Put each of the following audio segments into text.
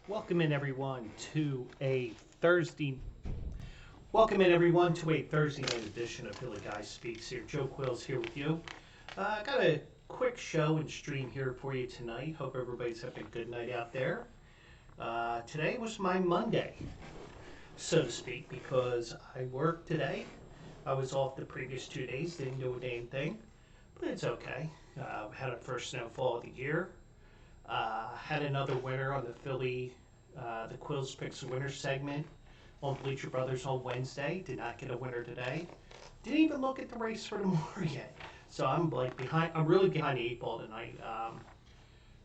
Welcome in everyone to a Thursday. Welcome in everyone to a Thursday night edition of Philly Guy Speaks. Here, Joe Quill's here with you. Got a quick show and stream here for you tonight. Hope everybody's having a good night out there. Today was my Monday, so to speak, because I worked today. I was off the previous 2 days, didn't do a damn thing, but it's okay. Had a first snowfall of the year. Had another winner on the Quills Picks a Winner segment on Bleacher Brothers on Wednesday. Did not get a winner today. Didn't even look at the race for tomorrow yet. So I'm behind. I'm really behind the eight ball tonight.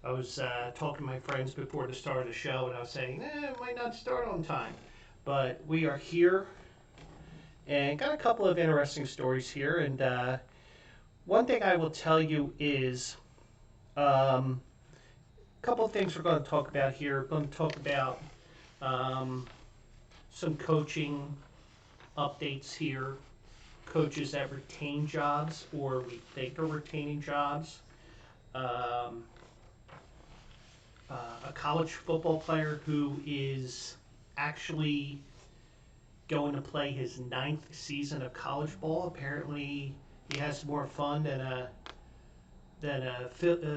I was talking to my friends before the start of the show, and I was saying, it might not start on time, but we are here, and got a couple of interesting stories here. And one thing I will tell you is. Couple of things we're going to talk about here. We're going to talk about some coaching updates here. Coaches that retain jobs or we think are retaining jobs. A college football player who is actually going to play his 9th season of college ball. Apparently, he has more fun than a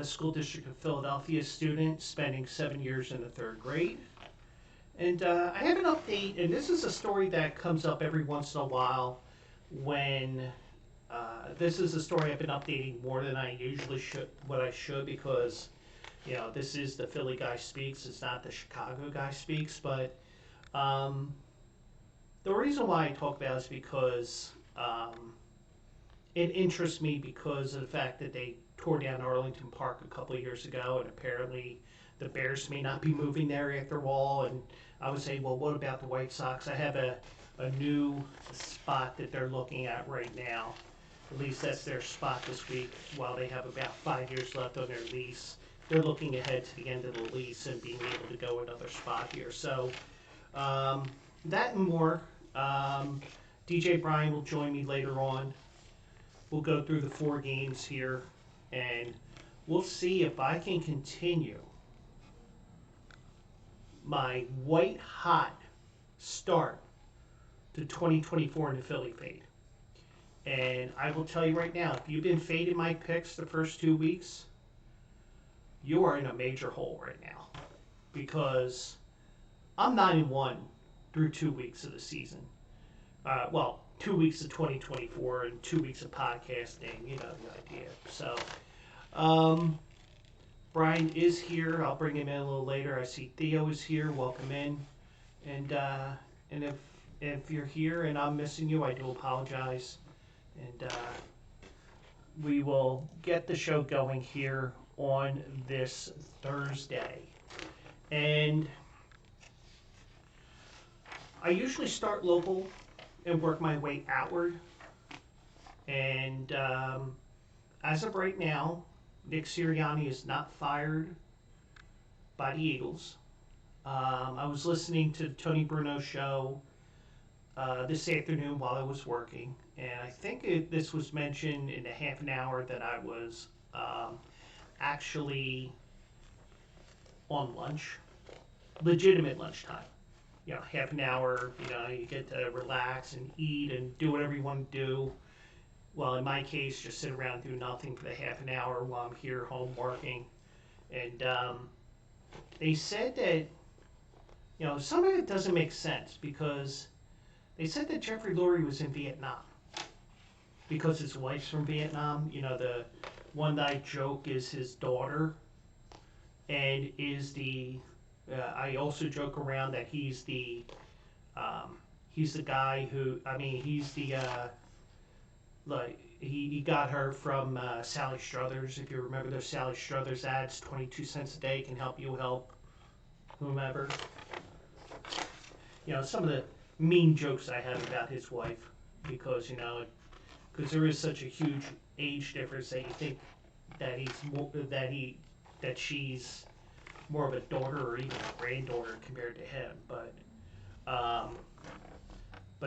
school district of Philadelphia student spending 7 years in the 3rd grade. And I have an update, and this is a story that comes up every once in a while when this is a story I've been updating more than I usually should, because, this is the Philly Guy Speaks, it's not the Chicago Guy Speaks, but the reason why I talk about it is because it interests me because of the fact that they tore down Arlington Park a couple of years ago, and apparently the Bears may not be moving there after all. And I would say, well, what about the White Sox? I have a new spot that they're looking at right now. At least that's their spot this week, while they have about 5 years left on their lease. They're looking ahead to the end of the lease and being able to go another spot here. So that and more. DJ Bryan will join me later on. We'll go through the 4 games here, and we'll see if I can continue my white-hot start to 2024 in the Philly Fade. And I will tell you right now, if you've been fading my picks the first 2 weeks, you are in a major hole right now. Because I'm 9-1 through 2 weeks of the season. 2 weeks of 2024 and 2 weeks of podcasting, you know the idea. So, Brian is here. I'll bring him in a little later. I see Theo is here. Welcome in. And if you're here and I'm missing you, I do apologize. And we will get the show going here on this Thursday. And I usually start local and work my way outward. And as of right now, Nick Sirianni is not fired by the Eagles. I was listening to Tony Bruno's show this afternoon while I was working, and I think this was mentioned in the half an hour that I was actually on lunch, legitimate lunchtime. Half an hour, you get to relax and eat and do whatever you want to do. Well, in my case, just sit around and do nothing for the half an hour while I'm here home working. And they said that, some of it doesn't make sense because they said that Jeffrey Lurie was in Vietnam because his wife's from Vietnam. The one that I joke is his daughter and is the I also joke around that he's the guy who, he's the, he got her from Sally Struthers. If you remember those Sally Struthers ads, 22 cents a day can help you help whomever. Some of the mean jokes I have about his wife because, because there is such a huge age difference that you think that that she's more of a daughter or even a granddaughter compared to him, but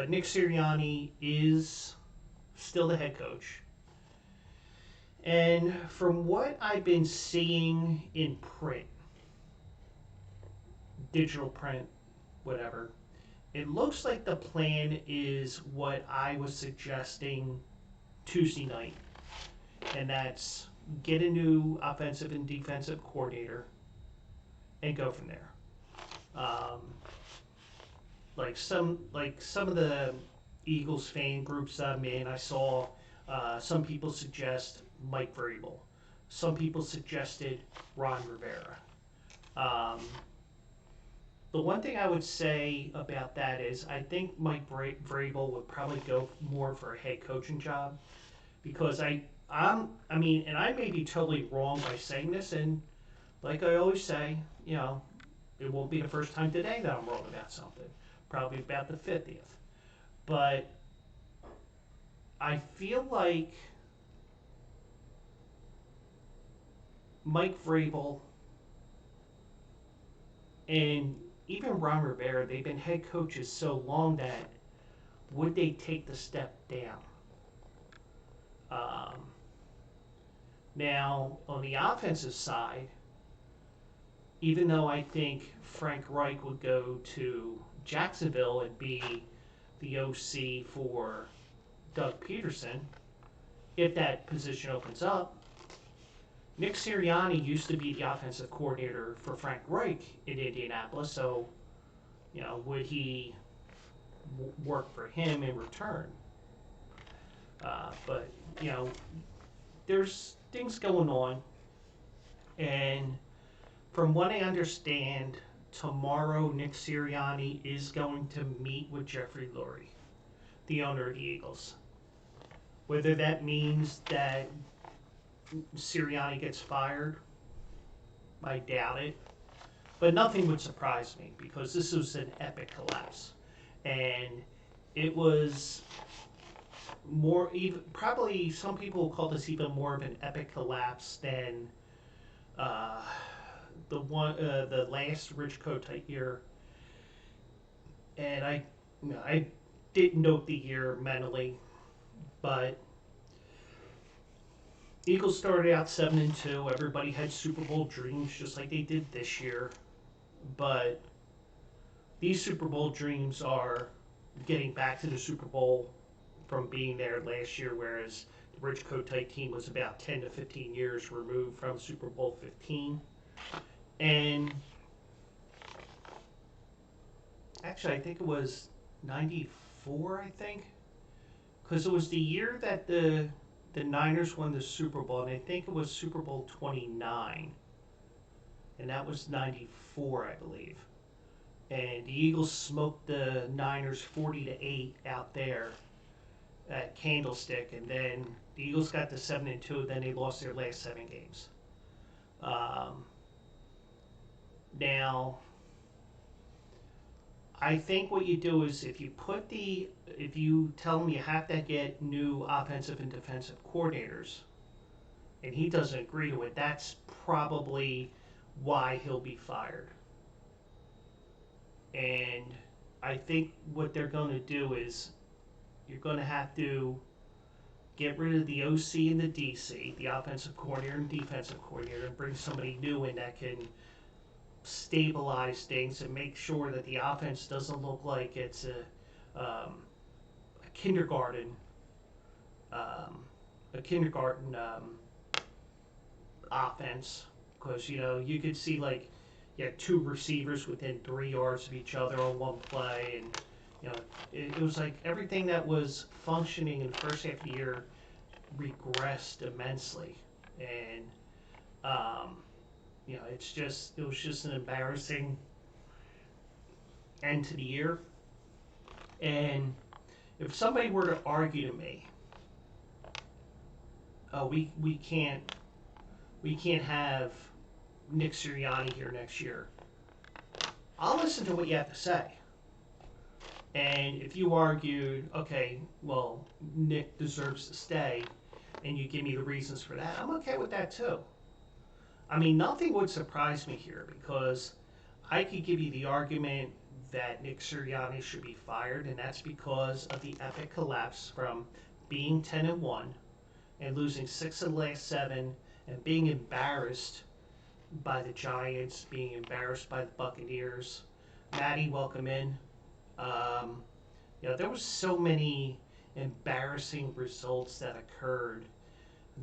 Nick Sirianni is still the head coach, and from what I've been seeing in print, digital print, whatever. It looks like the plan is what I was suggesting Tuesday night, and that's get a new offensive and defensive coordinator and go from there. Um, some of the Eagles fan groups I'm in, I saw some people suggest Mike Vrabel. Some people suggested Ron Rivera. Um, the one thing I would say about that is I think Mike Vrabel would probably go more for a head coaching job because I mean, and I may be totally wrong by saying this, and like I always say, it won't be the first time today that I'm wrong about something. Probably about the 50th. But I feel like Mike Vrabel and even Ron Rivera, they've been head coaches so long that would they take the step down? Um, Now, on the offensive side, even though I think Frank Reich would go to Jacksonville and be the OC for Doug Peterson, if that position opens up, Nick Sirianni used to be the offensive coordinator for Frank Reich in Indianapolis, so, would he work for him in return? But, there's things going on, and from what I understand, tomorrow Nick Sirianni is going to meet with Jeffrey Lurie, the owner of the Eagles. Whether that means that Sirianni gets fired, I doubt it. But nothing would surprise me because this was an epic collapse. And it was more, even, probably some people will call this even more of an epic collapse than the last Rich Kotite year. And I didn't note the year mentally, but Eagles started out 7-2. Everybody had Super Bowl dreams, just like they did this year. But these Super Bowl dreams are getting back to the Super Bowl from being there last year, whereas the Rich Kotite team was about 10 to 15 years removed from Super Bowl 15. And actually, I think it was 94, I think. Because it was the year that the Niners won the Super Bowl, and I think it was Super Bowl 29. And that was 94, I believe. And the Eagles smoked the Niners 40-8 out there at Candlestick, and then the Eagles got to 7-2, and then they lost their last 7 games. Now, I think what you do is if you tell him you have to get new offensive and defensive coordinators, and he doesn't agree to it, that's probably why he'll be fired. And I think what they're going to do is you're going to have to get rid of the OC and the DC, the offensive coordinator and defensive coordinator, and bring somebody new in that can stabilize things and make sure that the offense doesn't look like it's a kindergarten offense, because you could see like you had 2 receivers within 3 yards of each other on one play, and it was like everything that was functioning in the first half of the year regressed immensely, and it was just an embarrassing end to the year. And if somebody were to argue to me, oh, we can't have Nick Sirianni here next year, I'll listen to what you have to say. And if you argued, okay, well, Nick deserves to stay, and you give me the reasons for that, I'm okay with that too. I mean, nothing would surprise me here, because I could give you the argument that Nick Sirianni should be fired, and that's because of the epic collapse from being 10-1 and losing 6 of the last 7 and being embarrassed by the Giants, being embarrassed by the Buccaneers. Maddie, welcome in. Um, there was so many embarrassing results that occurred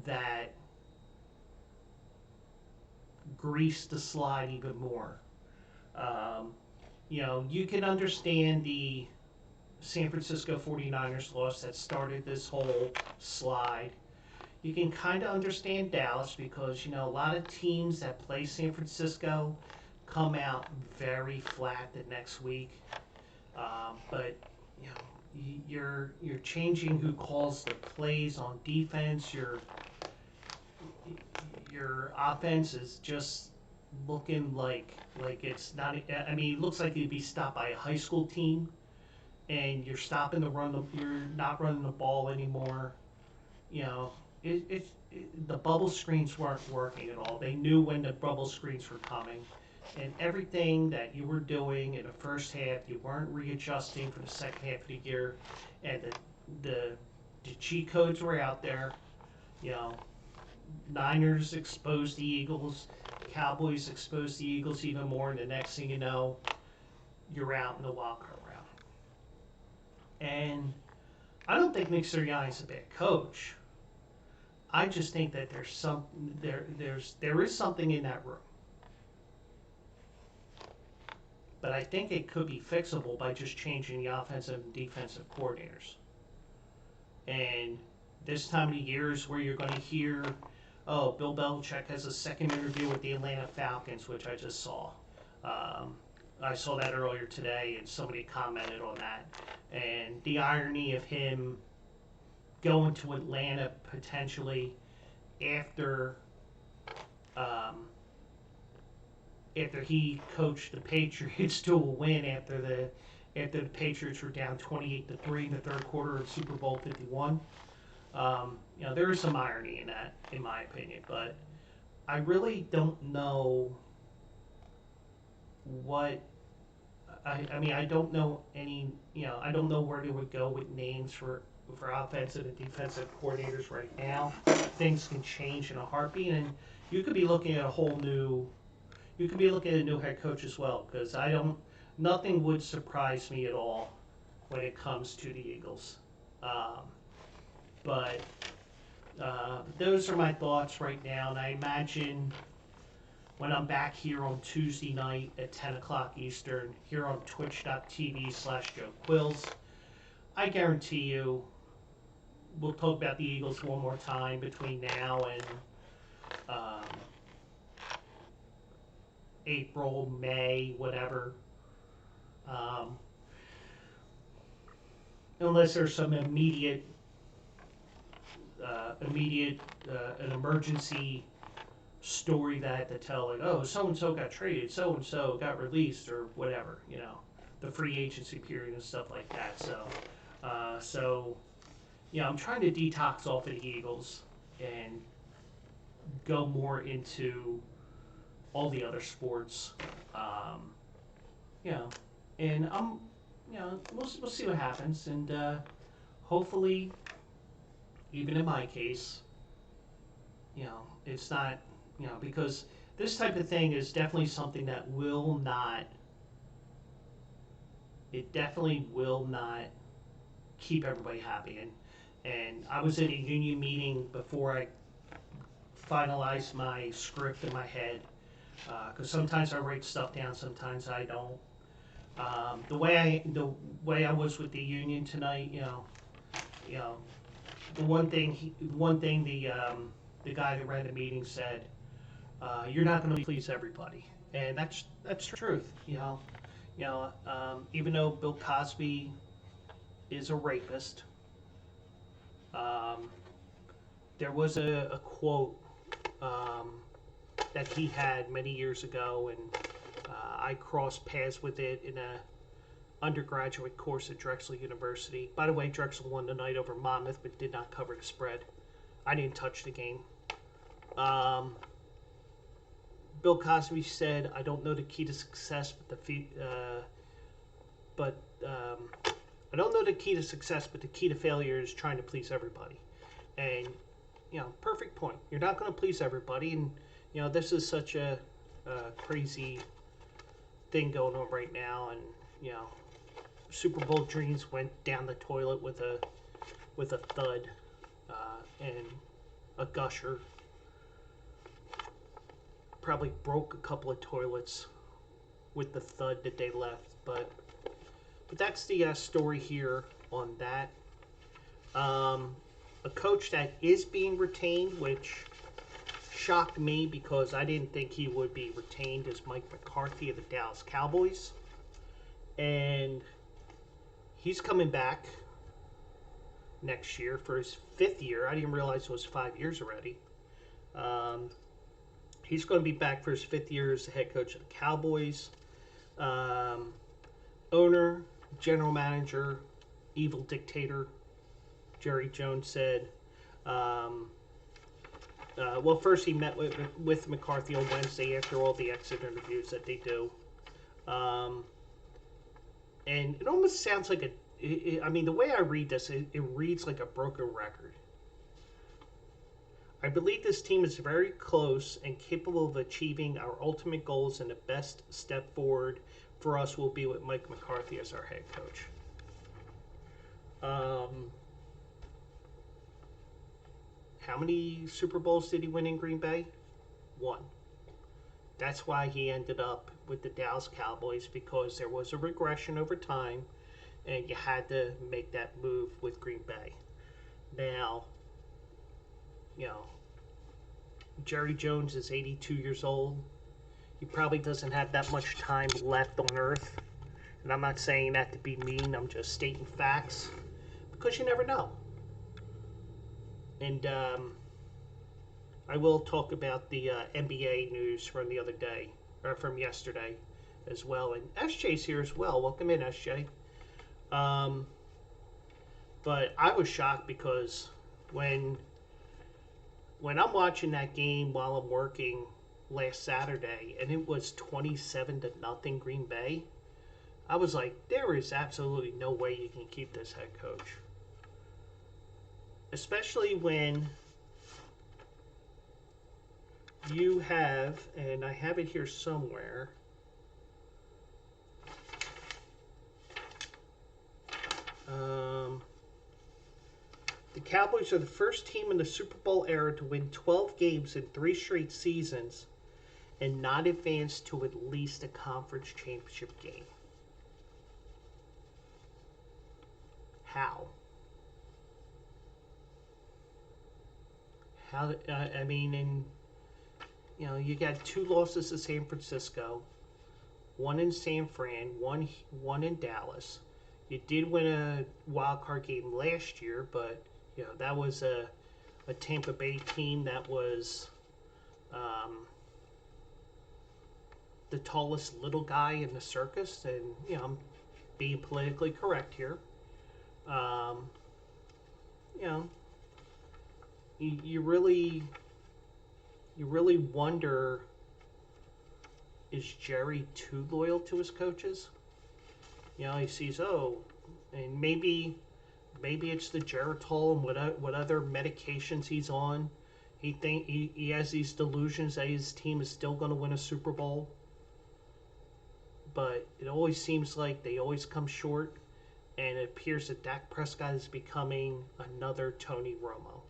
that greased the slide even more. Um, you can understand the San Francisco 49ers loss that started this whole slide. You can kind of understand Dallas because, a lot of teams that play San Francisco come out very flat the next week. But, you're changing who calls the plays on defense. Your offense is just looking like it's not. I mean, it looks like you'd be stopped by a high school team, and you're stopping the run. You're not running the ball anymore. You know, the bubble screens weren't working at all. They knew when the bubble screens were coming, and everything that you were doing in the first half, you weren't readjusting for the second half of the year, and the cheat codes were out there. You know, Niners exposed the Eagles, Cowboys exposed the Eagles even more, and the next thing you know, you're out in the wild card round. And I don't think Nick Sirianni's a bad coach. I just think that there is something in that room. But I think it could be fixable by just changing the offensive and defensive coordinators. And this time of the year is where you're going to hear, oh, Bill Belichick has a second interview with the Atlanta Falcons, which I just saw. I saw that earlier today, and somebody commented on that. And the irony of him going to Atlanta potentially after he coached the Patriots to a win after the Patriots were down 28-3 in the third quarter of Super Bowl 51. There is some irony in that, in my opinion, but I really don't know what. I don't know any. I don't know where they would go with names for offensive and defensive coordinators right now. Things can change in a heartbeat, and you could be looking at a new head coach as well. Because nothing would surprise me at all when it comes to the Eagles. But those are my thoughts right now, and I imagine when I'm back here on Tuesday night at 10 o'clock Eastern, here on twitch.tv/JoeQuills, I guarantee you we'll talk about the Eagles one more time between now and April, May, whatever. Unless there's some immediate an emergency story that to tell, like, oh, so-and-so got traded, so-and-so got released, or whatever, the free agency period and stuff like that. So I'm trying to detox off of the Eagles and go more into all the other sports. And we'll see what happens, and hopefully, even in my case, it's not, because this type of thing is definitely something that definitely will not keep everybody happy. And I was at a union meeting before I finalized my script in my head, because sometimes I write stuff down, sometimes I don't. The way I was with the union tonight, the one thing the guy that ran the meeting said, you're not going to please everybody, and that's the truth. Even though Bill Cosby is a rapist, there was a quote that he had many years ago, and I crossed paths with it in a undergraduate course at Drexel University. By the way, Drexel won tonight over Monmouth, but did not cover the spread. I didn't touch the game. Bill Cosby said, "I don't know the key to success, but I don't know the key to success, but the key to failure is trying to please everybody." And perfect point. You're not going to please everybody, and this is such a crazy thing going on right now, and you know, Super Bowl dreams went down the toilet with a thud, and a gusher probably broke a couple of toilets with the thud that they left, but that's the story here on that. A coach that is being retained, which shocked me because I didn't think he would be retained, is Mike McCarthy of the Dallas Cowboys. And he's coming back next year for his 5th year. I didn't realize it was 5 years already. He's going to be back for his 5th year as the head coach of the Cowboys. Owner, general manager, evil dictator, Jerry Jones said, well, first he met with McCarthy on Wednesday after all the exit interviews that they do. And it almost sounds like I mean, the way I read this, it reads like a broken record. I believe this team is very close and capable of achieving our ultimate goals, and the best step forward for us will be with Mike McCarthy as our head coach. How many Super Bowls did he win in Green Bay? 1. That's why he ended up with the Dallas Cowboys, because there was a regression over time, and you had to make that move with Green Bay. Now, you know, Jerry Jones is 82 years old. He probably doesn't have that much time left on Earth. And I'm not saying that to be mean. I'm just stating facts, because you never know. And I will talk about the NBA news from the other day, or from yesterday as well. And SJ's here as well. Welcome in, SJ. But I was shocked because when I'm watching that game while I'm working last Saturday, and it was 27-0 Green Bay, I was like, there is absolutely no way you can keep this head coach. Especially when you have, and I have it here somewhere, the Cowboys are the first team in the Super Bowl era to win 12 games in 3 straight seasons and not advance to at least a conference championship game. How? I mean, and you know, you got 2 losses to San Francisco, 1 in San Fran, one in Dallas. You did win a wild card game last year, but you know that was a Tampa Bay team that was the tallest little guy in the circus, and you know, I'm being politically correct here. You know, you really wonder, is Jerry too loyal to his coaches? You know, he sees, and maybe it's the Geritol and what other medications he's on. He has these delusions that his team is still going to win a Super Bowl. But it always seems like they always come short, and it appears that Dak Prescott is becoming another Tony Romo.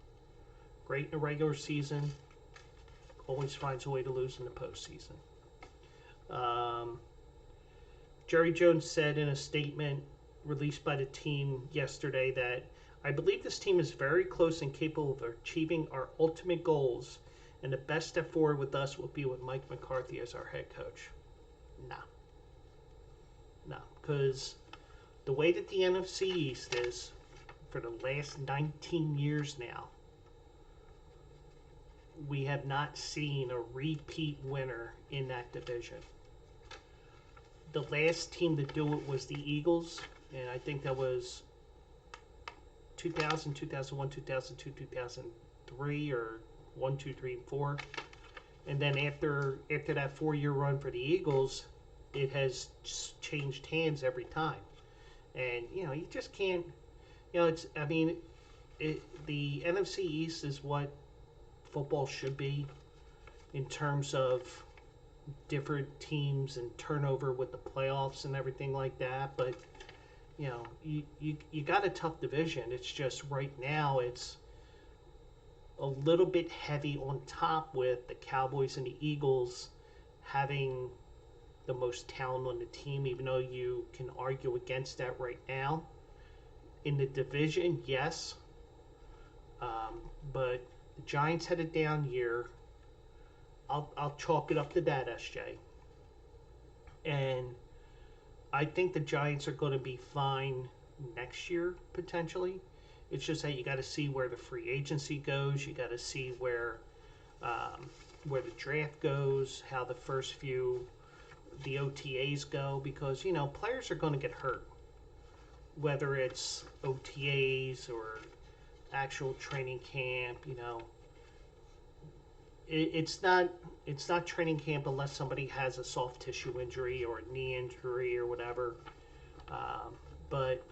Great in the regular season, always finds a way to lose in the postseason. Jerry Jones said in a statement released by the team yesterday that, I believe this team is very close and capable of achieving our ultimate goals, and the best step forward with us will be with Mike McCarthy as our head coach. No, because the way that the NFC East is for the last 19 years now, we have not seen a repeat winner in that division. The last team to do it was the Eagles, and I think that was 2000, 2001, 2002, 2003, or 1, 2, 3, and 4. And then after that 4-year run for the Eagles, it has changed hands every time. And, you know, you just can't, you know, the NFC East is what football should be in terms of different teams and turnover with the playoffs and everything like that. But you got a tough division. It's just right now it's a little bit heavy on top with the Cowboys and the Eagles having the most talent on the team, even though you can argue against that right now. In the division, yes. But the Giants had a down year. I'll chalk it up to that, SJ. And I think the Giants are going to be fine next year, potentially. It's just that you got to see where the free agency goes. You got to see where the draft goes, how the first few, the OTAs go, because, players are going to get hurt. Whether it's OTAs or actual training camp, it's not training camp unless somebody has a soft tissue injury or a knee injury or whatever. But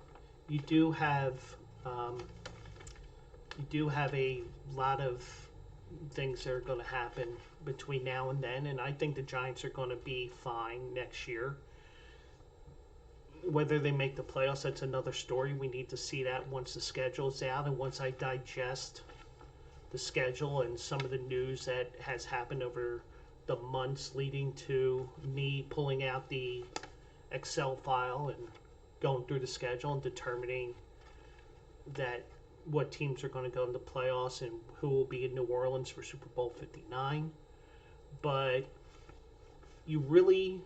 you do have a lot of things that are going to happen between now and then, and I think the Giants are going to be fine next year. Whether they make the playoffs, that's another story. We need to see that once the schedule's out and once I digest the schedule and some of the news that has happened over the months leading to me pulling out the Excel file and going through the schedule and determining that what teams are going to go into playoffs and who will be in New Orleans for Super Bowl 59. But you really...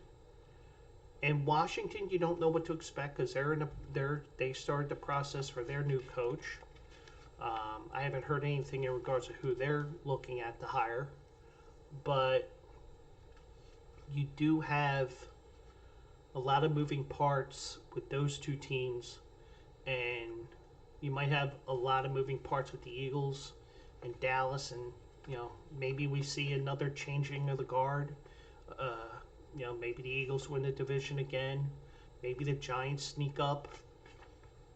In Washington, you don't know what to expect because they started the process for their new coach. I haven't heard anything in regards to who they're looking at to hire, but you do have a lot of moving parts with those two teams, and you might have a lot of moving parts with the Eagles and Dallas, and maybe we see another changing of the guard. Maybe the Eagles win the division again. Maybe the Giants sneak up.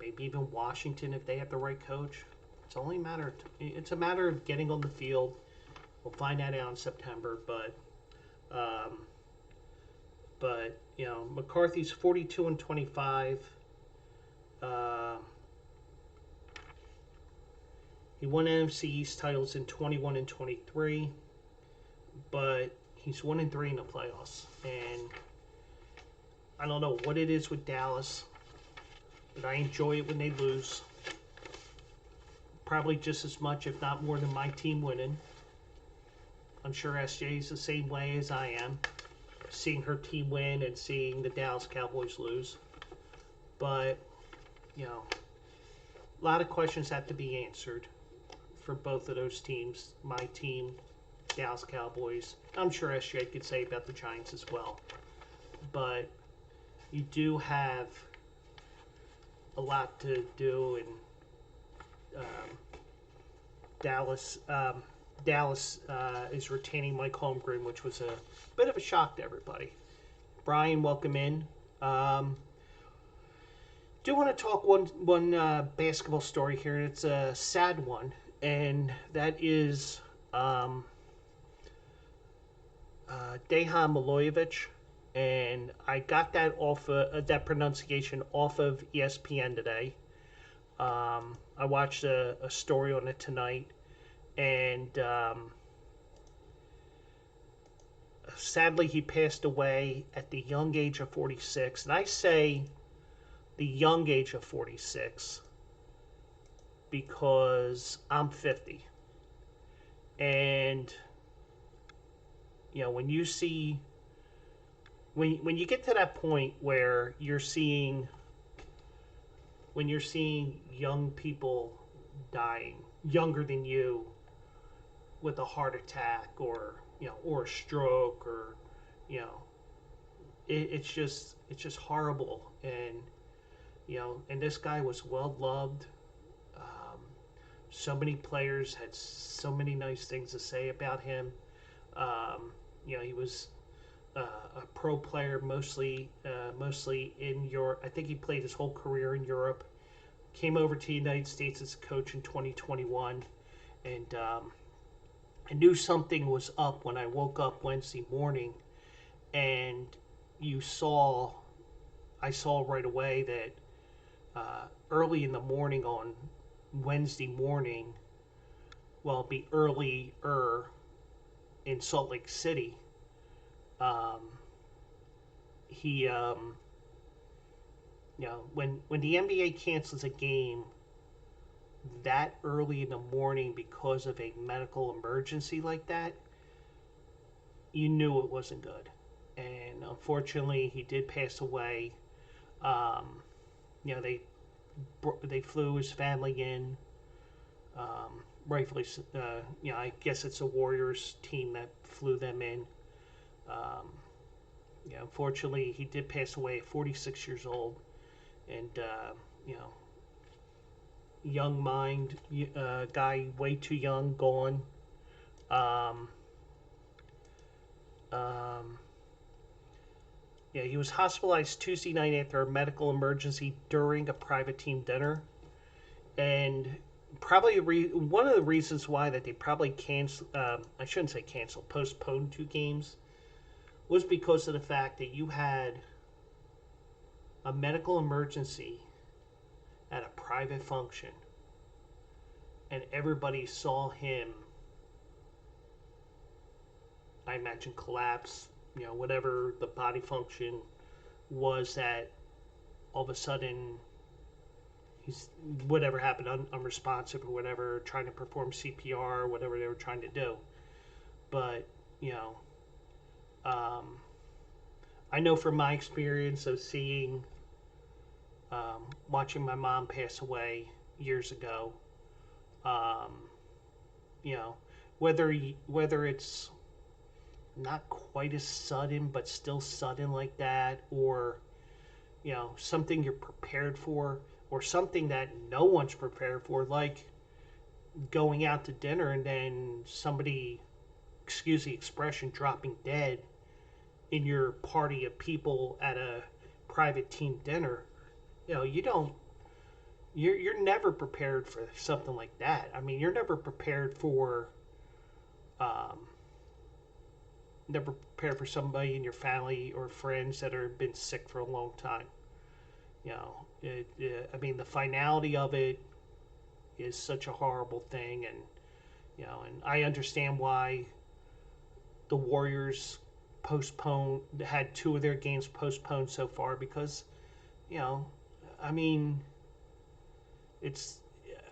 Maybe even Washington if they have the right coach. It's a matter of getting on the field. We'll find that out in September. But McCarthy's 42-25. He won NFC East titles in 21-23, but he's 1-3 in the playoffs, and I don't know what it is with Dallas, but I enjoy it when they lose. Probably just as much, if not more, than my team winning. I'm sure SJ is the same way as I am, seeing her team win and seeing the Dallas Cowboys lose. But, a lot of questions have to be answered for both of those teams. My team, Dallas Cowboys. I'm sure SJ could say about the Giants as well. But you do have a lot to do, and Dallas is retaining Mike Holmgren, which was a bit of a shock to everybody. Brian, welcome in. Do want to talk one basketball story here, and it's a sad one, and that is Dejan Milojević, and I got that that pronunciation off of ESPN today. I watched a story on it tonight, and sadly he passed away at the young age of 46. And I say the young age of 46 because I'm 50. And when you see, when you get to that point where you're seeing young people dying, younger than you, with a heart attack or a stroke, or it's just horrible. And and this guy was well loved. So many players had so many nice things to say about him. He was a pro player, mostly in Europe. I think he played his whole career in Europe. Came over to the United States as a coach in 2021, and I knew something was up when I woke up Wednesday morning, and I saw right away that early in the morning on Wednesday morning, well, it'd be earlier in Salt Lake City. Um, he, when the NBA cancels a game that early in the morning because of a medical emergency like that, you knew it wasn't good. And unfortunately, he did pass away. Um, they flew his family in. Rightfully, I guess it's a Warriors team that flew them in. Um, unfortunately, he did pass away at 46 years old, and young mind, guy way too young, gone. Um, um, he was hospitalized Tuesday night after a medical emergency during a private team dinner, and probably one of the reasons why that they probably I shouldn't say cancel, postponed 2 games was because of the fact that you had a medical emergency at a private function and everybody saw him, I imagine, collapse, whatever the body function was, that all of a sudden he's, whatever happened, unresponsive or whatever, trying to perform CPR or whatever they were trying to do. But, I know from my experience of watching my mom pass away years ago, you know, whether it's not quite as sudden but still sudden like that, or something you're prepared for, or something that no one's prepared for, like going out to dinner and then somebody, excuse the expression, dropping dead in your party of people at a private team dinner. You don't you're never prepared for something like that. I mean, you're never prepared for um, somebody in your family or friends that have been sick for a long time. I mean, the finality of it is such a horrible thing, and and I understand why the Warriors had 2 of their games postponed so far, because I mean, it's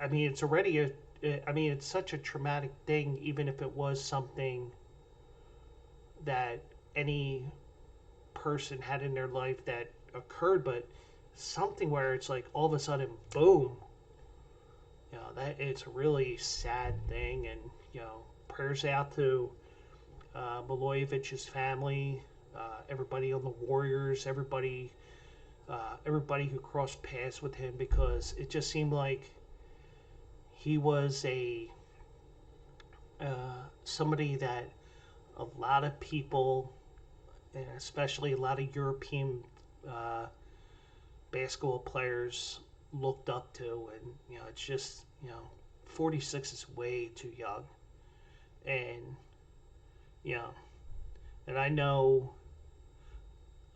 it's already it's such a traumatic thing, even if it was something that any person had in their life that occurred, but something where it's like all of a sudden, boom, that it's a really sad thing. And prayers out to Milojević's family, everybody on the Warriors, everybody who crossed paths with him, because it just seemed like he was somebody that a lot of people, and especially a lot of European basketball players, looked up to. And it's just 46 is way too young. And and I know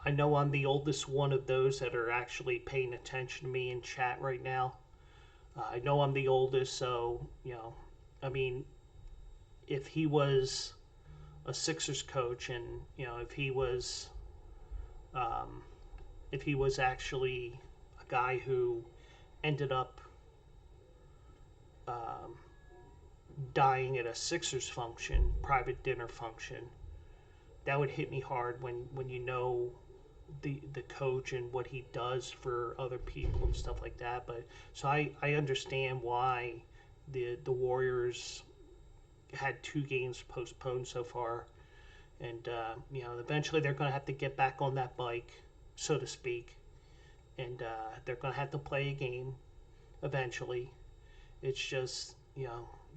I'm the oldest one of those that are actually paying attention to me in chat right now. I know I'm the oldest, so I mean, if he was a Sixers coach, and if he was actually a guy who ended up um, dying at a Sixers function, private dinner function, that would hit me hard when the coach and what he does for other people and stuff like that. But so I understand why the Warriors had 2 games postponed so far, and eventually they're going to have to get back on that bike, so to speak, and they're going to have to play a game eventually. It's just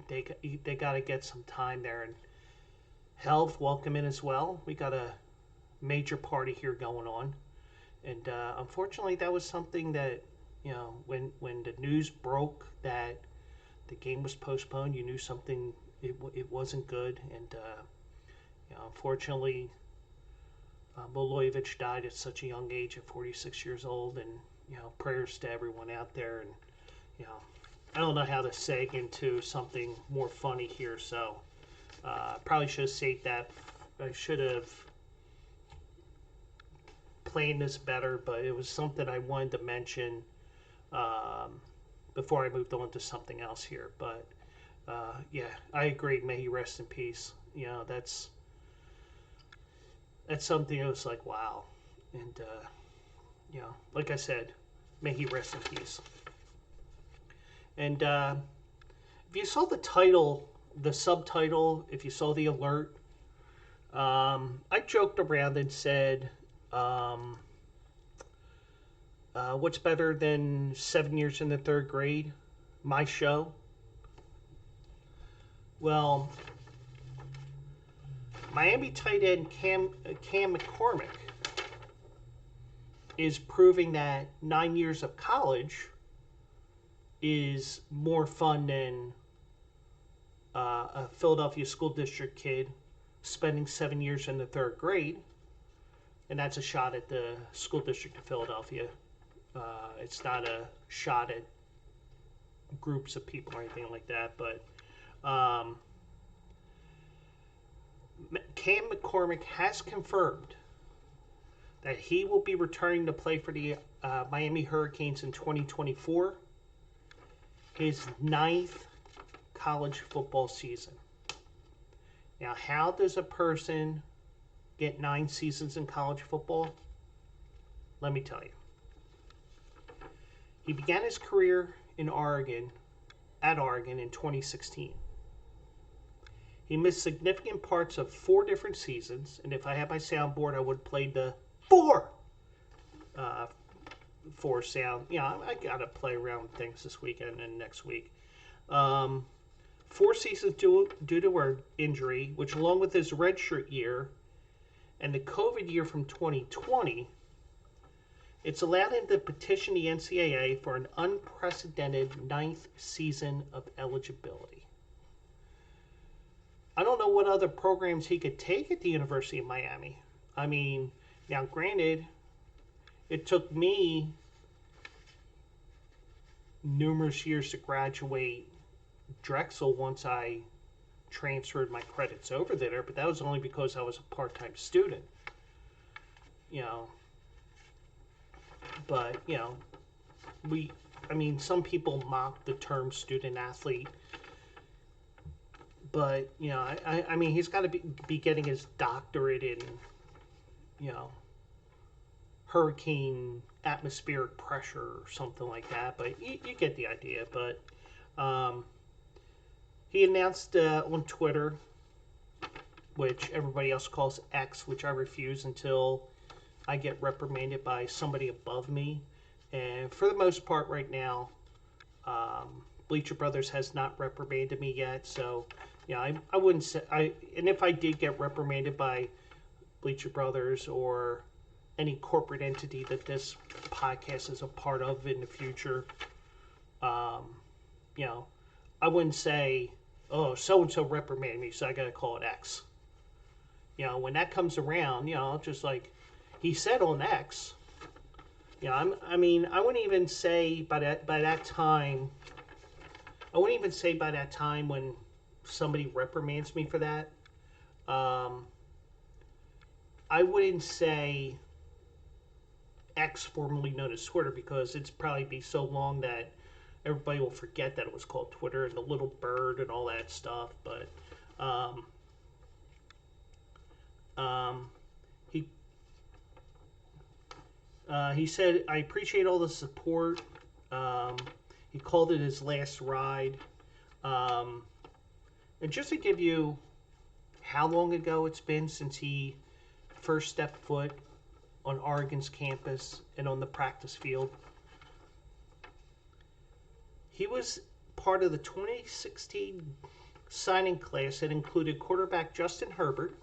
they got to get some time there. And Health, welcome in as well. We got a major party here going on, and unfortunately that was something that when the news broke that the game was postponed, you knew it wasn't good. And unfortunately Milojević died at such a young age, at 46 years old, and prayers to everyone out there. And I don't know how to seg into something more funny here, so probably should have saved that. I should have planned this better, but it was something I wanted to mention before I moved on to something else here. But yeah, I agree. May he rest in peace. That's something that was like, wow. And like I said, may he rest in peace. And if you saw the title, the subtitle, if you saw the alert, I joked around and said, what's better than 7 years in the third grade? My show. Well, Miami tight end Cam McCormick is proving that 9 years of college is more fun than a Philadelphia school district kid spending 7 years in the third grade. And that's a shot at the school district of Philadelphia. It's not a shot at groups of people or anything like that. But Cam McCormick has confirmed that he will be returning to play for the Miami Hurricanes in 2024. His 9th college football season. Now, how does a person get 9 seasons in college football? Let me tell you. He began his career in Oregon in 2016. He missed significant parts of 4 different seasons, and if I had my soundboard, I would play the 4 sound. I gotta play around with things this weekend and next week. 4 seasons due to an injury, which along with his redshirt year and the COVID year from 2020, it's allowed him to petition the NCAA for an unprecedented 9th season of eligibility. I don't know what other programs he could take at the University of Miami. I mean, now granted, it took me numerous years to graduate Drexel once I transferred my credits over there, but that was only because I was a part-time student. But, some people mock the term student athlete, but, he's got to be getting his doctorate in, hurricane atmospheric pressure or something like that, but you get the idea. But he announced on Twitter, which everybody else calls X, which I refuse until I get reprimanded by somebody above me. And for the most part right now, Bleacher Brothers has not reprimanded me yet. So, I wouldn't say... And if I did get reprimanded by Bleacher Brothers or any corporate entity that this podcast is a part of in the future, I wouldn't say, oh, so-and-so reprimanded me, so I got to call it X. When that comes around, just like he said on X, I wouldn't even say by that time when somebody reprimands me for that, I wouldn't say X, formerly known as Twitter, because it's probably be so long that everybody will forget that it was called Twitter and the little bird and all that stuff. But he said, I appreciate all the support. He called it his last ride. And just to give you how long ago it's been since he first stepped foot on Oregon's campus and on the practice field, he was part of the 2016 signing class that included quarterback Justin Herbert,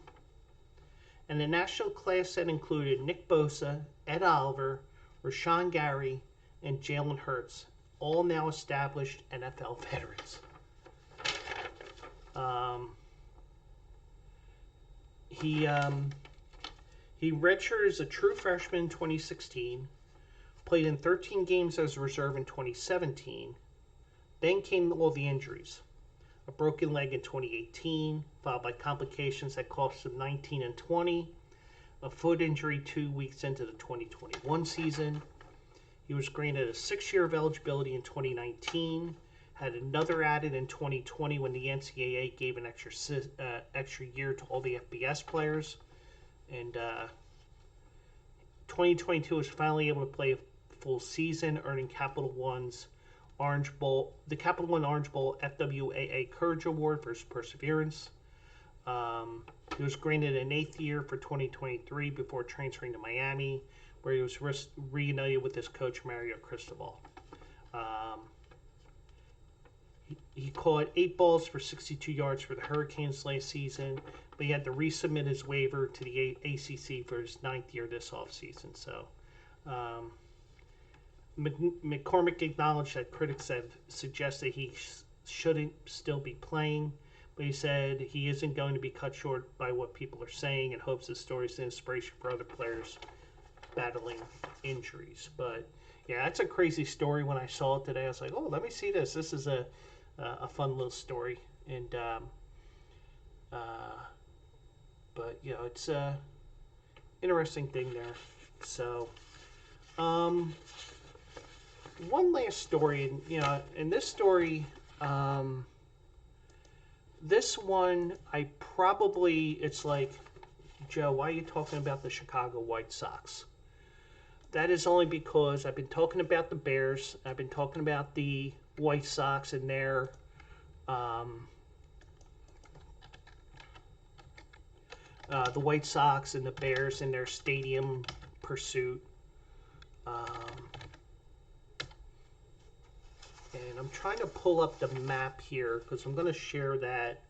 and the national class that included Nick Bosa, Ed Oliver, Rashawn Gary, and Jalen Hurts, all now established NFL veterans. He redshirted as a true freshman in 2016, played in 13 games as a reserve in 2017. Then came all the injuries. A broken leg in 2018, followed by complications that cost him 19 and 20. A foot injury 2 weeks into the 2021 season. He was granted a 6-year of eligibility in 2019. Had another added in 2020 when the NCAA gave an extra year to all the FBS players. And 2022 was finally able to play a full season, earning Capital One's Orange Bowl, the Capital One Orange Bowl FWAA Courage Award for his perseverance. He was granted an 8th year for 2023 before transferring to Miami, where he was reunited with his coach Mario Cristobal. He caught 8 balls for 62 yards for the Hurricanes last season, but he had to resubmit his waiver to the ACC for his 9th year this offseason. So, McCormick acknowledged that critics have suggested he shouldn't still be playing, but he said he isn't going to be cut short by what people are saying and hopes the story is an inspiration for other players battling injuries. But yeah, that's a crazy story. When I saw it today, I was like, oh, let me see this. This is a fun little story. And but you know, it's a interesting thing there. So one last story, and you know, in this story, this one it's like, Joe, why are you talking about the Chicago White Sox? That is only because I've been talking about the Bears. I've been talking about the White Sox and their the White Sox and the Bears and their stadium pursuit. And I'm trying to pull up the map here because I'm going to share that.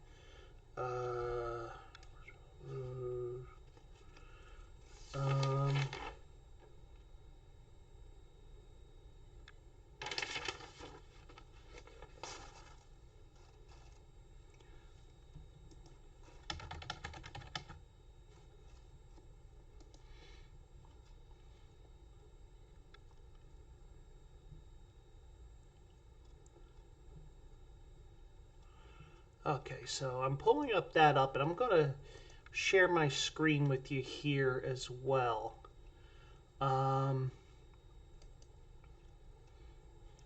Okay, so I'm pulling up that up, and I'm going to share my screen with you here as well.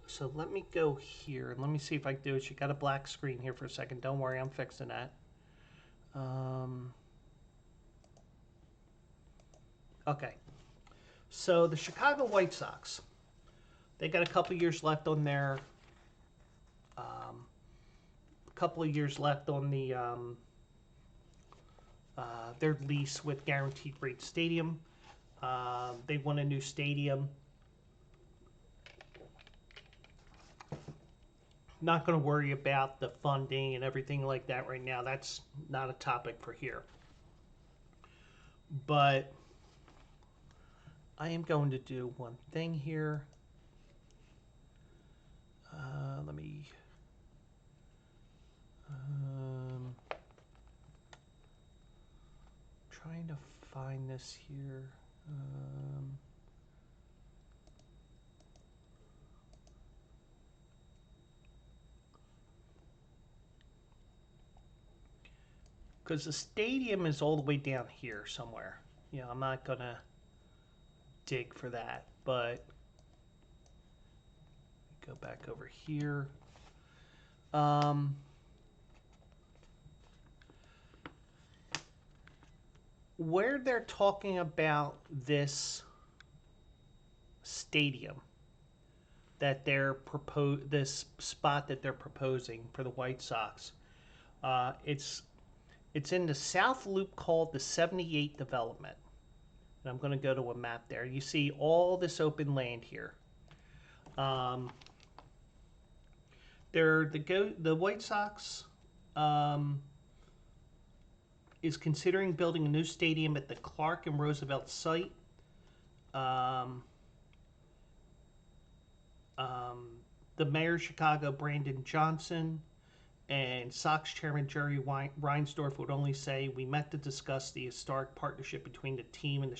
So let me go here, and let me see if I can do it. You got a black screen here for a second. Don't worry, I'm fixing that. Okay, so the Chicago White Sox, they got a couple years left on their their lease with Guaranteed Rate Stadium. They want a new stadium. Not going to worry about the funding and everything like that right now. That's not a topic for here. But I am going to do one thing here. Let me... trying to find this here. Because the stadium is all the way down here somewhere. You know, I'm not going to dig for that, but go back over here. Where they're talking about this stadium that they're this spot that they're proposing for the White Sox, it's in the South Loop called the 78 Development. And I'm going to go to a map there. You see all this open land here. The White Sox is considering building a new stadium at the Clark and Roosevelt site. The mayor of Chicago, Brandon Johnson, and Sox chairman Jerry Reinsdorf would only say, "We met to discuss the historic partnership between the team and the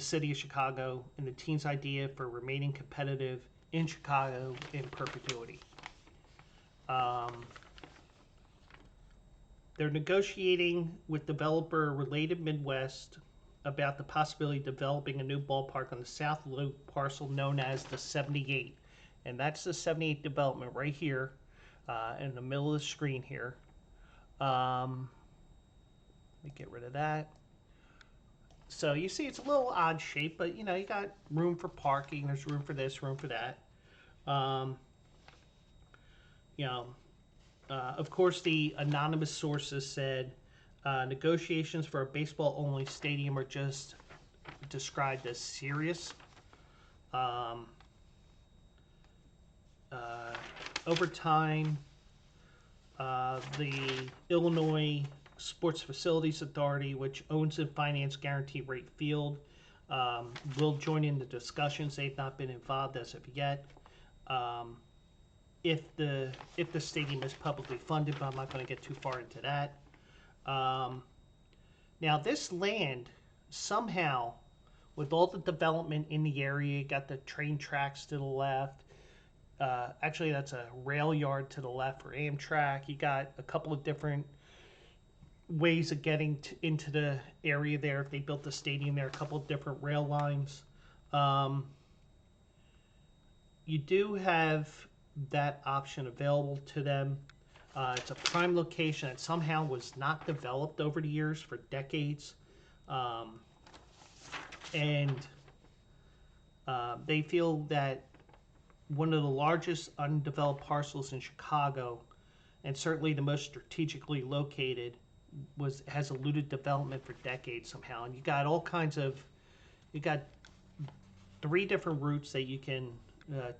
city of Chicago, and the team's idea for remaining competitive in Chicago in perpetuity." They're negotiating with developer Related Midwest about the possibility of developing a new ballpark on the South Loop parcel known as the 78. And that's the 78 development right here in the middle of the screen here. Let me get rid of that. So you see it's a little odd shape, but you got room for parking. There's room for this, room for that. Of course, the anonymous sources said negotiations for a baseball-only stadium are just described as serious. Over time, the Illinois Sports Facilities Authority, which owns and finances Guarantee Rate Field, will join in the discussions. They've not been involved as of yet. If the stadium is publicly funded, but I'm not going to get too far into that. Now, this land, somehow, with all the development in the area, you got the train tracks to the left. Actually, that's a rail yard to the left for Amtrak. You got a couple of different ways of getting into the area there. If they built the stadium there, a couple of different rail lines. You do have that option available to them. It's a prime location that somehow was not developed over the years for decades. And they feel that one of the largest undeveloped parcels in Chicago, and certainly the most strategically located, has eluded development for decades somehow. And you got you got 3 different routes that you can,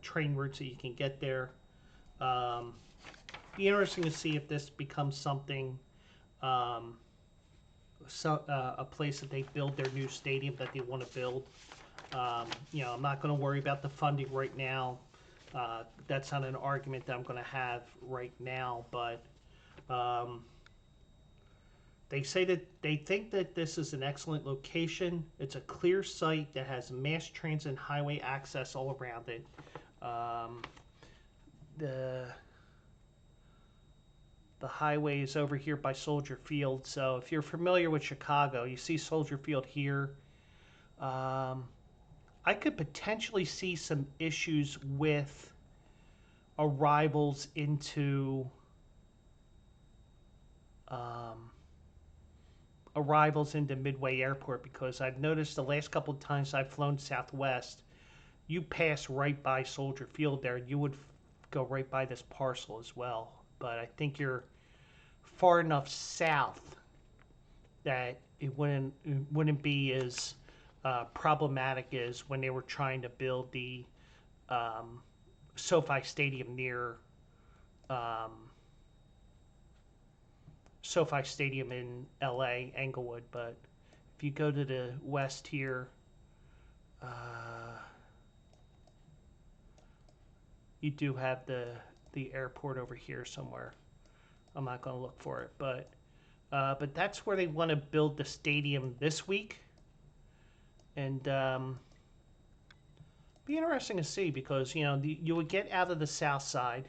train routes that you can get there. Be interesting to see if this becomes something, a place that they build their new stadium that they want to build. I'm not going to worry about the funding right now. That's not an argument that I'm going to have right now, but they say that they think that this is an excellent location. It's a clear site that has mass transit and highway access all around it. The highway is over here by Soldier Field, so if you're familiar with Chicago, you see Soldier Field here. I could potentially see some issues with arrivals into Midway Airport, because I've noticed the last couple of times I've flown Southwest, you pass right by Soldier Field there. You would go right by this parcel as well, but I think you're far enough south that it wouldn't be as problematic as when they were trying to build the SoFi Stadium near SoFi Stadium in LA, Englewood. But if you go to the west here, you do have the airport over here somewhere. I'm not going to look for it, but that's where they want to build the stadium this week. And be interesting to see, because you would get out of the south side,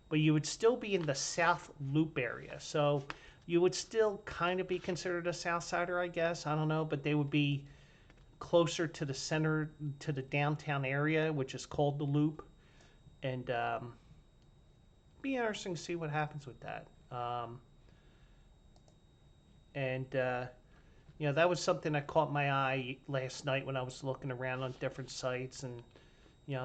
but you would still be in the South Loop area. So you would still kind of be considered a South Sider, I guess. I don't know, but they would be closer to the center, to the downtown area, which is called the Loop. And be interesting to see what happens with that. That was something that caught my eye last night when I was looking around on different sites. And, you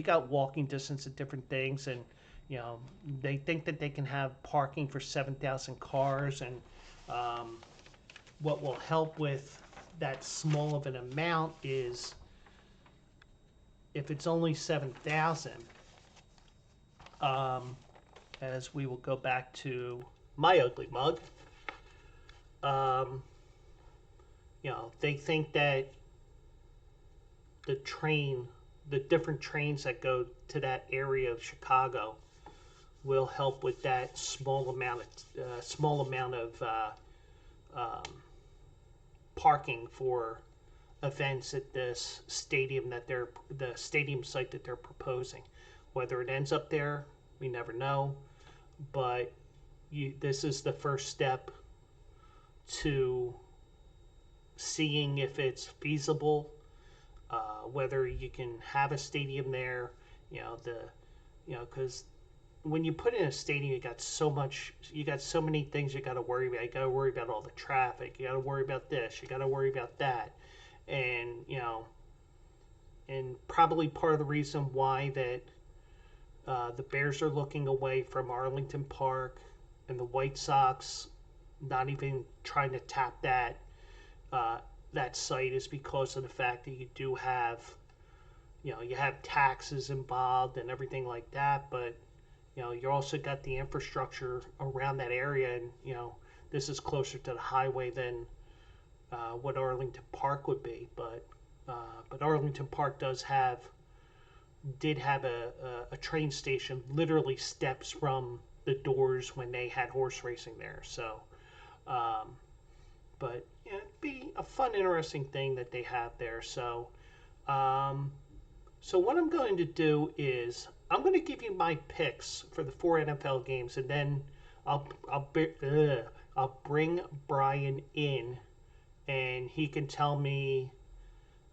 got walking distance at different things. And, they think that they can have parking for 7,000 cars. And what will help with that small of an amount is, if it's only 7,000, as we will go back to my ugly mug, they think that the train the different trains that go to that area of Chicago will help with that small amount of parking for events at this stadium the stadium site that they're proposing. Whether it ends up there, we never know. But this is the first step to seeing if it's feasible, whether you can have a stadium there. Because when you put in a stadium, you got so many things you got to worry about. You got to worry about all the traffic. You got to worry about this. You got to worry about that. And and probably part of the reason why that the Bears are looking away from Arlington Park and the White Sox not even trying to tap that site is because of the fact that you do have, you have taxes involved and everything like that, but you also got the infrastructure around that area, and this is closer to the highway than what Arlington Park would be, but Arlington Park did have a train station literally steps from the doors when they had horse racing there. So, but it'd be a fun, interesting thing that they have there. So, so what I'm going to do is I'm going to give you my picks for the 4 NFL games, and then I'll bring Brian in, and he can tell me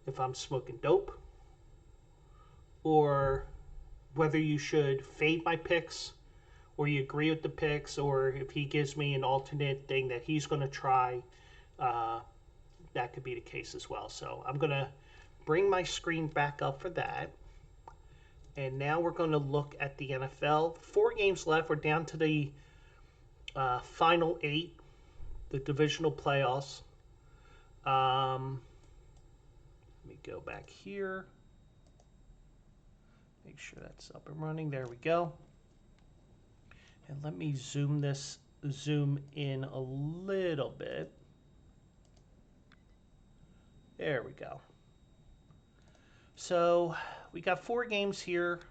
if I'm smoking dope, or whether you should fade my picks, or you agree with the picks, or if he gives me an alternate thing that he's going to try, that could be the case as well. So I'm going to bring my screen back up for that. And now we're going to look at the NFL. 4 games left. We're down to the final 8, the divisional playoffs. Let me go back here. Make sure that's up and running. There we go. And let me zoom in a little bit. There we go. So we got 4 games here.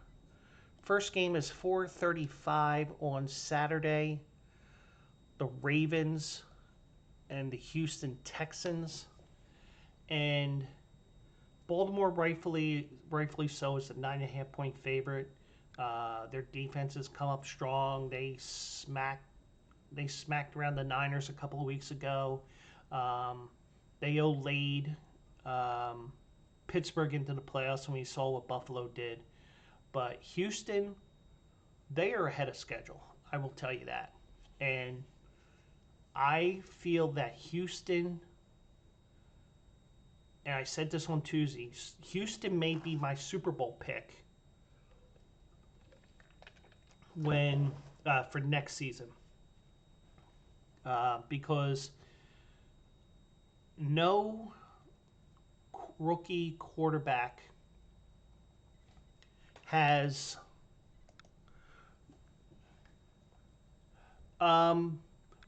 First game is 4:35 on Saturday. The Ravens and the Houston Texans. And Baltimore, rightfully so, is a 9.5-point favorite. Their defense has come up strong. They smacked around the Niners a couple of weeks ago. They laid Pittsburgh into the playoffs, and we saw what Buffalo did. But Houston, they are ahead of schedule. I will tell you that. And I feel that Houston, and I said this on Tuesday, Houston may be my Super Bowl pick for next season, because no rookie quarterback has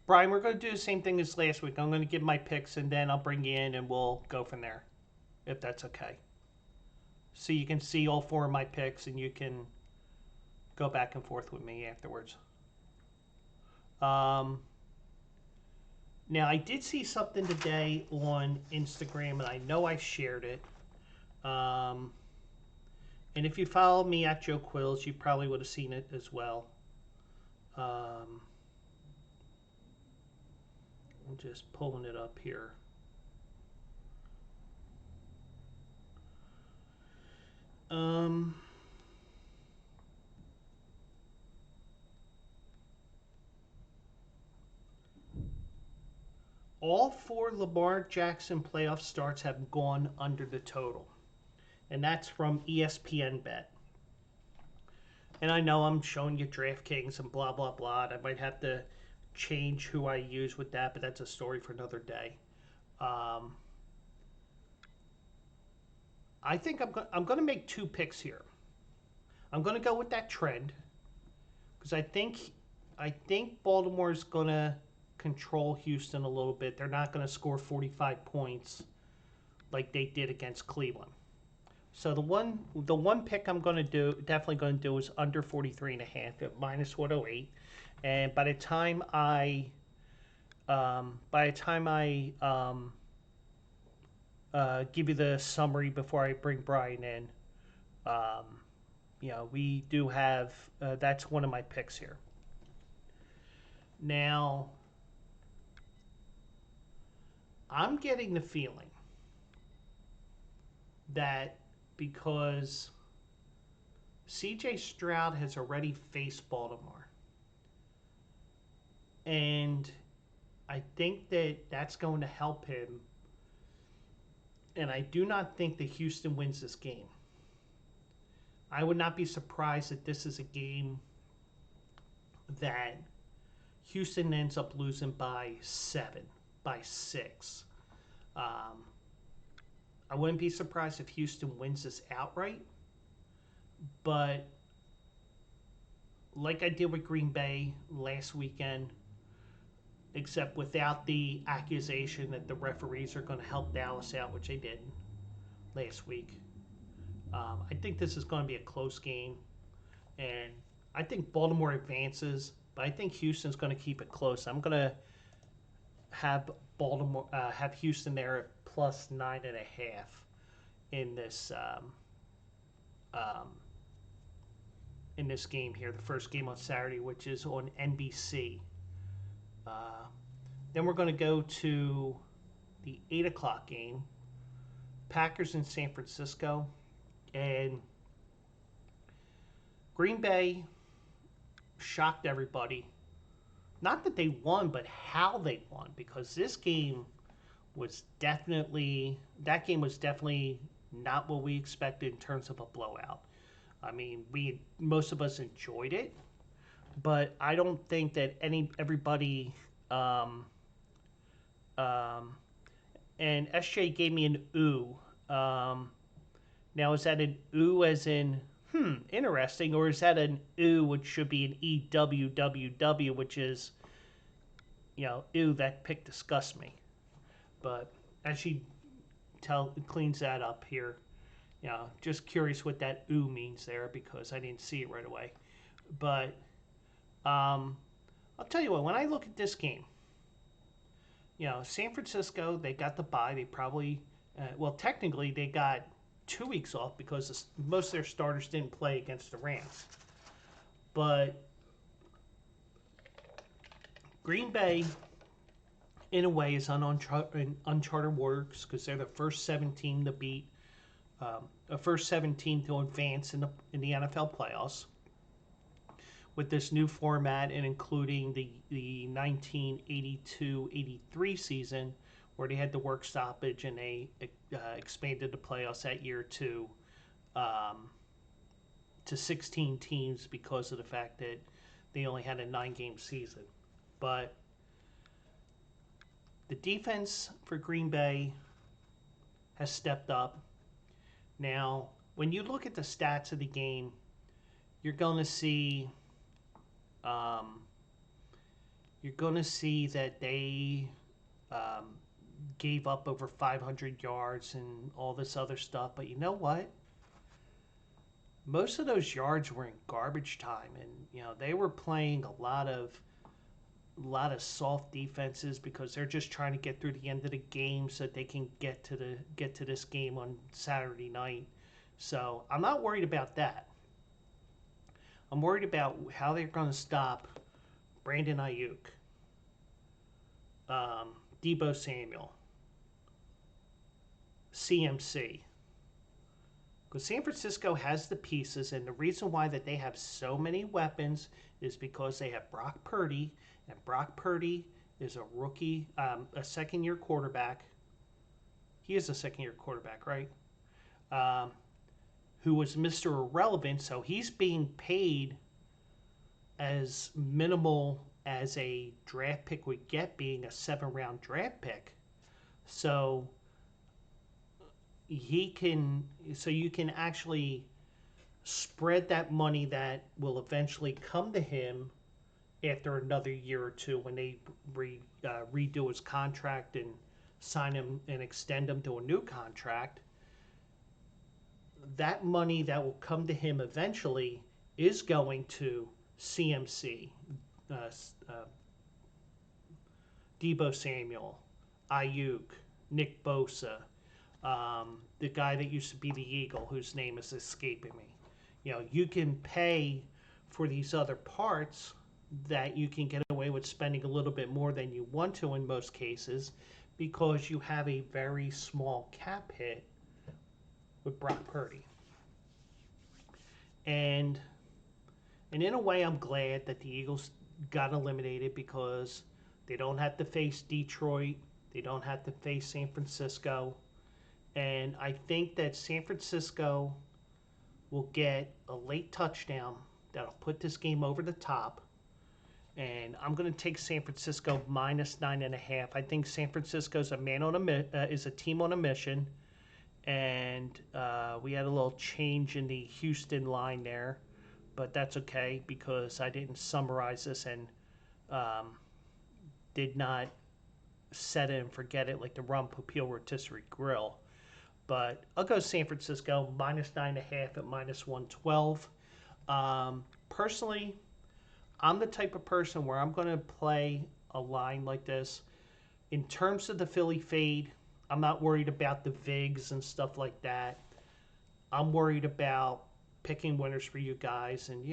Brian, we're going to do the same thing as last week. I'm going to give my picks, and then I'll bring you in, and we'll go from there, if that's okay. So you can see all 4 of my picks, and you can go back and forth with me afterwards. Now, I did see something today on Instagram, and I know I shared it. And if you follow me at Joe Quills, you probably would have seen it as well. I'm just pulling it up here. All 4 Lamar Jackson playoff starts have gone under the total. And that's from ESPN Bet. And I know I'm showing you DraftKings and blah, blah, blah. I might have to change who I use with that, but that's a story for another day. I think I'm going to make 2 picks here. I'm going to go with that trend because I think Baltimore's going to control Houston a little bit. They're not going to score 45 points like they did against Cleveland. So the one pick I'm going to definitely going to do is under 43.5 at minus 108. And by the time I give you the summary before I bring Brian in, um, we do have that's one of my picks here. Now, I'm getting the feeling that because CJ Stroud has already faced Baltimore, and I think that that's going to help him, and I do not think that Houston wins this game. I would not be surprised if this is a game that Houston ends up losing by 7, by 6. I wouldn't be surprised if Houston wins this outright, but like I did with Green Bay last weekend, except without the accusation that the referees are going to help Dallas out, which they didn't last week. I think this is going to be a close game, and I think Baltimore advances, but I think Houston's going to keep it close. I'm going to have have Houston there at plus 9.5 in this in this game here, the first game on Saturday, which is on NBC. Then we're going to go to the 8 o'clock game, Packers in San Francisco, and Green Bay shocked everybody. Not that they won, but how they won, because that game was definitely not what we expected in terms of a blowout. I mean, most of us enjoyed it, but I don't think that everybody. And SJ gave me an ooh. Now is that an ooh as in interesting, or is that an ooh which should be an EWWW, which is ooh, that pick disgusts me. But as she cleans that up here, just curious what that ooh means there, because I didn't see it right away. But I'll tell you what, when I look at this game, San Francisco, they got the bye. They probably, technically they got 2 weeks off because most of their starters didn't play against the Rams. But Green Bay, in a way, is uncharted waters because they're the first 17 to beat, first 17 to advance in the NFL playoffs. With this new format and including the 1982-83 season, where they had the work stoppage and they expanded the playoffs that year to 16 teams because of the fact that they only had a 9-game season. But the defense for Green Bay has stepped up. Now, when you look at the stats of the game, you're going to see that they gave up over 500 yards and all this other stuff. But you know what? Most of those yards were in garbage time, and they were playing a lot of soft defenses because they're just trying to get through the end of the game so that they can get to this game on Saturday night. So I'm not worried about that. I'm worried about how they're going to stop Brandon Ayuk, Deebo Samuel, CMC. Because San Francisco has the pieces, and the reason why that they have so many weapons is because they have Brock Purdy, and Brock Purdy is a rookie, a second-year quarterback. He is a second-year quarterback, right? Who was Mr. Irrelevant, so he's being paid as minimal as a draft pick would get, being a 7-round draft pick. So you can actually spread that money that will eventually come to him after another year or two when they redo his contract and sign him and extend him to a new contract. that money that will come to him eventually is going to CMC, uh, Debo Samuel, Ayuk, Nick Bosa, the guy that used to be the Eagle, whose name is escaping me. You can pay for these other parts that you can get away with spending a little bit more than you want to in most cases because you have a very small cap hit with Brock Purdy. And in a way, I'm glad that the Eagles got eliminated because they don't have to face Detroit. They don't have to face San Francisco. And I think that San Francisco will get a late touchdown that'll put this game over the top. And I'm going to take San Francisco minus 9.5. I think San Francisco is a team on a mission. And we had a little change in the Houston line there. But that's okay because I didn't summarize this and did not set it and forget it like the Rum Popeil Rotisserie Grill. But I'll go San Francisco minus 9.5 at minus 112. Personally, I'm the type of person where I'm going to play a line like this. In terms of the Philly fade, I'm not worried about the VIGs and stuff like that. I'm worried about picking winners for you guys, and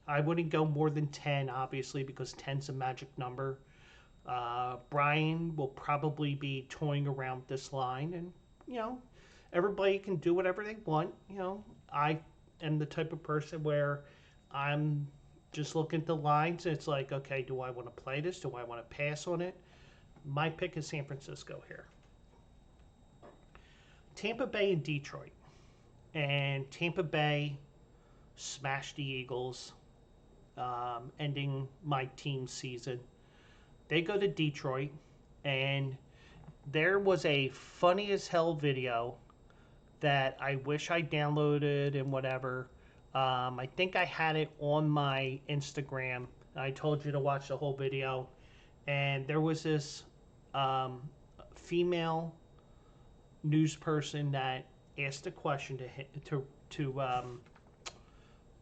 I wouldn't go more than 10, obviously, because 10's a magic number. Brian will probably be toying around this line, and everybody can do whatever they want. I am the type of person where I'm just looking at the lines, and it's like, okay, do I want to play this? Do I want to pass on it? My pick is San Francisco here. Tampa Bay and Detroit. And Tampa Bay smashed the Eagles, ending my team's season. They go to Detroit, and there was a funny as hell video that I wish I downloaded and whatever. I think I had it on my Instagram. I told you to watch the whole video. And there was this female news person that asked a question to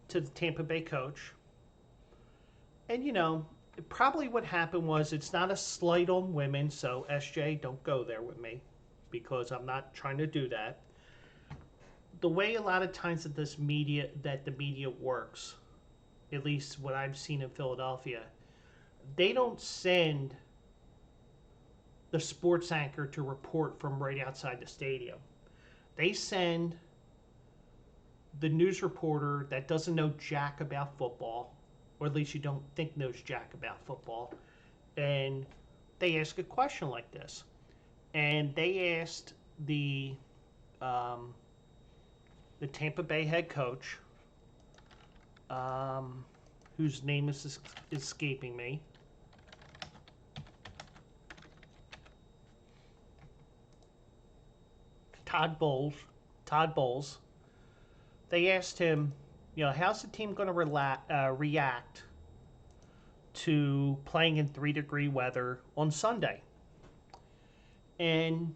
the Tampa Bay coach, and probably what happened was it's not a slight on women, so SJ, don't go there with me, because I'm not trying to do that. The way a lot of times that the media works, at least what I've seen in Philadelphia, they don't send the sports anchor to report from right outside the stadium. They send the news reporter that doesn't know jack about football, or at least you don't think knows jack about football, and they ask a question like this. And they asked the Tampa Bay head coach, whose name is escaping me. Todd Bowles. They asked him, how's the team going to react to playing in 3-degree weather on Sunday? And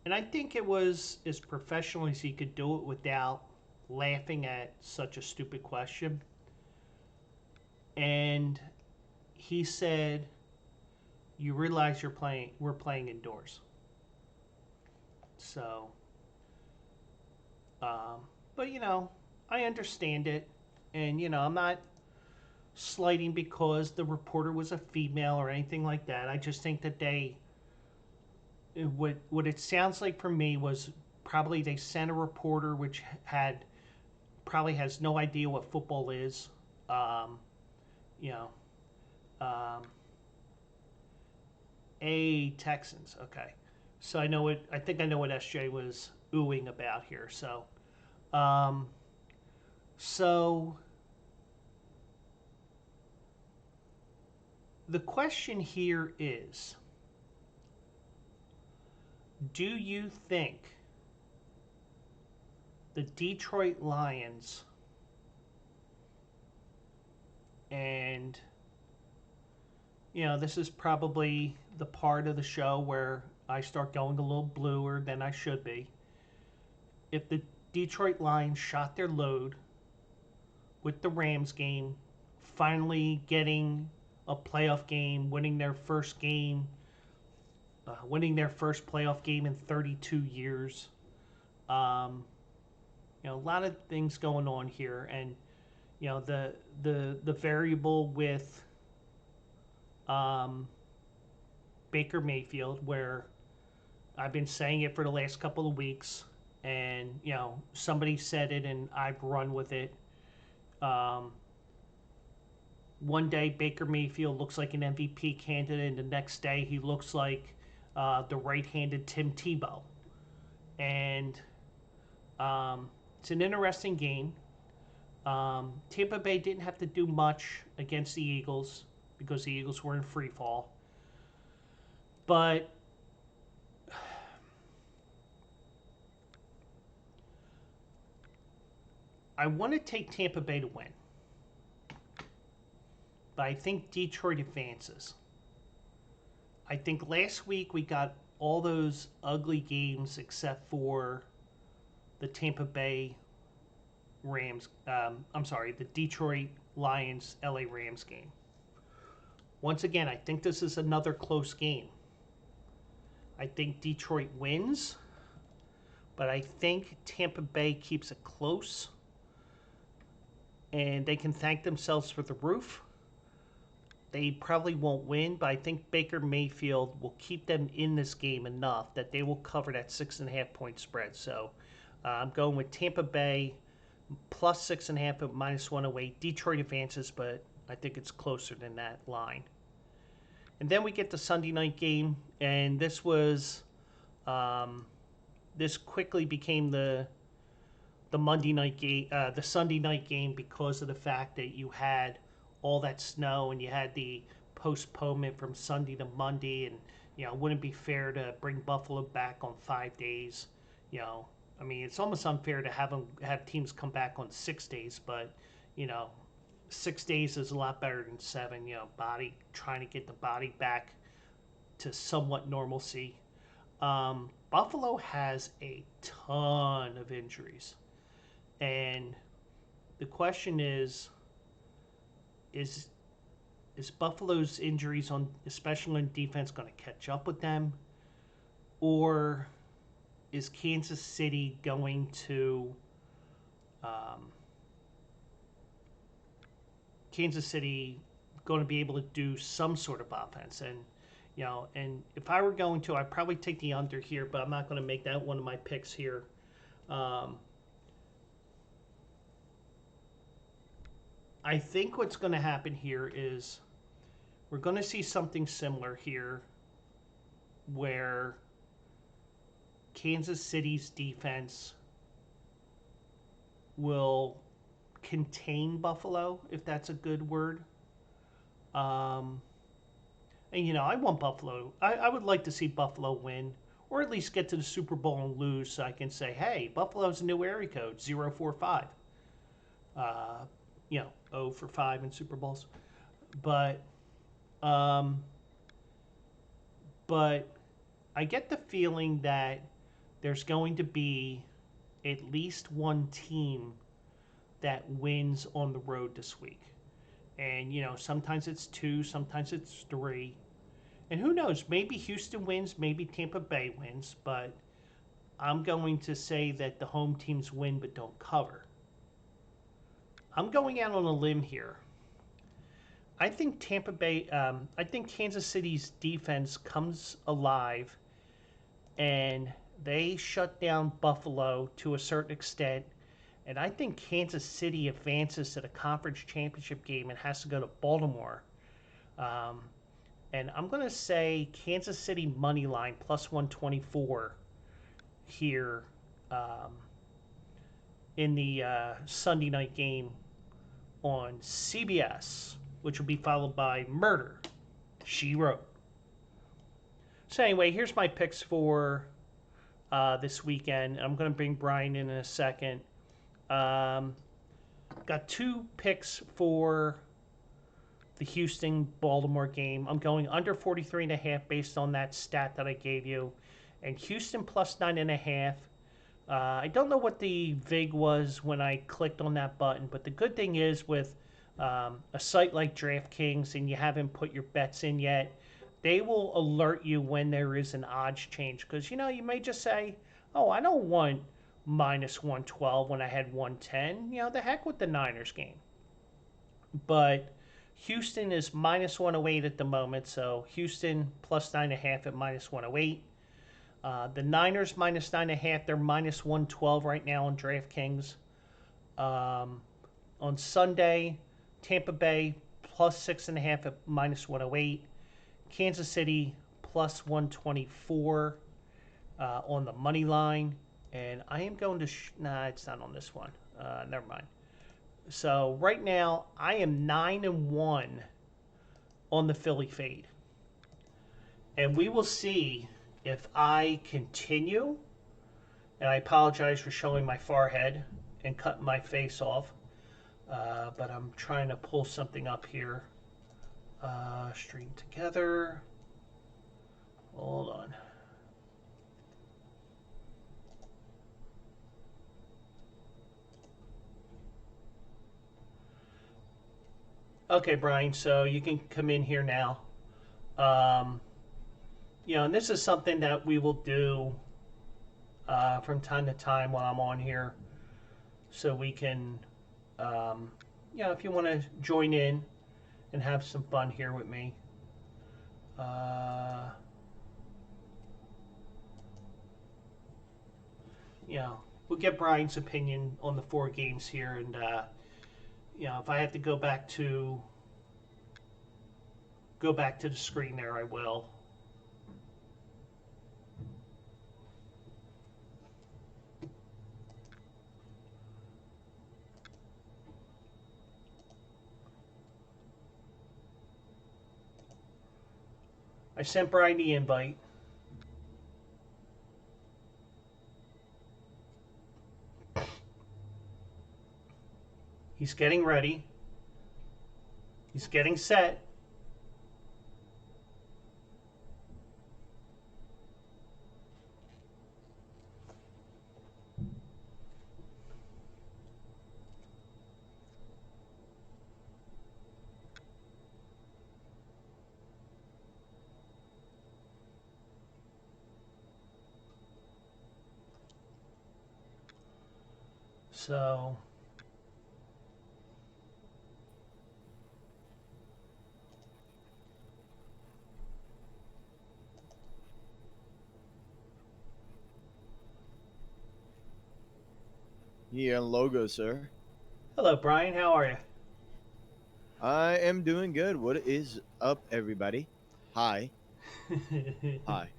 I think it was as professional as he could do it without laughing at such a stupid question. And he said, "You realize we're playing indoors." So, but I understand it, and I'm not slighting because the reporter was a female or anything like that. I just think that what it sounds like for me was probably they sent a reporter which probably has no idea what football is, Texans, okay. So I think I know what SJ was oohing about here. So, the question here is, do you think the Detroit Lions, and this is probably the part of the show where I start going a little bluer than I should be. if the Detroit Lions shot their load with the Rams game, finally getting a playoff game, winning their first playoff game in 32 years. A lot of things going on here, and the variable with Baker Mayfield, where I've been saying it for the last couple of weeks, and somebody said it, and I've run with it. One day Baker Mayfield looks like an MVP candidate, and the next day he looks like the right-handed Tim Tebow, and it's an interesting game. Tampa Bay didn't have to do much against the Eagles because the Eagles were in free fall. But I want to take Tampa Bay to win. But I think Detroit advances. I think last week we got all those ugly games except for the Tampa Bay Rams, the Detroit Lions LA Rams game. Once again, I think this is another close game. I think Detroit wins, but I think Tampa Bay keeps it close, and they can thank themselves for the roof. They probably won't win, but I think Baker Mayfield will keep them in this game enough that they will cover that 6.5 point spread. So I'm going with Tampa Bay plus 6.5 at -108. Detroit advances, but I think it's closer than that line. And then we get the Sunday night game, and this was this quickly became the Monday night game, the Sunday night game, because of the fact that you had all that snow and you had the postponement from Sunday to Monday, and it wouldn't be fair to bring Buffalo back on 5 days. It's almost unfair to have teams come back on 6 days, but 6 days is a lot better than 7. Trying to get the body back to somewhat normalcy. Buffalo has a ton of injuries, and the question is Buffalo's injuries especially on defense, going to catch up with them, or is Kansas City going to be able to do some sort of offense? And and if I were going to, I'd probably take the under here, but I'm not going to make that one of my picks here. I think what's going to happen here is we're going to see something similar here, where Kansas City's defense will contain Buffalo, if that's a good word. And I want Buffalo. I would like to see Buffalo win, or at least get to the Super Bowl and lose, so I can say, hey, Buffalo's a new area code, 045. 0 for 5 in Super Bowls. But I get the feeling that there's going to be at least one team that wins on the road this week. And, sometimes it's 2, sometimes it's 3. And who knows, maybe Houston wins, maybe Tampa Bay wins, but I'm going to say that the home teams win but don't cover. I'm going out on a limb here. I think Kansas City's defense comes alive, and they shut down Buffalo to a certain extent. And I think Kansas City advances to the conference championship game and has to go to Baltimore. And I'm going to say Kansas City money line plus 124 here in the Sunday night game on CBS, which will be followed by Murder, She Wrote. So anyway, here's my picks for this weekend. I'm going to bring Brian in a second. Got 2 picks for the Houston-Baltimore game. I'm going under 43.5 based on that stat that I gave you. And Houston plus 9.5 I don't know what the VIG was when I clicked on that button, but the good thing is with a site like DraftKings and you haven't put your bets in yet, they will alert you when there is an odds change. Because, you may just say, oh, I don't want minus 112 when I had 110. The heck with the Niners game. But Houston is minus 108 at the moment, so Houston plus 9.5 at minus 108. The Niners minus 9.5, they're minus 112 right now on DraftKings. On Sunday, Tampa Bay plus 6.5 at minus 108. Kansas City plus 124 on the money line. And I am going to, nah, it's not on this one. Never mind. So right now, I am 9-1 on the Philly Fade. And we will see if I continue, and I apologize for showing my forehead and cutting my face off, but I'm trying to pull something up here. String together. Hold on. Okay, Brian, so you can come in here now. And this is something that we will do from time to time while I'm on here. So we can, if you want to join in and have some fun here with me. We'll get Brian's opinion on the 4 games here. And, if I have to go back to the screen there, I will. I sent Brian the invite. He's getting ready. He's getting set. So Yeah, logo, sir. hello, Brian. How are you? I am doing good. What is up, everybody? Hi, hi.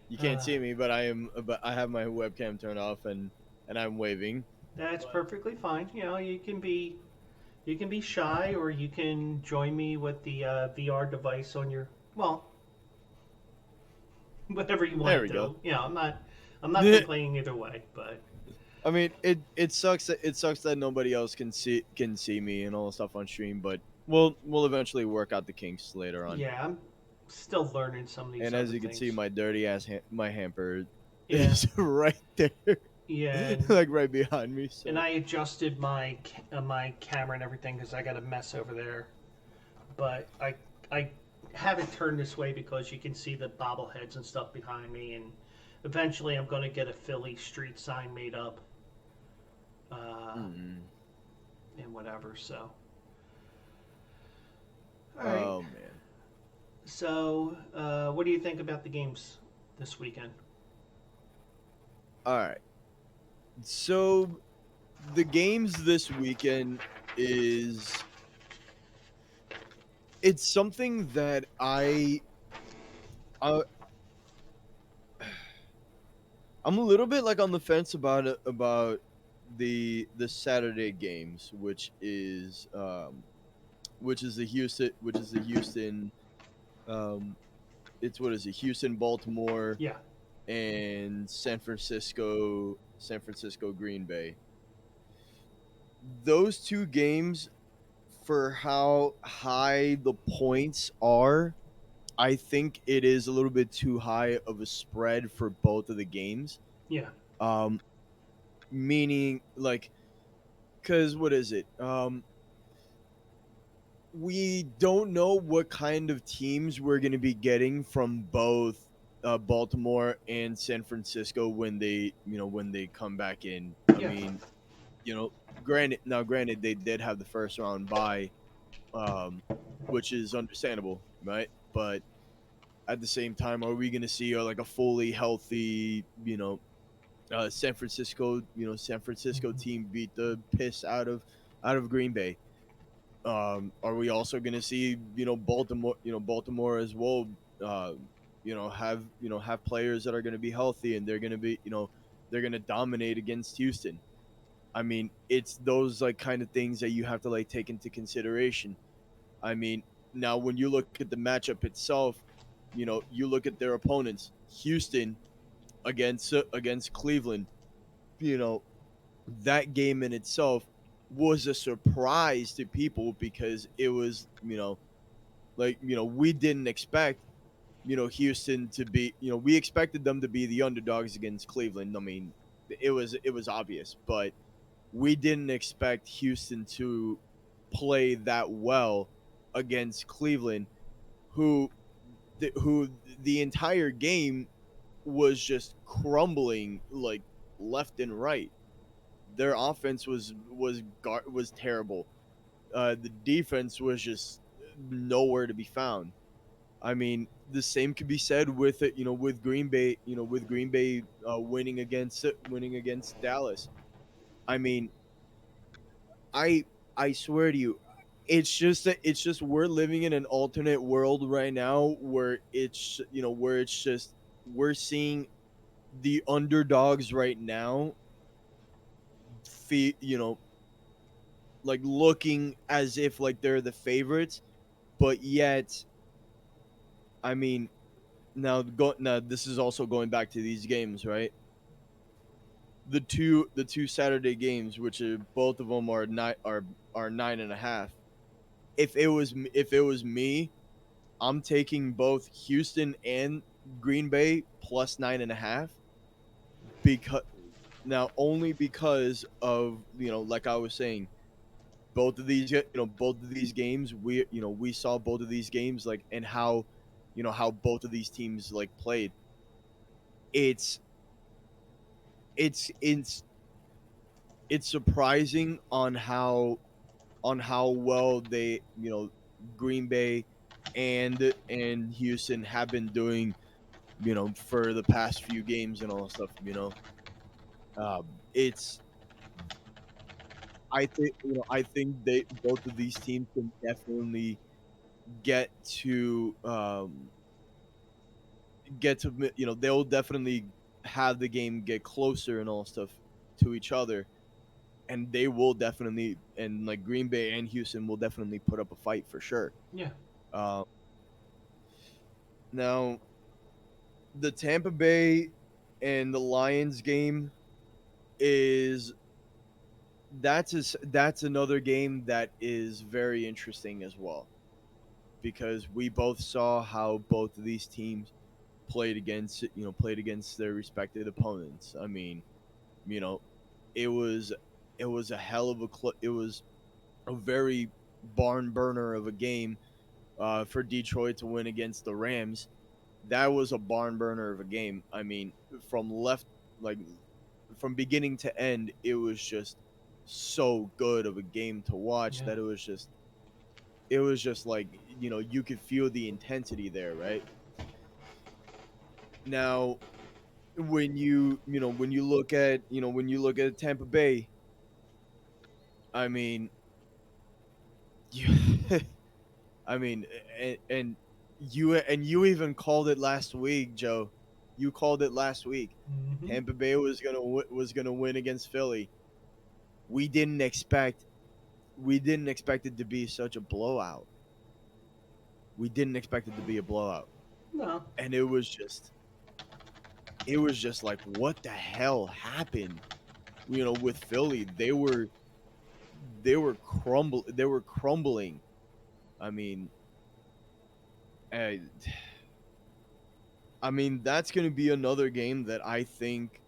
You can't uh, see me, but I have my webcam turned off and I'm waving. that's perfectly fine. You can be shy, or you can join me with the VR device on your, well, whatever you There want we to go. do. I'm not complaining either way. But I mean, it sucks that nobody else can see me and all the stuff on stream, but we'll eventually work out the kinks later on. yeah, I'm still learning some of these And as other you can see, things. my dirty ass my hamper Yeah, is right there, yeah, like right behind me. and So I adjusted my camera and everything because I got a mess over there. But I have it turned this way because you can see the bobbleheads and stuff behind me, and eventually I'm going to get a Philly street sign made up, mm. and whatever. So, all right. Oh man. So, what do you think about the games this weekend? All right. So the games this weekend is it's something that I I'm a little bit like on the fence about the Saturday games, which is the Houston um it's what is it, Houston, Baltimore, Yeah, and San Francisco, Green Bay. Those two games, for how high the points are, I think it is a little bit too high of a spread for both of the games. yeah, Um, meaning like, cause what is it? We don't know what kind of teams we're going to be getting from both Baltimore and San Francisco when they come back in. I Yeah. mean, you know, granted they did have the first round bye, um, which is understandable, right? But at the same time, are we going to see like a fully healthy, San Francisco Mhm. team beat the piss out of Green Bay? Are we also going to see Baltimore as well? Have players that are going to be healthy and they're going to dominate against Houston. I mean, it's those like kind of things that you have to like take into consideration. I mean, now when you look at the matchup itself, you look at their opponents, Houston against Cleveland. You know, that game in itself was a surprise to people because it was, we didn't expect, Houston to be, we expected them to be the underdogs against Cleveland. I mean, it was obvious, but we didn't expect Houston to play that well against Cleveland, who who the entire game was just crumbling like left and right. Their offense was terrible. The defense was just nowhere to be found. I mean, the same could be said with it, with Green Bay, winning against Dallas. I mean, I I swear to you, it's just we're living in an alternate world right now where it's just we're seeing the underdogs right now, fe- you know, like looking as if like they're the favorites, but yet, I mean, now this is also going back to these games, right? The two Saturday games, which are both of them are 9.5. If it was me, I'm taking both Houston and Green Bay plus 9.5, because only because of, like I was saying, both of these games, we saw both of these games, like, and how both of these teams like played. It's it's it's surprising on how well Green Bay and Houston have been doing, for the past few games and all that stuff. It's I think they both of these teams can definitely get to they'll definitely have the game get closer and all stuff to each other, and they will definitely, and like Green Bay and Houston will definitely put up a fight for sure. Yeah. Uh, Now the Tampa Bay and the Lions game is that's another game that is very interesting as well, because we both saw how both of these teams played against their respected opponents. I mean, you know, it was it was a hell of it was a very barn burner of a game for Detroit to win against the Rams. That was a barn burner of a game. I mean, from left like from beginning to end, it was just so good of a game to watch Yeah. that it was just like, you could feel the intensity there, right? Now, when you look at Tampa Bay, I mean, you, I mean, and you even called it last week, Joe. You called it last week. Hmm. Tampa Bay was gonna win against Philly. We didn't expect we didn't expect it to be such a blowout. We didn't expect it to be a blowout, No. and it was just like, what the hell happened? With Philly, they were crumbling. I mean, I, I mean, that's going to be another game that I think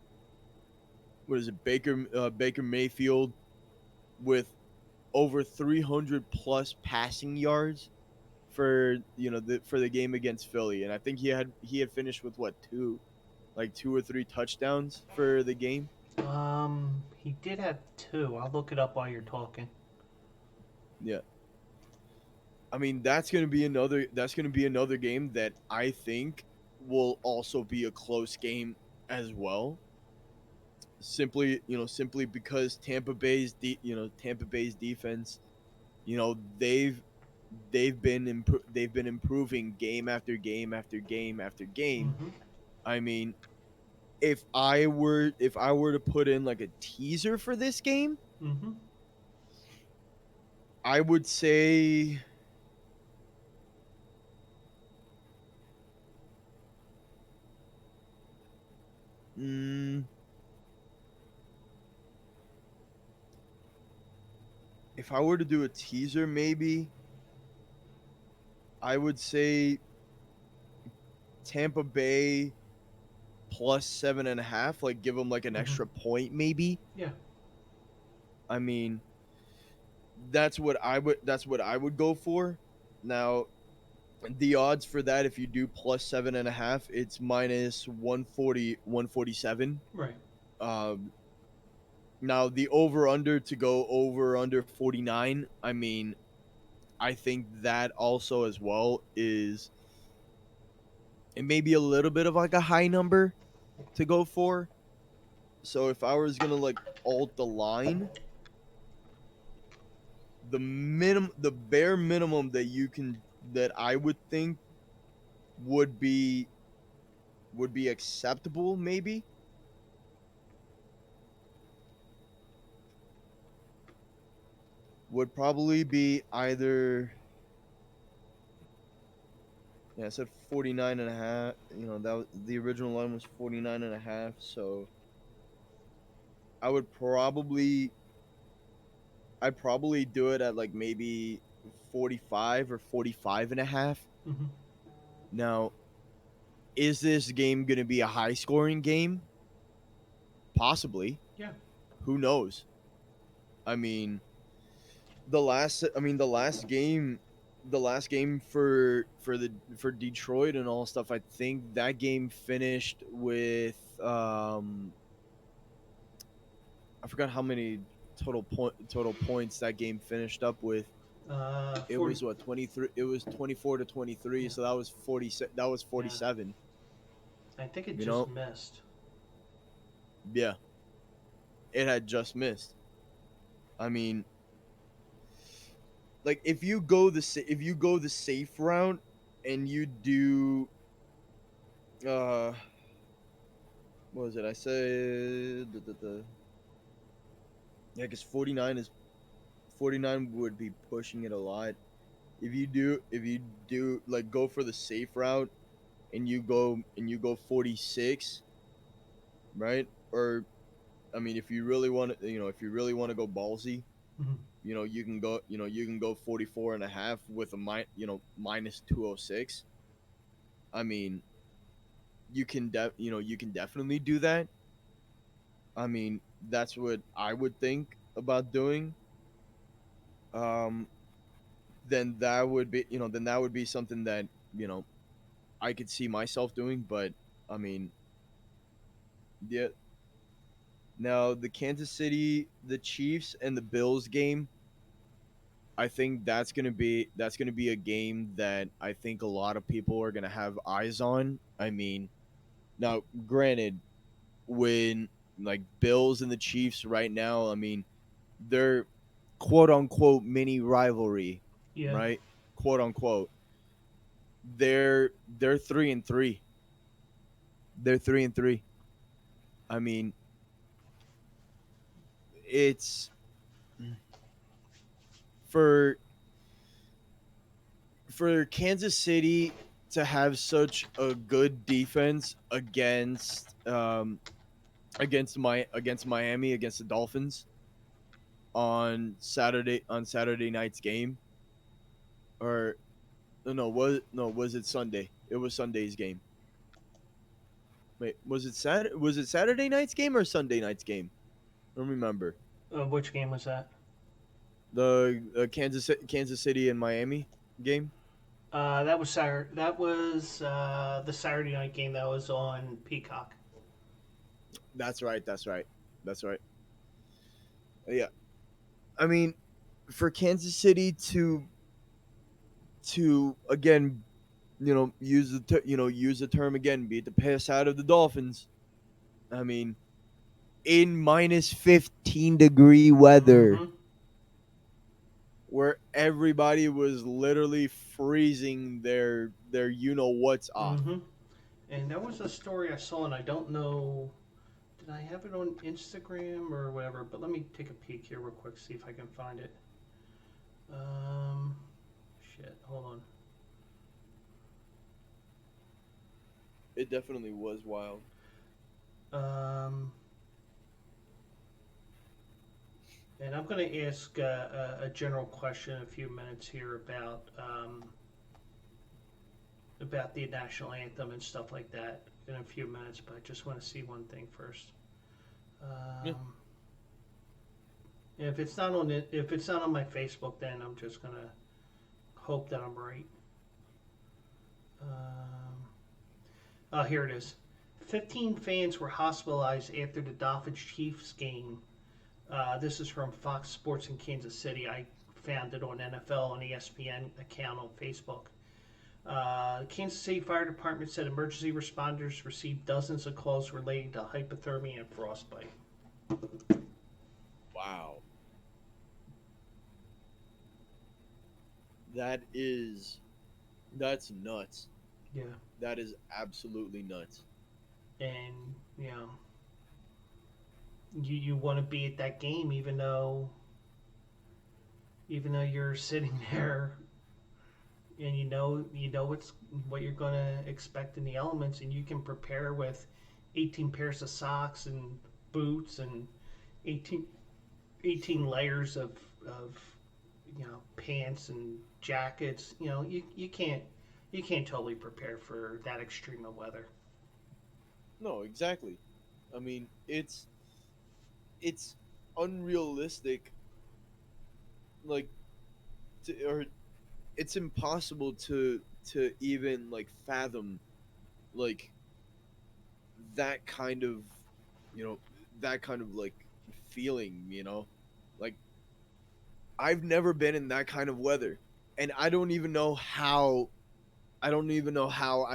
what is it, Baker Mayfield with over 300 plus passing yards for for the game against Philly, and I think he had finished with what, two or three touchdowns for the game. He did have two. I'll look it up while you're talking. Yeah, I mean that's gonna be another game that I think will also be a close game as well. Simply because Tampa Bay's defense, they've been improving game after game after game after game. Mm-hmm. I mean, if I were to put in like a teaser for this game, Mm-hmm. I would say mm, if I were to do a teaser, maybe I would say Tampa Bay plus 7.5. Like give them like an Mm-hmm. extra point, maybe. Yeah. I mean, that's what I would go for. Now, the odds for that, if you do plus 7.5, it's minus 140, 147. Right. Um, Now the over under to go over under 49. I mean, I think that also as well is it may be a little bit of like a high number to go for. So if I was gonna like alt the line, the bare minimum that I would think would be would be acceptable maybe would probably be either, yeah, I said 49 and a half. That was, the original line was 49 and a half. So I would probably I'd probably do it at like maybe 45 or 45 and a half. Mm-hmm. Now, is this game going to be a high scoring game? Possibly. Yeah. Who knows? I mean, the last game for Detroit and all stuff, I think that game finished with I forgot how many total points that game finished up with. It 40. was what, 23, it was 24 to 23, Yeah. so that was 40, that was Yeah. 47. I think it You just know? missed. Yeah. It had just missed. I mean, like if you go the safe route and you do uh what was it? I said yeah, cuz 49 would be pushing it a lot. If you do like go for the safe route and you go 46, right? Or I mean, if you really want to go ballsy, Mm-hmm. you can go 44 and a half with a minus 206. I mean, you can definitely do that. I mean, that's what I would think about doing. Um, then that would be something that you know I could see myself doing. But I mean, yeah. Now the Chiefs and the Bills game, I think that's gonna be a game that I think a lot of people are gonna have eyes on. I mean, now granted, when like Bills and the Chiefs right now, I mean, they're quote unquote mini rivalry, Yeah. right? Quote unquote. They're 3-3. They're 3-3. I mean, it's for for Kansas City to have such a good defense against Miami, against the Dolphins on Saturday night's game. Or no, was it Sunday? It was Sunday's game. Wait, was it Saturday night's game or Sunday night's game? I don't remember. Which game was that? The Kansas City and Miami game. That was Saturday. That was the Saturday night game that was on Peacock. That's right. That's right. That's right. Yeah. I mean, for Kansas City to again, use the term again, beat the piss out of the Dolphins. I mean, in minus 15-degree weather, Mm-hmm. where everybody was literally freezing their what's off. Mm-hmm. And that was a story I saw, and I don't know. Did I have it on Instagram or whatever? But let me take a peek here real quick, see if I can find it. Um, shit. Hold on. It definitely was wild. Um, and I'm going to ask a general question in a few minutes here about the national anthem and stuff like that in a few minutes. But I just want to see one thing first. Yeah. If it's not on if it's not on my Facebook, then I'm just gonna hope that I'm right. Oh, here it is. 15 fans were hospitalized after the Dolphins Chiefs game. This is from Fox Sports in Kansas City. I found it on NFL and ESPN account on Facebook. The Kansas City Fire Department said emergency responders received dozens of calls relating to hypothermia and frostbite. Wow. That's nuts. Yeah. That is absolutely nuts. And, you want to be at that game even though you're sitting there and what you're going to expect in the elements, and you can prepare with 18 pairs of socks and boots and 18 layers of pants and jackets. You can't totally prepare for that extreme of weather. No, exactly. I mean, it's unrealistic, like, or it's impossible to even like fathom like that kind of you know that kind of like feeling. Like, I've never been in that kind of weather, and I don't even know how I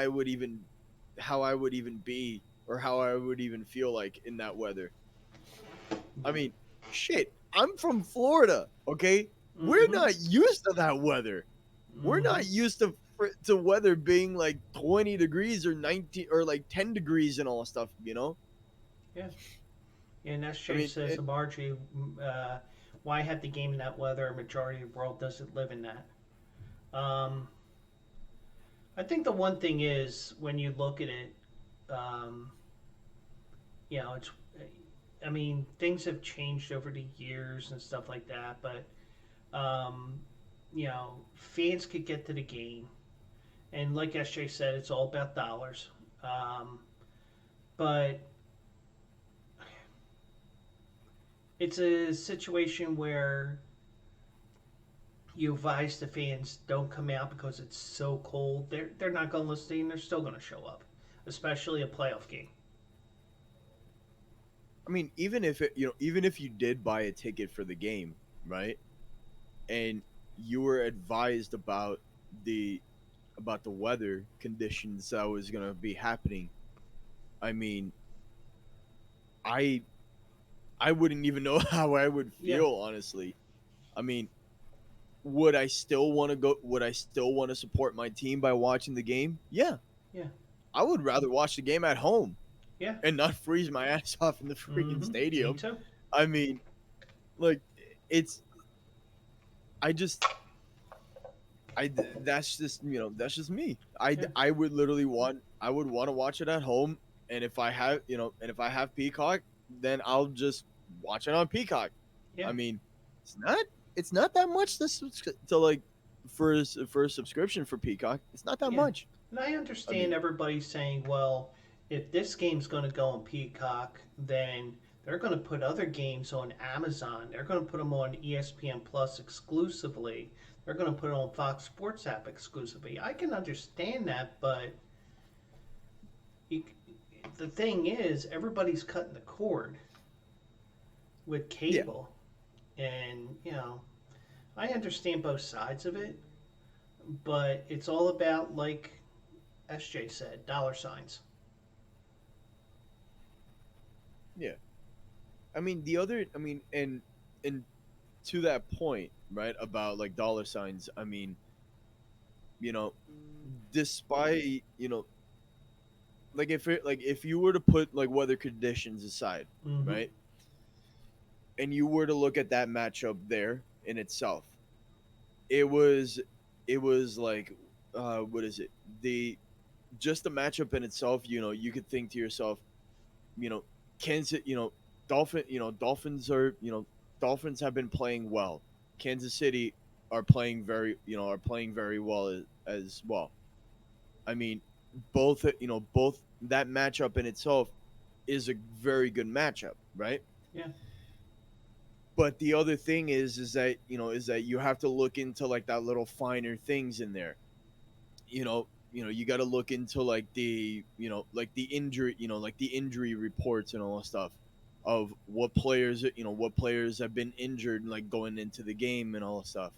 would even be, or how I would even feel like in that weather. I mean, shit, I'm from Florida, okay? We're Mm-hmm. not used to that weather. We're Mm-hmm. not used to weather being like 20 degrees or 19 or like 10 degrees and all stuff. Yeah. And I SJ mean, says, Margie, uh, why have the game in that weather? A majority of the world doesn't live in that. Um, I think the one thing is when you look at it, um, it's. I mean, things have changed over the years and stuff like that, but um, fans could get to the game, and like SJ said, it's all about dollars. Um, but it's a situation where you advise the fans don't come out because it's so cold. They're not going to listen. They're still going to show up, especially a playoff game. I mean, even if you did buy a ticket for the game, right? And you were advised the about the weather conditions that was going to be happening. I mean, I I wouldn't even know how I would Yeah, feel, honestly. I mean, would I still want to go? Would I still want to support my team by watching the game? Yeah, yeah, I would rather watch the game at home yeah. and not freeze my ass off in the freaking Mm-hmm. Me stadium. too. I mean, like, it's I just I that's just me. Yeah, I would literally want to watch it at home, and if I have Peacock, then I'll just watch it on Peacock. yeah, I mean, it's not it's not that much to like for a subscription for Peacock. It's not that yeah. much. And I I understand mean, everybody saying, well, if this game's going to go on Peacock, then they're going to put other games on Amazon. They're going to put them on ESPN Plus exclusively. They're going to put it on Fox Sports app exclusively. I can understand that, but you, the thing is, everybody's cutting the cord with Yeah. cable, and I understand both sides of it, but it's all about, like SJ said, dollar signs. Yeah. I mean, and to that point, right, about like dollar signs, I mean, you know, despite, like if you were to put like weather conditions aside, Mm-hmm. right? And you were to look at that matchup there in itself, it was like what is it? The just the matchup in itself, you could think to yourself, you know, Kansas, Dolphins have been playing well. Kansas City are playing very well as well. I mean, both that matchup in itself is a very good matchup, right? Yeah. But the other thing is that you have to look into like that little finer things in there. You got to look into like the injury reports and all that stuff of what players have been injured like going into the game and all that stuff.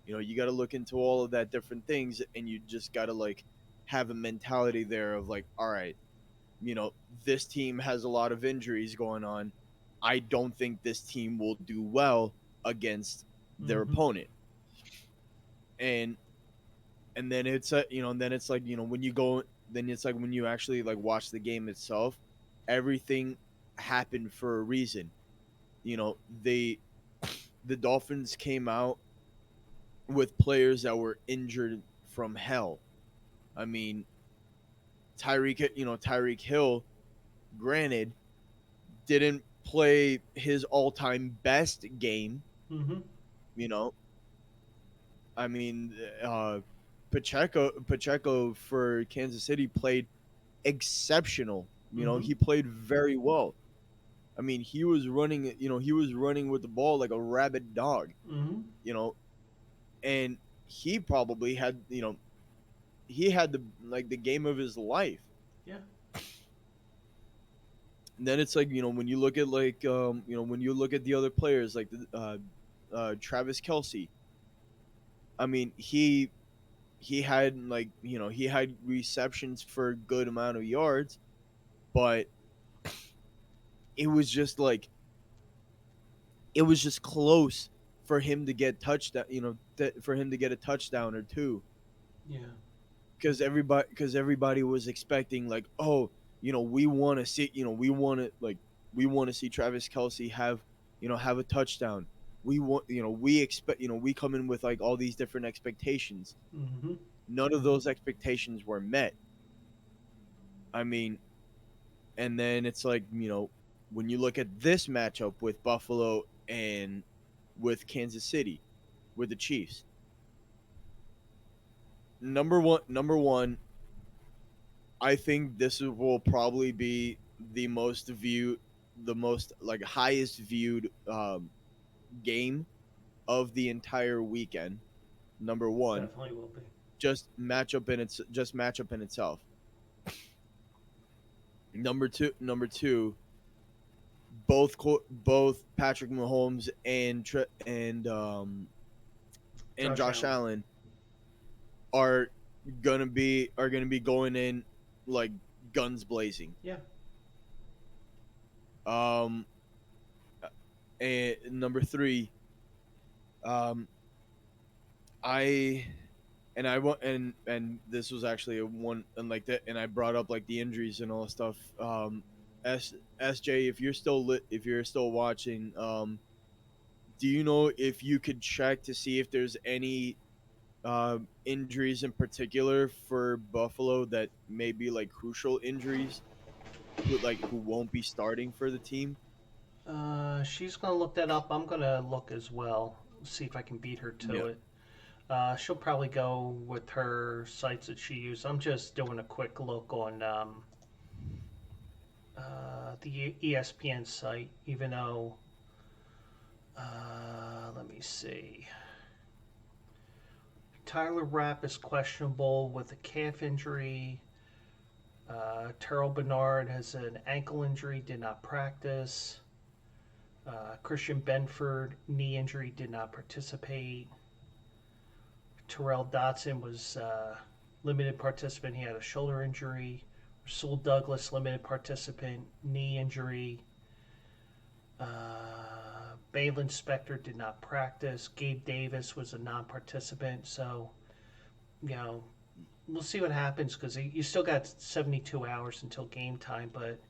You got to look into all of that different things, and you just got to like have a mentality there of like, all right, you know, this team has a lot of injuries going on. I don't think this team will do well against their Mm-hmm. opponent. And then and then it's like, when you go, then it's like when you actually like watch the game itself, everything happened for a reason. You know, the Dolphins came out with players that were injured from hell. I mean, Tyreek Hill, granted, didn't play his all-time best game. Mm-hmm. You know, I mean, Pacheco for Kansas City played exceptional. Mm-hmm. He played very well. I mean, he was running with the ball like a rabid dog. Mm-hmm. You know, and he probably had, he had the game of his life. Yeah. And then it's like, when you look at when you look at the other players like Travis Kelsey. I mean, he had he had receptions for a good amount of yards, but it was just like it was just close for him to get touchdown, for him to get a touchdown or two, Yeah. because everybody was expecting like, oh, we want to see, we want to see Travis Kelsey have a touchdown. We expect, we come in with like all these different expectations. Mm-hmm. None of those expectations were met. I mean, and then it's like, when you look at this matchup with Buffalo and with Kansas City, with the Chiefs, number one, I think will probably be the most like highest viewed game of the entire weekend. Number one, Definitely will be. just matchup in itself. Number two, both Patrick Mahomes and Josh Josh Allen. Allen are gonna be going in like guns blazing. Yeah. Um, and number three, um, I I want and this was actually a one and like that, and I brought up like the injuries and all that stuff. SJ, if you're still watching, do you know if you could check to see if there's any injuries in particular for Buffalo that may be like crucial injuries, who won't be starting for the team? She's gonna look that up. I'm gonna look as well. See if I can beat her to Yeah. it. She'll probably go with her sites that she used. I'm just doing a quick look on the ESPN site, even though, let me see. Tyler Rapp is questionable with a calf injury. Terrell Bernard has an ankle injury, did not practice. Christian Benford, knee injury, did not participate. Terrell Dotson was limited participant. He had a shoulder injury. Rasul Douglas, limited participant, knee injury. Balin Spector did not practice. Gabe Davis was a non-participant. So, we'll see what happens because you still got 72 hours until game time, but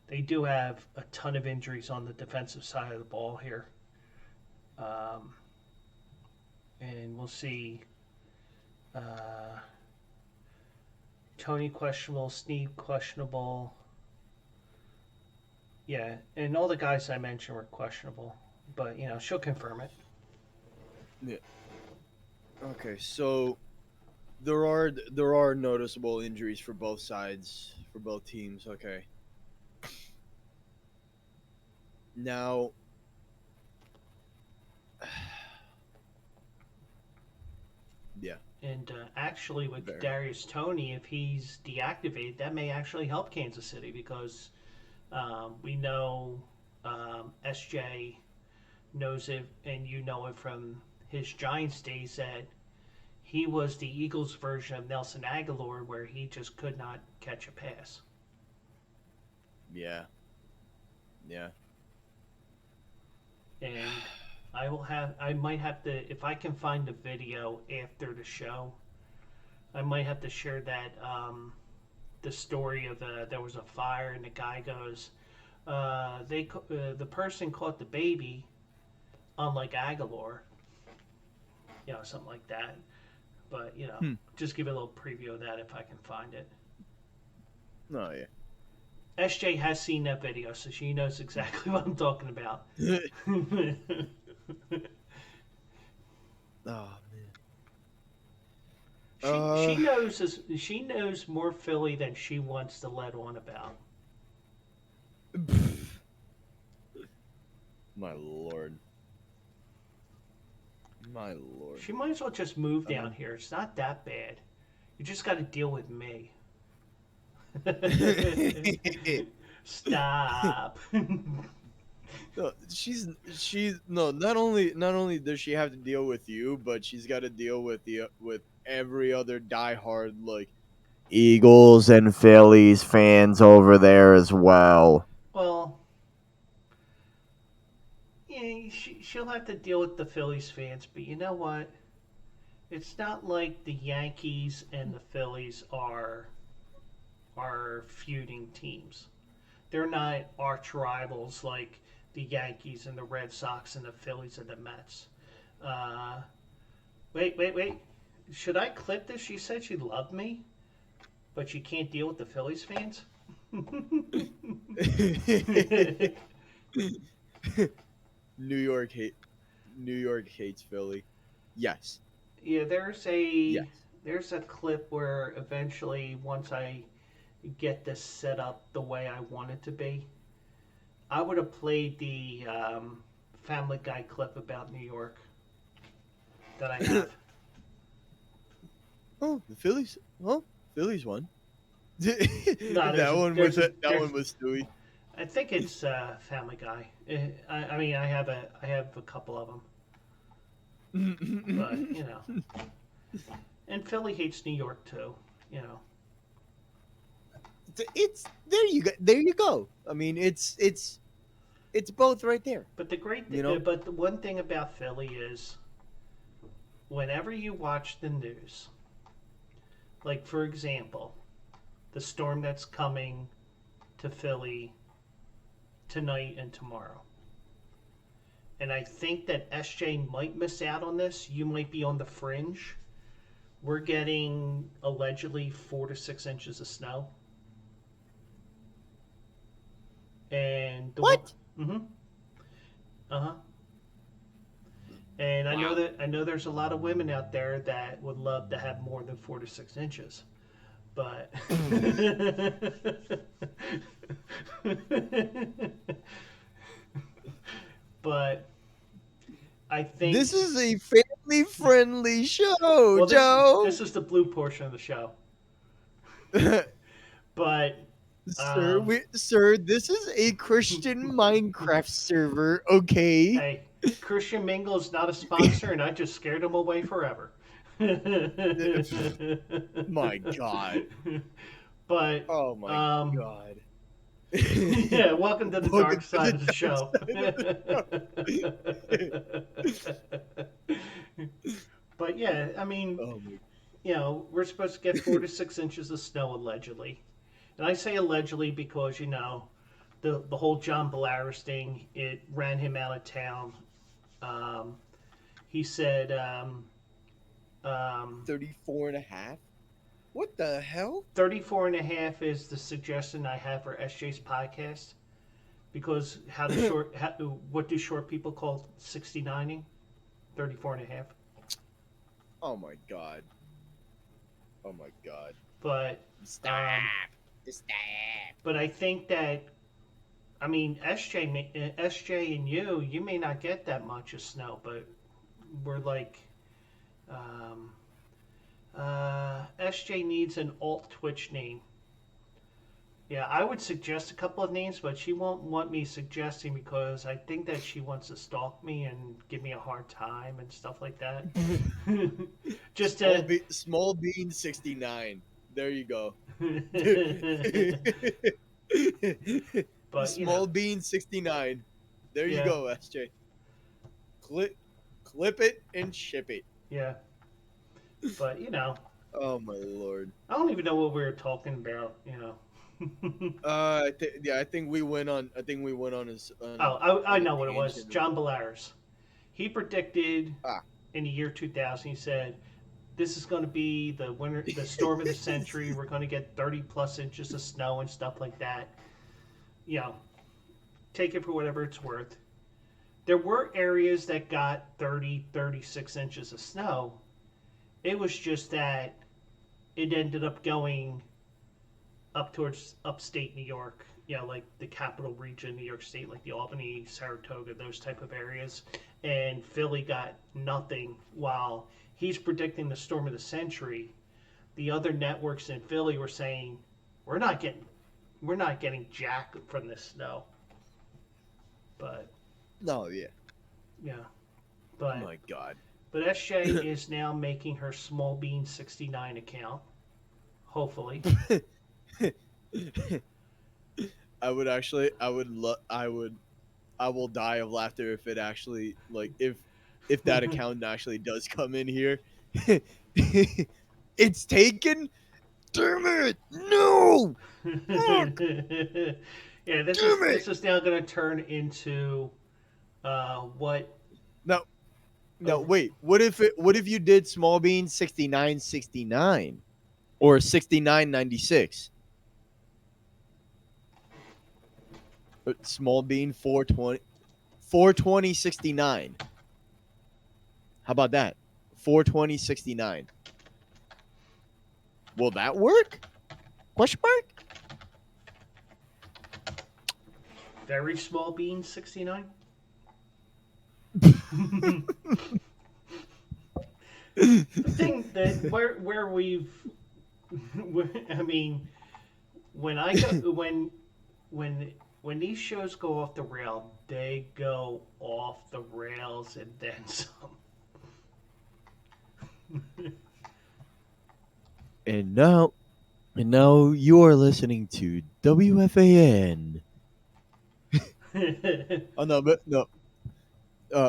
they do have a ton of injuries on the defensive side of the ball here. And we'll see. Tony questionable, Snead questionable. Yeah, and all the guys I mentioned were questionable, but she'll confirm it. Yeah. Okay, so there are noticeable injuries for both sides, for both teams. Okay. Now, yeah. And actually, with Kadarius Toney, if he's deactivated, that may actually help Kansas City because we know SJ knows it, and you know it from his Giants days that he was the Eagles' version of Nelson Aguilar, where he just could not catch a pass. Yeah. Yeah. And I might have to, if I can find the video after the show, I might have to share that, the story of there was a fire and the guy goes, the person caught the baby, unlike Aguilar, something like that. But, just give a little preview of that if I can find it. Oh, yeah. SJ has seen that video, so she knows exactly what I'm talking about. Oh man. She knows more Philly than she wants to let on about. My lord. She might as well just move down here. It's not that bad. You just got to deal with me. Stop. No, not only does she have to deal with you, but she's got to deal with every other diehard like Eagles and Phillies fans over there as well. Well, yeah, she'll have to deal with the Phillies fans, but you know what? It's not like the Yankees and the Phillies are feuding teams. They're not arch rivals like the Yankees and the Red Sox and the Phillies and the Mets. Wait. Should I clip this? She said she loved me, but she can't deal with the Phillies fans? New York hates Philly. Yes. Yeah, there's a clip where eventually, once I get this set up the way I want it to be, I would have played the Family Guy clip about New York that I have. Oh, the Phillies! Oh, Phillies won. No, that one was Stewie. I think it's Family Guy. I mean, I have a couple of them, but and Philly hates New York too. It's there. You go. I mean, it's both right there. But but the one thing about Philly is, whenever you watch the news, like for example, the storm that's coming to Philly tonight and tomorrow. And I think that SJ might miss out on this. You might be on the fringe. We're getting allegedly 4 to 6 inches of snow. And what? Mm-hmm. Uh-huh. And wow. I know there's a lot of women out there that would love to have more than 4 to 6 inches. but but I think This is a family-friendly show, well, Joe. this is the blue portion of the show, but Sir, this is a Christian Minecraft server, okay? hey, Christian Mingle is not a sponsor, and I just scared him away forever. My God. But Oh my God. yeah, welcome to the dark side of the show. But yeah, I mean, Oh my. we're supposed to get 4 to 6 inches of snow allegedly, and I say allegedly because the whole John Belarus thing, it ran him out of town. He said 34 and a half? What the hell? 34 and a half is the suggestion I have for SJ's podcast, because what do short people call 69ing? 34 and a half. Oh my God. Oh my God. But Stop. but I think that, I mean, SJ and you may not get that much of snow, but we're like, SJ needs an alt Twitch name. Yeah, I would suggest a couple of names, but she won't want me suggesting because I think that she wants to stalk me and give me a hard time and stuff like that. Just to Small Bean 69. There you go. But Small Bean 69. There you Yeah. go, SJ. Clip it and ship it. Yeah. But Oh my Lord. I don't even know what we were talking about. I think we went on. I think we went on his. I know what it was. John Belarus. He predicted in the year 2000. He said, "This is going to be the storm of the century. We're going to get 30+ inches of snow and stuff like that." Take it for whatever it's worth. There were areas that got 30, 36 inches of snow. It was just that it ended up going up towards upstate New York, like the capital region, New York State, like the Albany, Saratoga, those type of areas. And Philly got nothing, while he's predicting the storm of the century. The other networks in Philly were saying, we're not getting jack from this snow. But no, yeah. But oh my God. But SJ is now making her Small Bean 69 account. Hopefully. I will die of laughter if it actually, like, if that account actually does come in here. It's taken. Damn it! No. Yeah, this is now going to turn into what? No, wait. What if you did Small Bean 6969 or 6996? Small Bean 420 How about that? 42069. Will that work? Question mark? Very Small Bean 69. The thing that where we've, I mean, when I go when these shows go off the rail, they go off the rails and then some. And now you are listening to WFAN. Oh no, but no.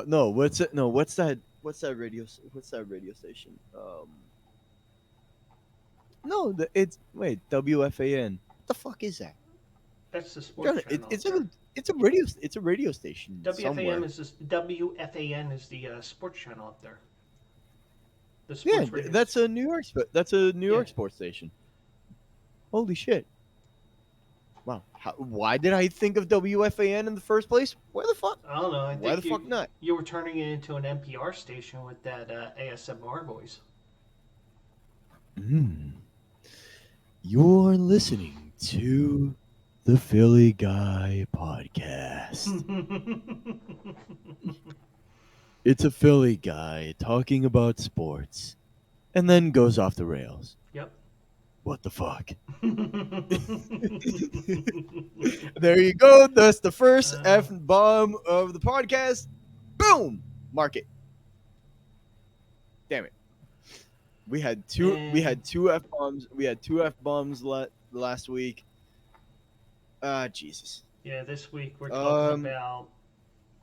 No, what's it? No, what's that radio station? No, wait, WFAN. What the fuck is that? That's the sports channel. It's a radio station. WFAN is the sports channel up there. The sports radio. That's a New York sports station. Holy shit. Wow. Why did I think of WFAN in the first place? Where the fuck? I don't know. Why the fuck not? You were turning it into an NPR station with that ASMR voice. You're listening to the Philly Guy Podcast. It's a Philly guy talking about sports and then goes off the rails. Yep. What the fuck? There you go. That's the first F bomb of the podcast. Boom! Mark it. Damn it. We had two F bombs. We had two F bombs last week. Jesus. Yeah, this week we're talking about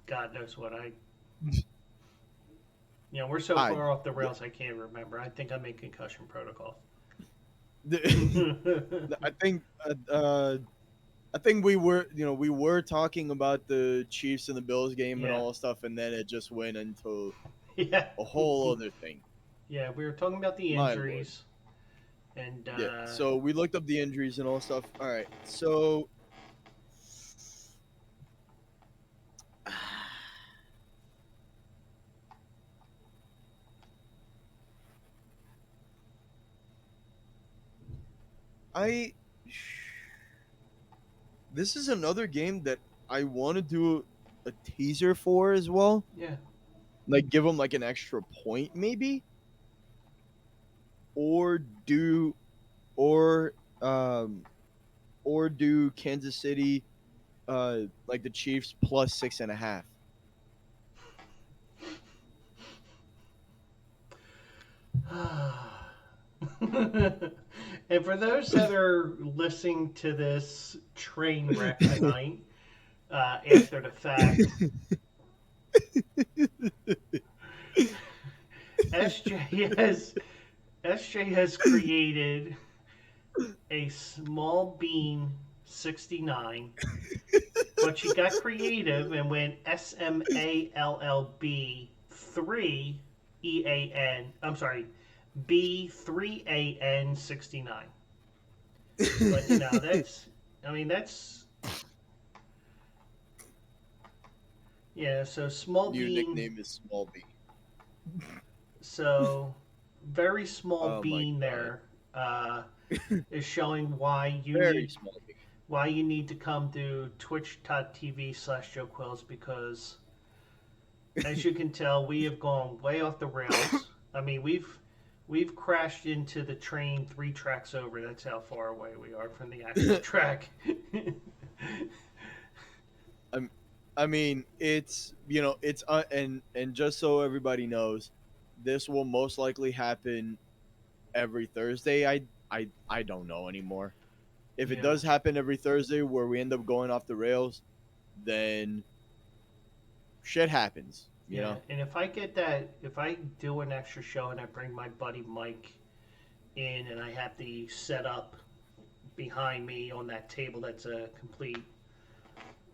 God knows what. We're so far off the rails I can't remember. I think I'm in concussion protocol. I think we were talking about the Chiefs and the Bills game and all stuff, and then it just went into a whole other thing. Yeah, we were talking about the injuries. And so we looked up the injuries and all stuff. All right, so this is another game that I want to do a teaser for as well. Yeah. Like give them like an extra point maybe. Or do Kansas City like the Chiefs plus 6.5. And for those that are listening to this train wreck tonight, after the fact, SJ has created a small bean 69, but she got creative and went SMALLB 3 EAN. I'm sorry, B3AN 69. But that's yeah. So small Your bean. nickname is Small Bean. So very small bean there is showing why you need to come to twitch.tv/Joe Quills, because as you can tell, we have gone way off the rails. I mean, we've crashed into the train 3 tracks over. That's how far away we are from the actual track. I mean, it's and just so everybody knows, this will most likely happen every Thursday. I don't know anymore. If it does happen every Thursday where we end up going off the rails, then shit happens. You know? And if I do an extra show and I bring my buddy Mike in and I have the setup behind me on that table that's a complete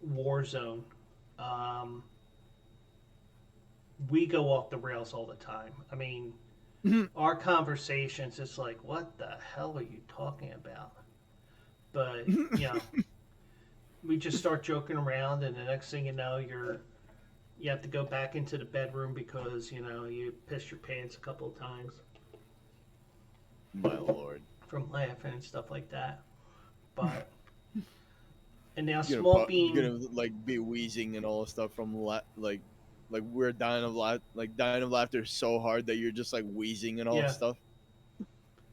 war zone, we go off the rails all the time. I mean, our conversations, it's like, what the hell are you talking about? But, we just start joking around, and the next thing you know, you have to go back into the bedroom because, you pissed your pants a couple of times. My lord. From laughing and stuff like that. But, and now Small Bean... You're gonna, be wheezing and all stuff from, we're dying of laughter so hard that you're just, wheezing and all stuff.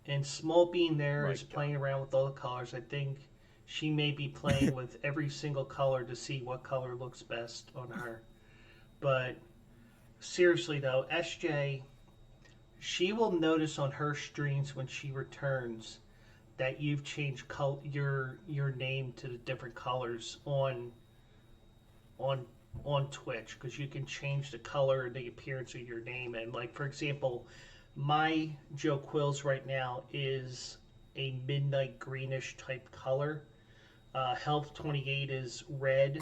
And Small Bean there is playing around with all the colors. I think she may be playing with every single color to see what color looks best on her. But seriously though, SJ, she will notice on her streams when she returns that you've changed your name to the different colors on Twitch, because you can change the color and the appearance of your name. And for example, my Joe Quills right now is a midnight greenish type color. Health 28 is red.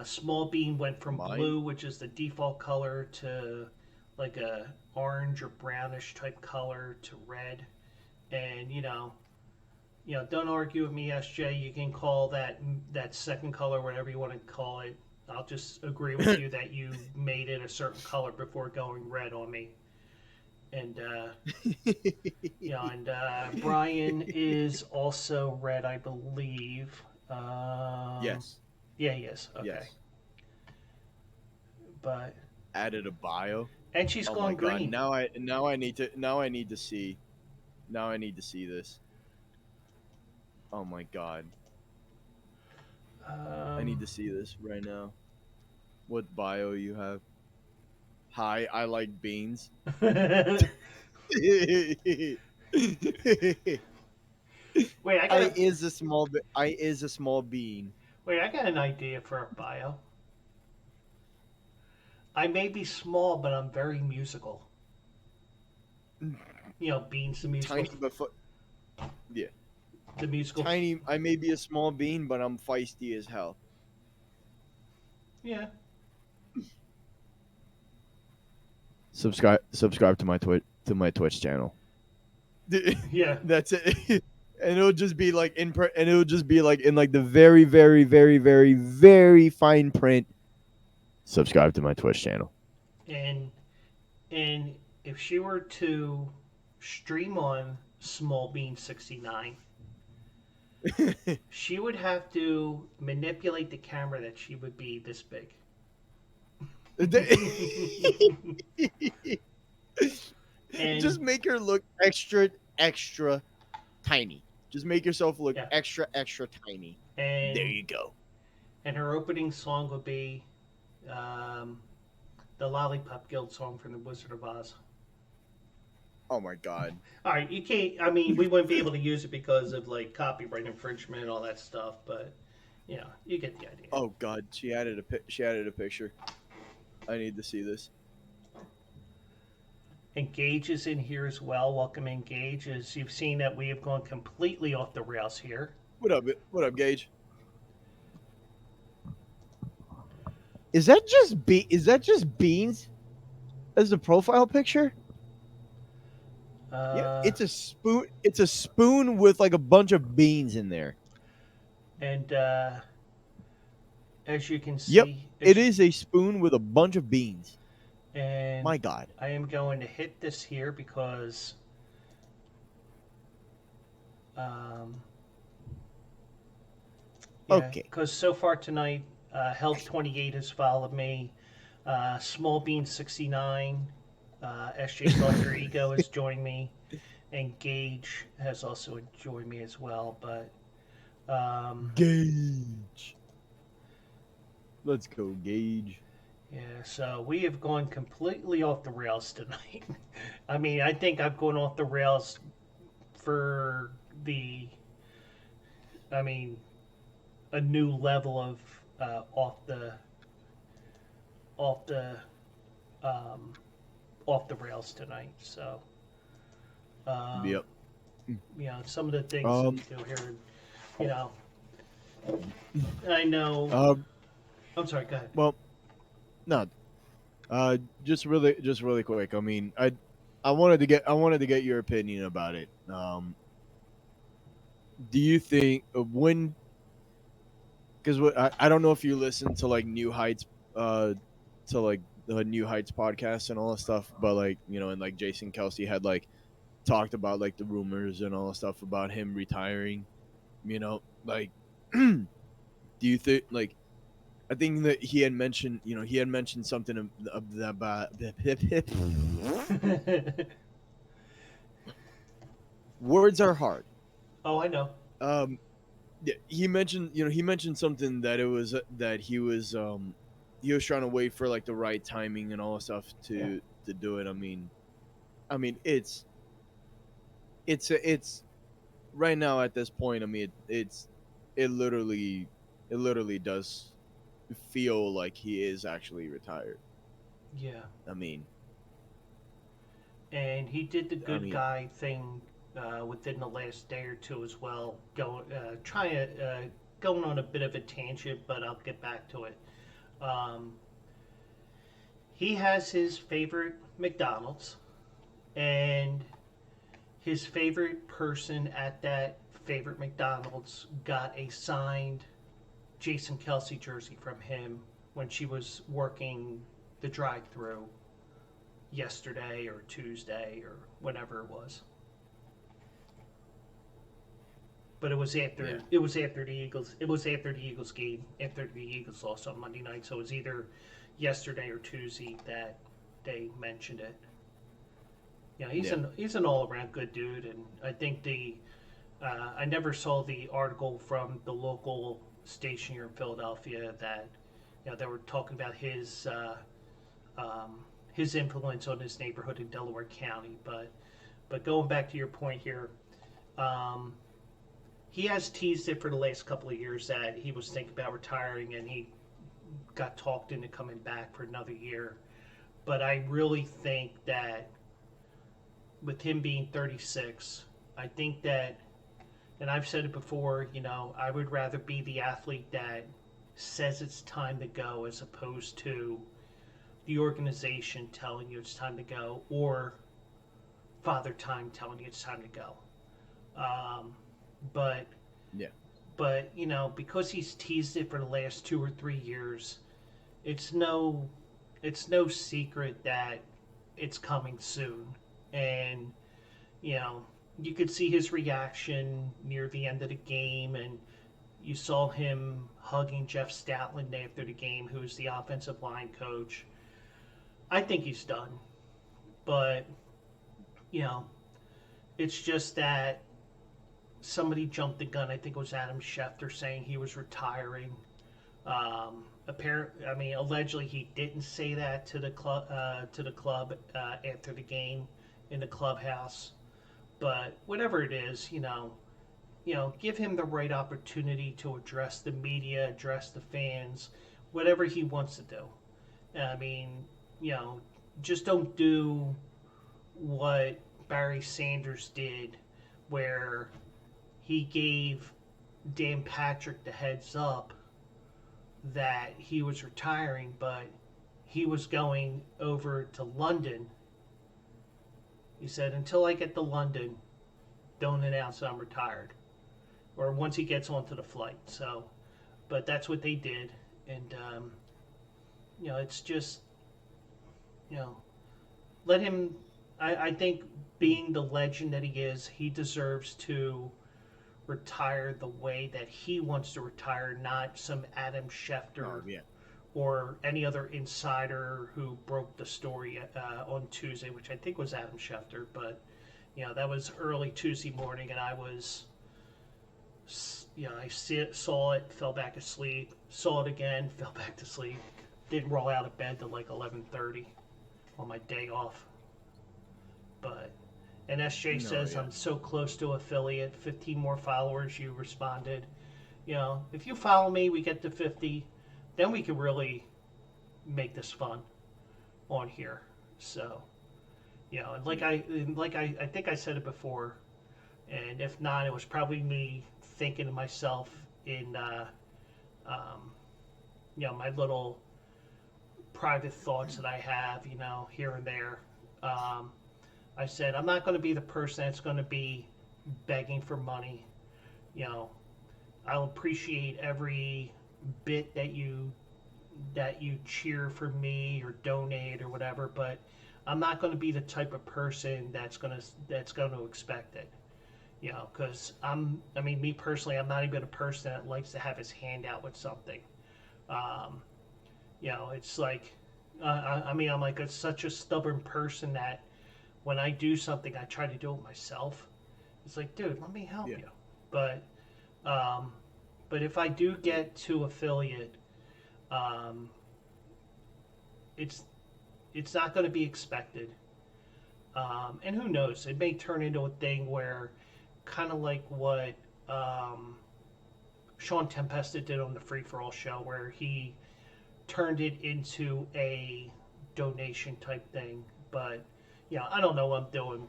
Small Bean went from blue, which is the default color, to a orange or brownish type color, to red. And don't argue with me, SJ. You can call that second color whatever you want to call it. I'll just agree with you that you made it a certain color before going red on me. And Brian is also red, I believe. Yes. Yeah, he is. Okay, Yes. but Added a bio. and she's Oh my gone god. green. Now I need to see. Now I need to see this. Oh my god. I need Um, to see this right now. What bio you have? Hi, I like beans. wait, I got a I is a small bean. wait. I got an idea for a bio. I may be small, but I'm very musical. You know, Beans the musical, Tiny but yeah. the musical. Tiny I may be a small bean, but I'm feisty as hell. Yeah, Subscribe to my Twitch channel. yeah. That's it. And it'll just be like and it'll just be like in like the very very very very very fine print. Subscribe to my Twitch channel. And and if she were to stream on Small Bean 69, she would have to manipulate the camera that she would be this big. And Just make her look extra tiny. Just make yourself look yeah, extra tiny. There and you go. and her opening song would be um, the Lollipop Guild song from The Wizard of Oz. Oh my god. All right, you can't. I mean, we wouldn't be able to use it because of like copyright infringement and all that stuff. But you know, you get the idea. Oh god, she added a picture. I need to see this. Engage is in here as well. Welcome, Engage. As you've seen that we have gone completely off the rails here. What up, Gage? Is that just beans as the profile picture? Yeah, it's a spoon. It's a spoon with like a bunch of beans in there. And as you can Yep, see, it is a spoon with a bunch of beans. And My god. I am going to hit this here because Okay. Because so far tonight, Health 28 has followed me. Small Bean 69, SJ's Alter Ego has joined me, and Gage has also joined me as well. But Gage. Let's go, Gage. yeah, so we have gone completely off the rails tonight. I mean, I think I've gone off the rails for a new level of off the off the rails tonight. So, Yep. you know, some of the things that we do here, you know, I know. I'm sorry. Go ahead. Well, no. Just really quick. I mean, I wanted to get your opinion about it. Do you think when? Because I don't know if you listen to like New Heights, to like the New Heights podcast and all that stuff, but like you know, and like Jason Kelsey had like talked about like the rumors and all that stuff about him retiring. You know, like, do you think like? I think that he had mentioned, you know, something about words are hard. Oh, I know. Yeah, he mentioned something that it was that he was trying to wait for like the right timing and all that stuff to do it. I mean it's right now at this point. I mean it literally does feel like he is actually retired. Yeah. I mean, And he did the good mean, guy thing within the last day or two as well. Going on a bit of a tangent, but I'll get back to it. Um, he has his favorite McDonald's, and his favorite person at that favorite McDonald's got a signed Jason Kelsey jersey from him when she was working the drive-through yesterday or Tuesday or whenever it was. But it was after the Eagles. It was after the Eagles game, after the Eagles lost on Monday night. So it was either yesterday or Tuesday that they mentioned it. Yeah, he's an all around good dude, and I think I never saw the article from the local station here in Philadelphia that they were talking about his influence on his neighborhood in Delaware County. But going back to your point here. He has teased it for the last couple of years that he was thinking about retiring, and he got talked into coming back for another year. But I really think that with him being 36, I think that, and I've said it before, I would rather be the athlete that says it's time to go as opposed to the organization telling you it's time to go or Father Time telling you it's time to go. But because he's teased it for the last 2 or 3 years, it's no secret that it's coming soon. And you could see his reaction near the end of the game, and you saw him hugging Jeff Stoutland after the game, who's the offensive line coach. I think he's done, but it's just that somebody jumped the gun. I think it was Adam Schefter saying he was retiring. Allegedly he didn't say that to the club after the game in the clubhouse. But whatever it is, give him the right opportunity to address the media, address the fans, whatever he wants to do. Just don't do what Barry Sanders did, where he gave Dan Patrick the heads up that he was retiring, but he was going over to London. He said, until I get to London, don't announce I'm retired. Or once he gets onto the flight. So, but that's what they did. And, it's just, let him, I think being the legend that he is, he deserves to retire the way that he wants to retire, not some Adam Schefter or any other insider who broke the story on Tuesday, which I think was Adam Schefter. But that was early Tuesday morning, and I was, I saw it, fell back asleep, saw it again, fell back to sleep, didn't roll out of bed till like 11:30 on my day off. But and SJ says, I'm so close to affiliate, 15 more followers, you responded. If you follow me, we get to 50, then we can really make this fun on here. So, and I think I said it before, and if not, it was probably me thinking to myself in, my little private thoughts that I have, here and there. I said, I'm not going to be the person that's going to be begging for money. I'll appreciate every bit that you cheer for me or donate or whatever, but I'm not going to be the type of person that's going to expect it. Because me personally, I'm not even a person that likes to have his hand out with something. It's like, I'm like such a stubborn person that when I do something, I try to do it myself. It's like, dude, let me help you. But if I do get to affiliate, it's not going to be expected. And who knows? It may turn into a thing where, kind of like what Sean Tempesta did on the Free for All show, where he turned it into a donation type thing. But I don't know what I'm doing.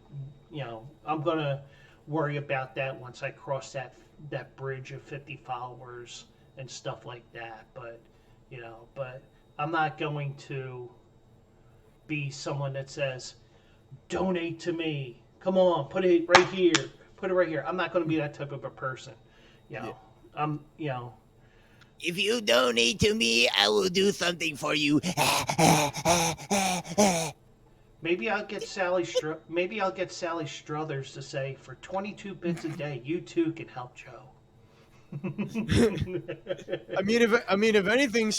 I'm going to worry about that once I cross that bridge of 50 followers and stuff like that. But, but I'm not going to be someone that says, donate to me. Come on, put it right here. Put it right here. I'm not going to be that type of a person. If you donate to me, I will do something for you. Maybe I'll get Sally Struthers to say, for 22 bits a day, you too can help Joe. if anything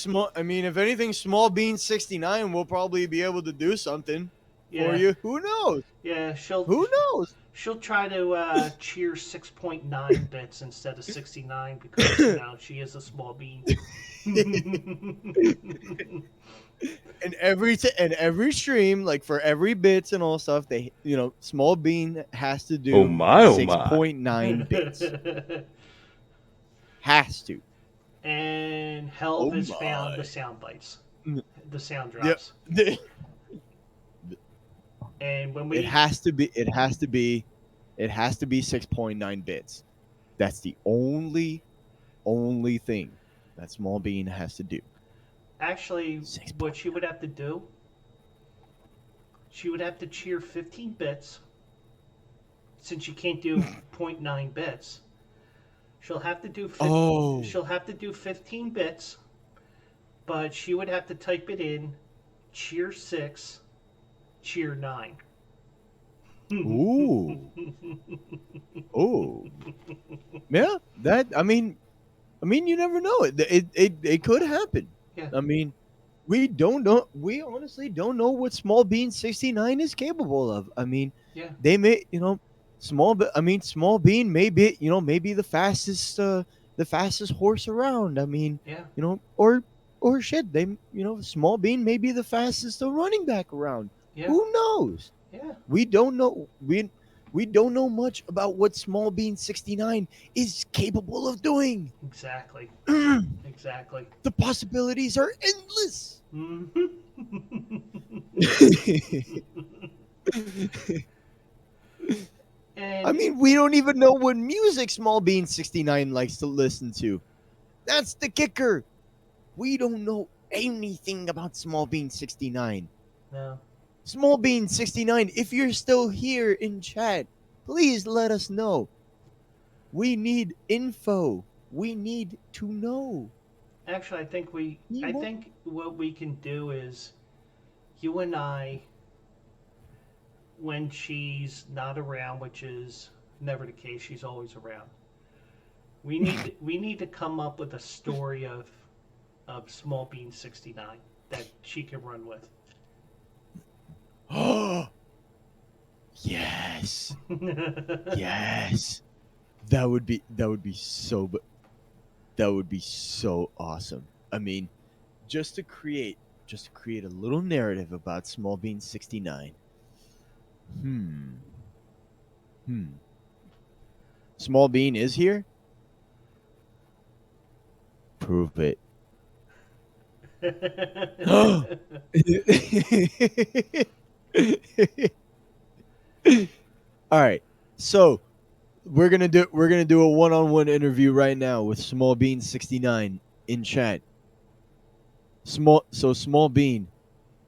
small bean 69 will probably be able to do something for Yeah, you. Who knows? yeah. Who knows? She'll try to cheer 6.9 bits instead of 69 because she is a small bean. And every stream, like for every bits and all stuff, they small bean has to Oh do my, oh my. 6.9 bits. Has to. And Helv Oh has found the my. sound bites, the sound Yep. drops. And when It we has to be. It has to be. It has to be 6.9 bits. That's the only thing that small bean has to do. actually, 6. what she would have to do, she would have to cheer 15 bits. Since she can't do 0.9 bits, she'll have to do Oh. she'll have to do 15 bits, but she would have to type it in cheer 6, cheer 9. Ooh. Oh. Yeah. That. You never know. It could happen. Yeah. I mean, we don't know. We honestly don't know what Small Bean 69 is capable of. I mean, Yeah. they may, Small Bean may be, maybe the fastest horse around. I mean, Yeah. or shit, Small Bean may be the fastest running back around. Yeah. Who knows? Yeah. We don't know. We don't know much about what Small Bean 69 is capable of doing. Exactly. The Exactly. possibilities are endless. Mhm. I And mean, we don't even know what music Small Bean 69 likes to listen to. That's the kicker. We don't know anything about Small Bean 69. no. Small Bean 69, if you're still here in chat, please let us know. We need info. We need to know. Actually, We I want- think what we can do is you and I, when she's not around, which is never the case, she's always around. We need to come up with a story of Small Bean 69 that she can run with. Oh, yes. Yes. That would be so awesome. I mean, just to create a little narrative about Small Bean 69. Small Bean is here? Prove it. All right. So, we're going to do a one-on-one interview right now with Small Bean 69 in chat. Small Bean,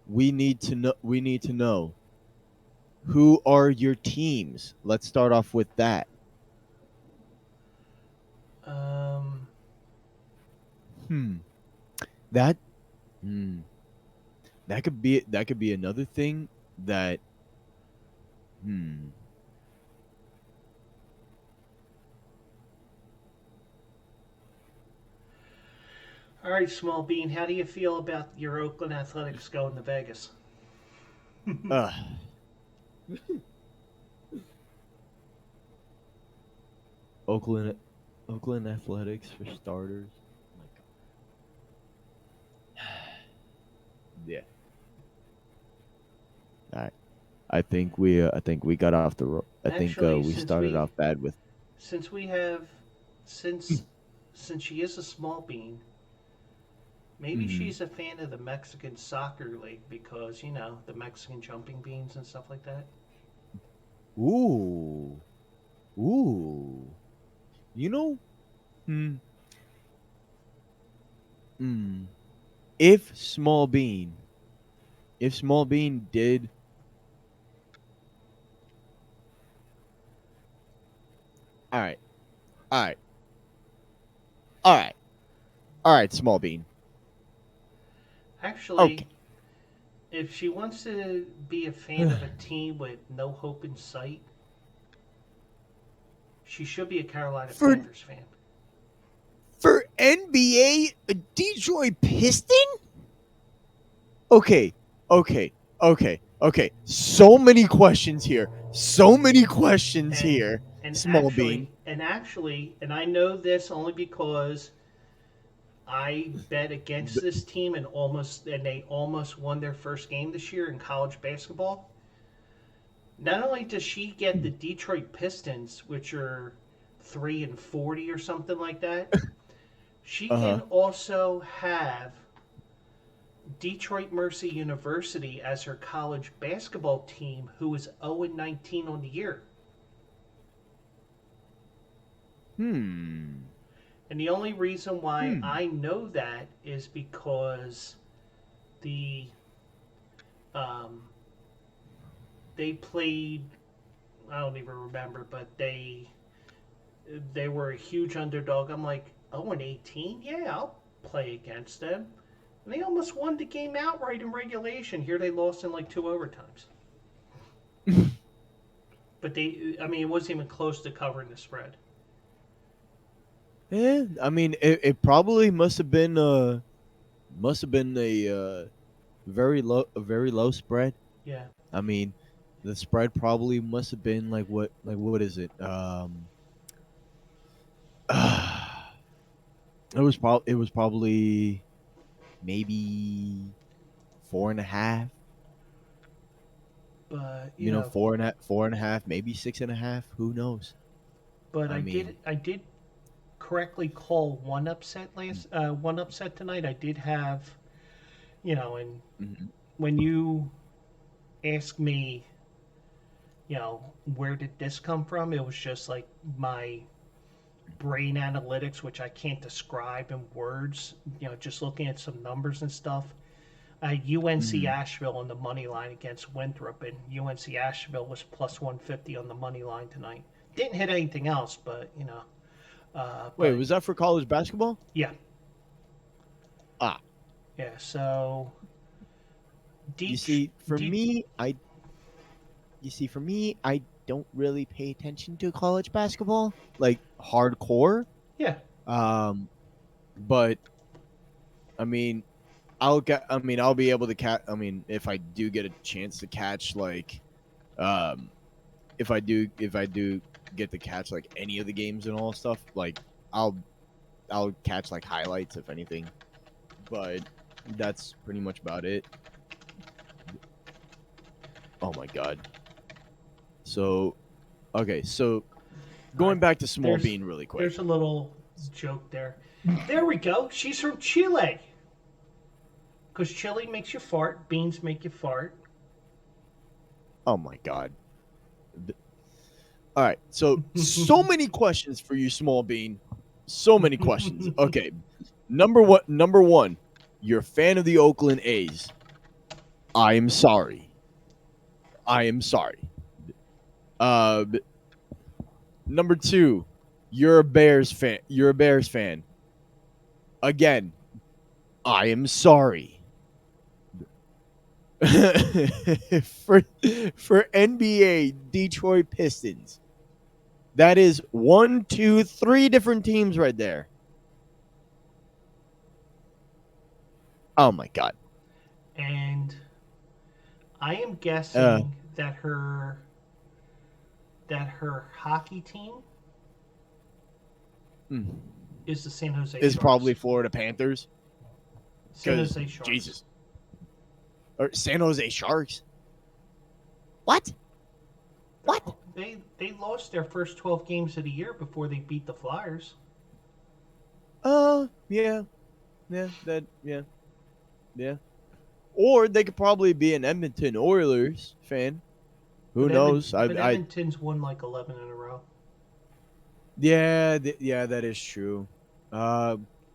we need to know who are your teams. Let's start off with that. um, That that could be another thing that all right, Small Bean, how do you feel about your Oakland Athletics going to Vegas? Oakland Athletics for starters. Yeah. All right. I think we got off the road. I think Actually, we started off bad with. since we have since since she is a Small Bean, maybe she's a fan of the Mexican soccer league because the Mexican jumping beans and stuff like that. Ooh. Ooh. You know, if Small Bean did all right. All right. All right. All right, Small Bean. Actually, Okay. if she wants to be a fan of a team with no hope in sight, she should be a Carolina for Panthers fan. for NBA, a Detroit Piston? Okay, okay. So many questions here. And Small bean. and I know this only because I bet against this team and they almost won their first game this year in college basketball. Not only does she get the Detroit Pistons, which are 3-40 or something like that, she can also have Detroit Mercy University as her college basketball team, who is 0-19 on the year. And the only reason why I know that is because the they played. I don't even remember, but they were a huge underdog. I'm like 0-18. Yeah, I'll play against them. And they almost won the game outright in regulation. Here they lost in like 2 overtimes. But it wasn't even close to covering the spread. Yeah, I mean, it probably must have been a very low spread. Yeah. I mean, the spread probably must have been what is it? It was probably maybe 4.5. But Four and a half, maybe 6.5. Who knows? but I I did correctly call one upset tonight. I did have, and mhm. when you ask me, where did this come from? It was just like my brain analytics, which I can't describe in words. Just looking at some numbers and stuff. UNC Asheville on the money line against Winthrop, and UNC Asheville was plus 150 on the money line tonight. Didn't hit anything else, but Wait, was that for college basketball? yeah, Ah, yeah. So you see, for me, I don't really pay attention to college basketball, like hardcore. yeah, But I mean, I'll be able to catch. I mean, if I do get a chance to catch, um, if I do get to catch like any of the games and all stuff, like I'll catch like highlights if anything. But that's pretty much about it. Oh my god. So, okay, so going back to Small Bean really quick. There's a little joke there. There we go. She's from Chile. Because chili makes you fart, beans make you fart. Oh my god. All right, so many questions for you, Small Bean. So many questions. Okay, number one, you're a fan of the Oakland A's. I am sorry. Number two, you're a Bears fan. Again, I am sorry. for NBA Detroit Pistons, that is 1, 2, 3 different teams right there. Oh my god. And I am guessing that her hockey team is the San Jose Sharks. Is probably Florida Panthers. San Jose Sharks. Jesus. Or San Jose Sharks. What? They lost their first 12 games of the year before they beat the Flyers. Yeah. Or they could probably be an Edmonton Oilers fan. Who knows? But Edmonton's won like 11 in a row. Yeah, that is true.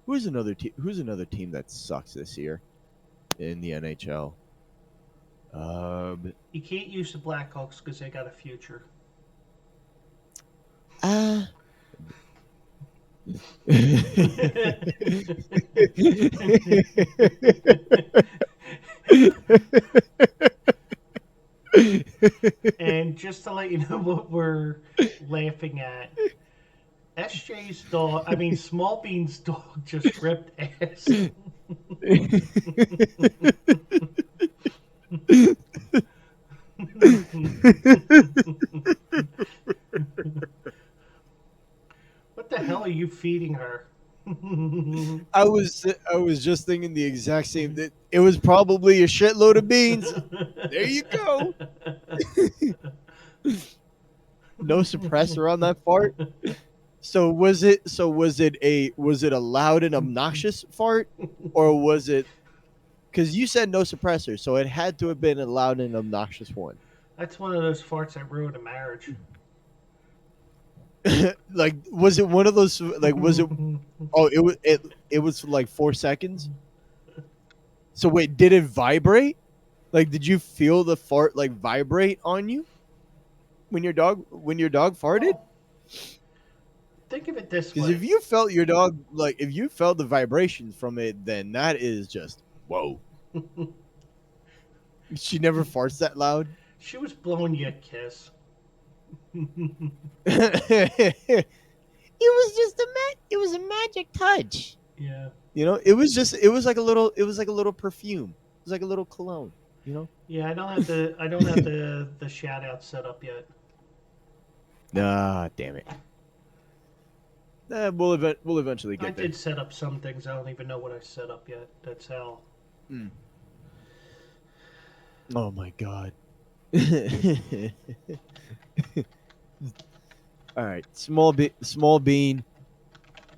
Who's another team that sucks this year in the NHL? You can't use the Blackhawks because they got a future. And just to let you know what we're laughing at, SJ's dog, I mean, Small Bean's dog just ripped ass. What the hell are you feeding her? I was just thinking the exact same. That it was probably a shitload of beans. There you go. No suppressor on that fart. So was it? Was it a loud and obnoxious fart, or was it? Because you said no suppressor, so it had to have been a loud and obnoxious one. That's one of those farts that ruined a marriage. Like, was it one of those? Like, was it? Oh, it was for like 4 seconds. So wait, did it vibrate? Like, did you feel the fart like vibrate on you when your dog farted? Well, think of it this Because way. if you felt the vibrations from it, then that is just whoa. She never farts that loud. She was blowing you a kiss. It was a magic touch. Yeah. You know, it was like a little perfume. It was like a little cologne, you know? Yeah, I don't have the shout out set up yet. Ah, damn it. We'll eventually I get there. did set up some things. I don't even know what I set up yet. That's how. Mm. Oh my god. All right, small bean.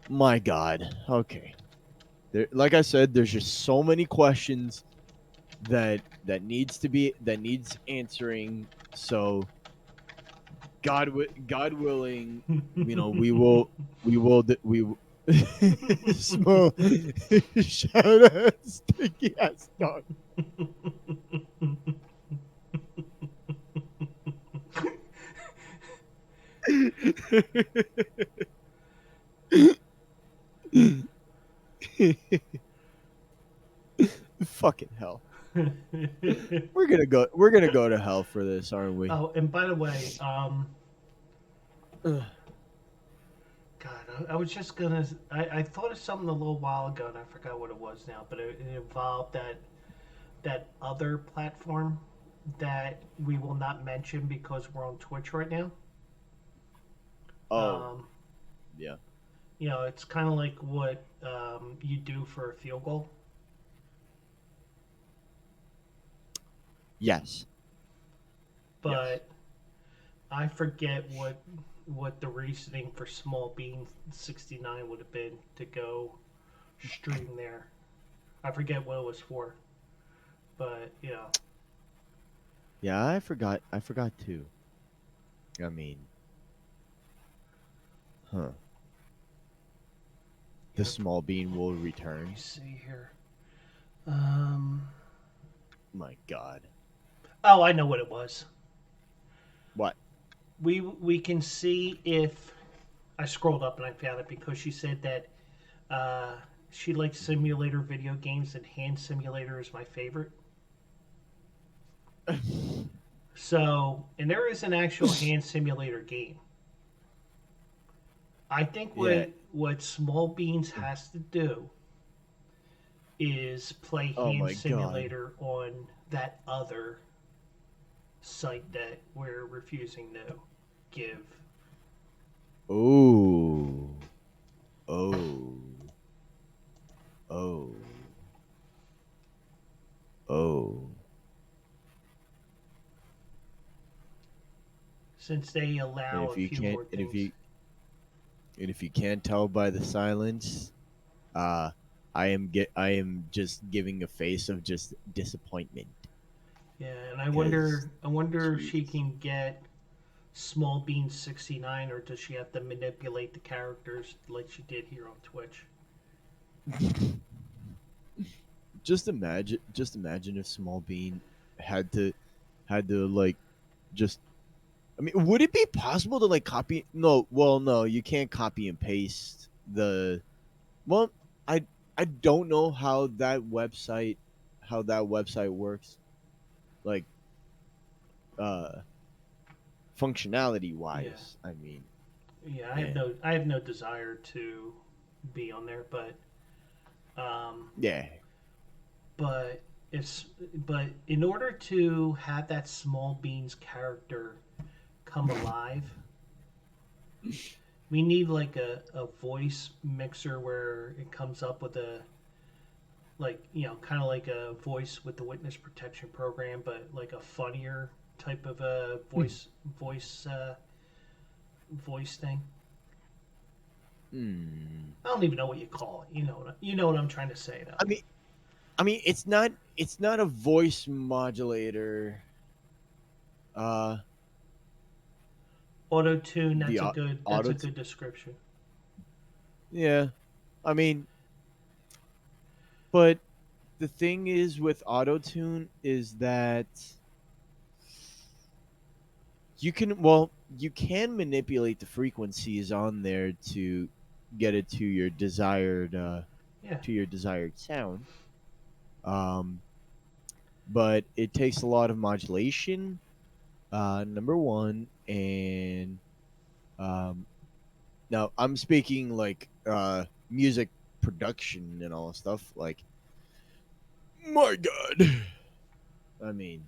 My god. Okay. There, like I said, there's just so many questions that needs answering. So God willing, you know, we small shout out sticky ass dog. Fucking hell. We're gonna go to hell for this, aren't we? Oh, and by the way, Ugh. God, I was just gonna. I thought of something a little while ago, and I forgot what it was now. But it involved that other platform that we will not mention because we're on Twitch right now. Oh, Um, yeah. it's kind of like what you do for a field goal, Yes. Yes. but I forget what the reasoning for Small Bean 69 would have been to go stream there. I forget what it was for, but Yeah, I forgot too. I mean, huh. The yeah. small bean will Let return. me see here. Um. My god. Oh, I know what it was. What? We can see if I scrolled up and I found it because she said that she likes simulator video games and Hand Simulator is my favorite. So, and there is an actual Hand Simulator game. I think Yeah. what Small Beans has to do is play Oh Hand my god. Simulator on that other site that we're refusing to give. Oh. Oh. Oh. Oh. Since they And allow if a you few can't more things. and if you can't tell by the silence, uh I am just giving a face of just disappointment. Yeah, and I Cause wonder if she jeez. can get Small Bean 69 or does she have to manipulate the characters like she did here on Twitch? Just imagine if Small Bean had to like just I mean, would it be possible to like copy? No, well, no, you can't copy and paste the. Well, I I don't know how that website that website works, like uh functionality Yeah, wise. I mean, yeah. yeah, I have no desire to be on there, um, yeah. but it's but in order to have that small beans character come alive, we need like a voice mixer where it comes up with a like kind of like a voice with the witness protection program, but like a funnier type of a voice voice thing. Hmm. I don't even know what you call it. You know what I'm trying to say though. I mean, it's not a voice modulator. Uh, Auto tune. the That's auto. a good description. Yeah, I mean, but the thing is with auto tune is that you can manipulate the frequencies on there to get it Yeah. to your desired sound. Um, but it takes a lot of modulation. Number one, and um, now I'm speaking like music production and all that stuff. Like, my God, I mean,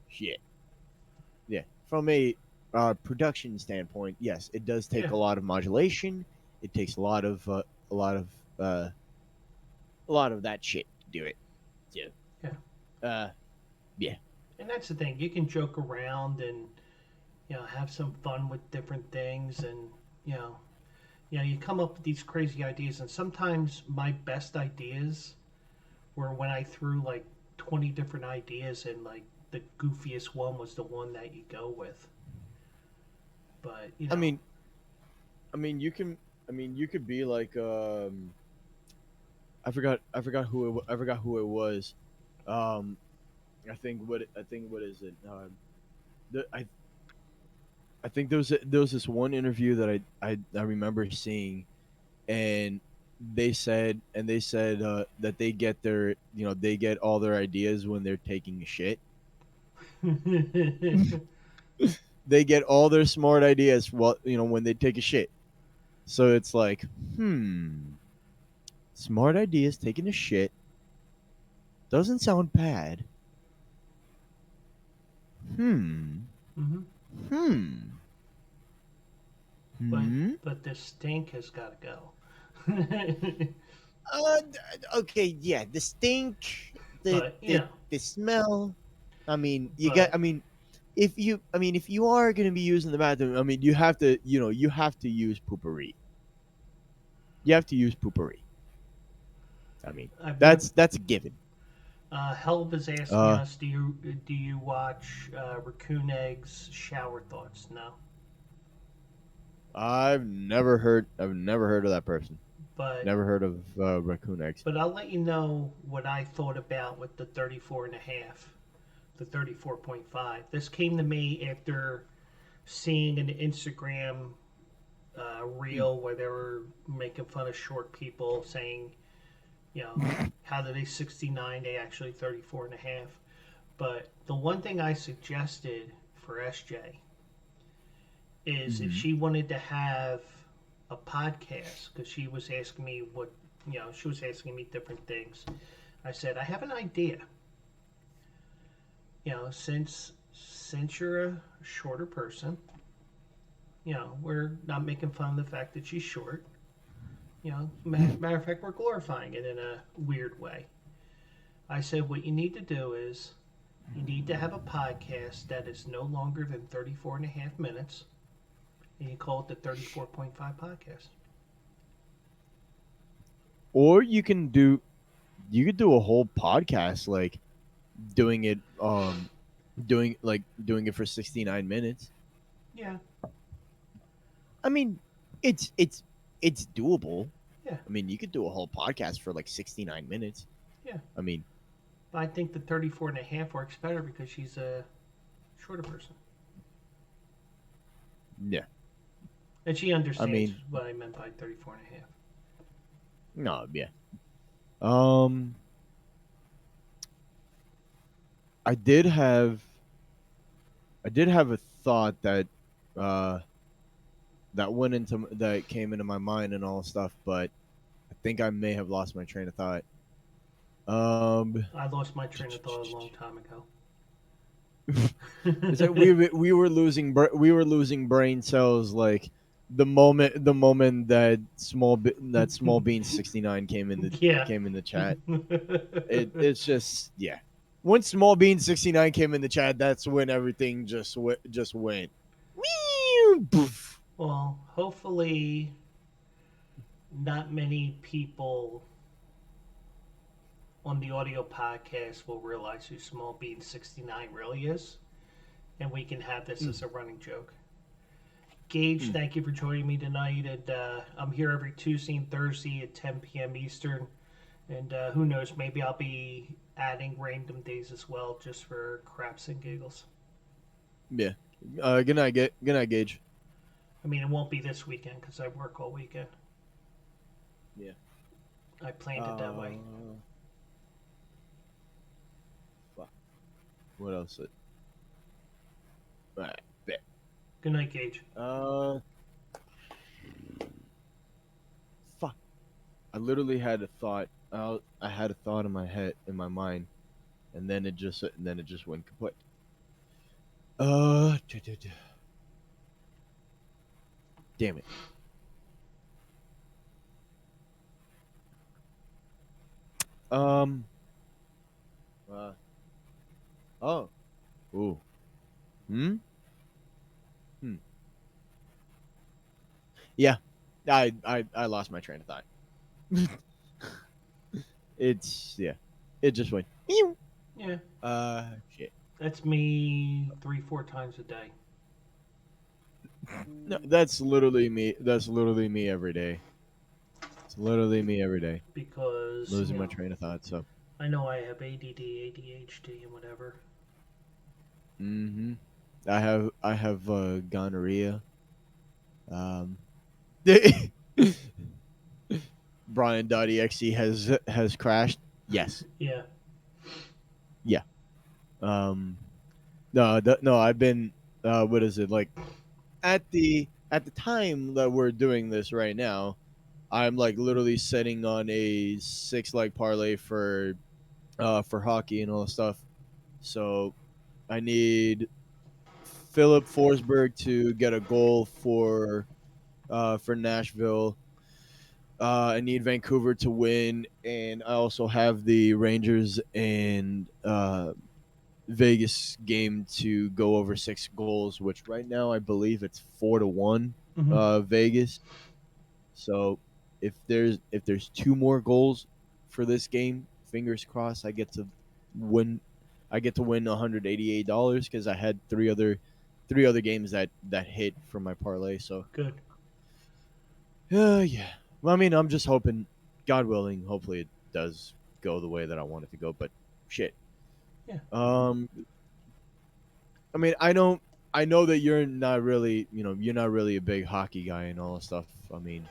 shit. Yeah, from a production standpoint, yes, it does take Yeah. a lot of modulation. It takes a lot of uh, a lot of that shit to do it. Yeah. Yeah. Uh, yeah. And that's the thing. You can joke around and have some fun with different things, and you know you come up with these crazy ideas. And sometimes my best ideas were when I threw like 20 different ideas, and like the goofiest one was the one that you go with. But I mean, I mean, you can. I mean, you could be like. I forgot who it was. Um, I think what is it? The, I think there was this one interview that I remember seeing, and they said that they get their they get all their ideas when they're taking a shit. They get all their smart ideas when they take a shit. So it's like, smart ideas taking a shit doesn't sound bad. Hmm. hmm Hmm. but Hmm. the stink has got to go. Okay, yeah, the stink, but the smell. I mean, you got. but I mean, if you are gonna be using the bathroom, I mean, you have to, you have to use poopery. You have to use poopery. I mean, I've never. that's a given. Helb is asking Uh, us, do you watch Raccoon Eggs shower thoughts? No, I've never heard of that person. but Never heard of raccoon eggs. I'll let you know what I thought about with the 34 and a half, the 34.5. This came to me after seeing an Instagram reel where they were making fun of short people, saying, how did they 69? They actually 34 and a half. But the one thing I suggested for SJ is if Mm-hmm. she wanted to have a podcast, because she was asking me she was asking me different things. I said, I have an idea. Since you're a shorter person, we're not making fun of the fact that she's short. Matter of fact, we're glorifying it in a weird way. I said, what you need to do is you need to have a podcast that is no longer than 34 and a half minutes, and you call it the 34.5 podcast. Or you could do a whole podcast like doing it doing it for 69 minutes. Yeah, I mean, it's doable. yeah, I mean, you could do a whole podcast for like 69 minutes. yeah. I mean, But I think the 34 and a half works better because she's a shorter person. yeah. And she I understands mean, what I meant by 34 and a half. no, yeah. Um I did have a thought that uh that came into my mind and all stuff, but I think I may have lost my train of thought. Um, I lost my train of thought a long time ago. is that we were losing brain cells like the moment that small bean 69 Yeah. came in the chat. It's just, yeah. Once small bean 69 came in the chat, that's when everything just went. Meow, poof. Well, hopefully, not many people on the audio podcast will realize who Small Bean 69 really is, and we can have this Mm, as a running joke. Gage, mm. thank you for joining me tonight, and I'm here every Tuesday and Thursday at 10 p.m. Eastern, and who knows, maybe I'll be adding random days as well, just for craps and giggles. Yeah. Good night, Gage. I mean, it won't be this weekend because I work all weekend. Yeah. I planned it that way. Uh, fuck. What else? All right. Bet. Good night, Gage. Uh, fuck. I literally had a thought. I had a thought in my mind, and then it just went kaput. Damn it. Um. Uh. Oh. Ooh. Hmm. Hmm. Yeah. I lost my train of thought. It's, yeah. It just went. Meow. Yeah, Shit. that's me 3, 4 times a day. No, that's literally me. That's literally me every day. It's literally me every day. Because, Losing my train of thought. So. I know I have ADD, ADHD, and whatever. Mm-hmm. I have gonorrhea. Um. Brian.exe has crashed. Yes. Yeah, Yeah. Um. No. No. I've been. What is it like? At the time that we're doing this right now, I'm like literally sitting on a 6 leg parlay for hockey and all that stuff. So I need Philip Forsberg to get a goal for Nashville. I need Vancouver to win, and I also have the Rangers and Vegas game to go over 6 goals, which right now I believe it's 4-1 mm-hmm. Vegas. So if there's 2 more goals for this game, fingers crossed, win. I get to win $188 because I had three other games that hit from my parlay. So Good. yeah. Well, I mean, I'm just hoping, God willing, hopefully it does go the way that I want it to go. But shit. Yeah, Um, I mean, I know that you're not really a big hockey guy and all that stuff. I mean,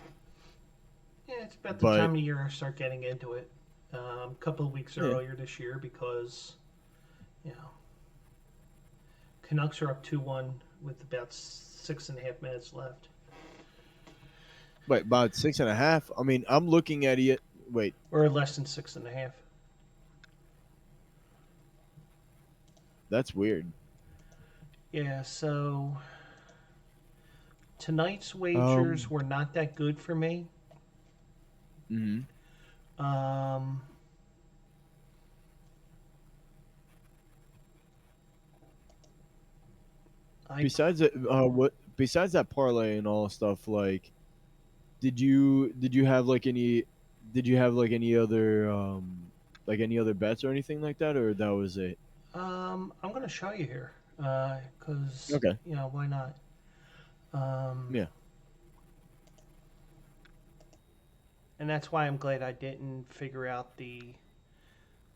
yeah, it's about the but time of year I start getting into it. A couple of weeks yeah. earlier this year because, you know, Canucks are up 2-1 with about 6.5 minutes left. Wait, about 6.5. I mean, I'm looking at it. Wait, Or less than 6.5. that's weird. Yeah, so tonight's wagers Um, were not that good for me. mhm. Um, I Besides that parlay and all stuff, like, did you have like any other any other bets or anything like that, or that was it? I'm gonna show you here, cause Okay. why not? Um, Yeah. and that's why I'm glad I didn't figure out the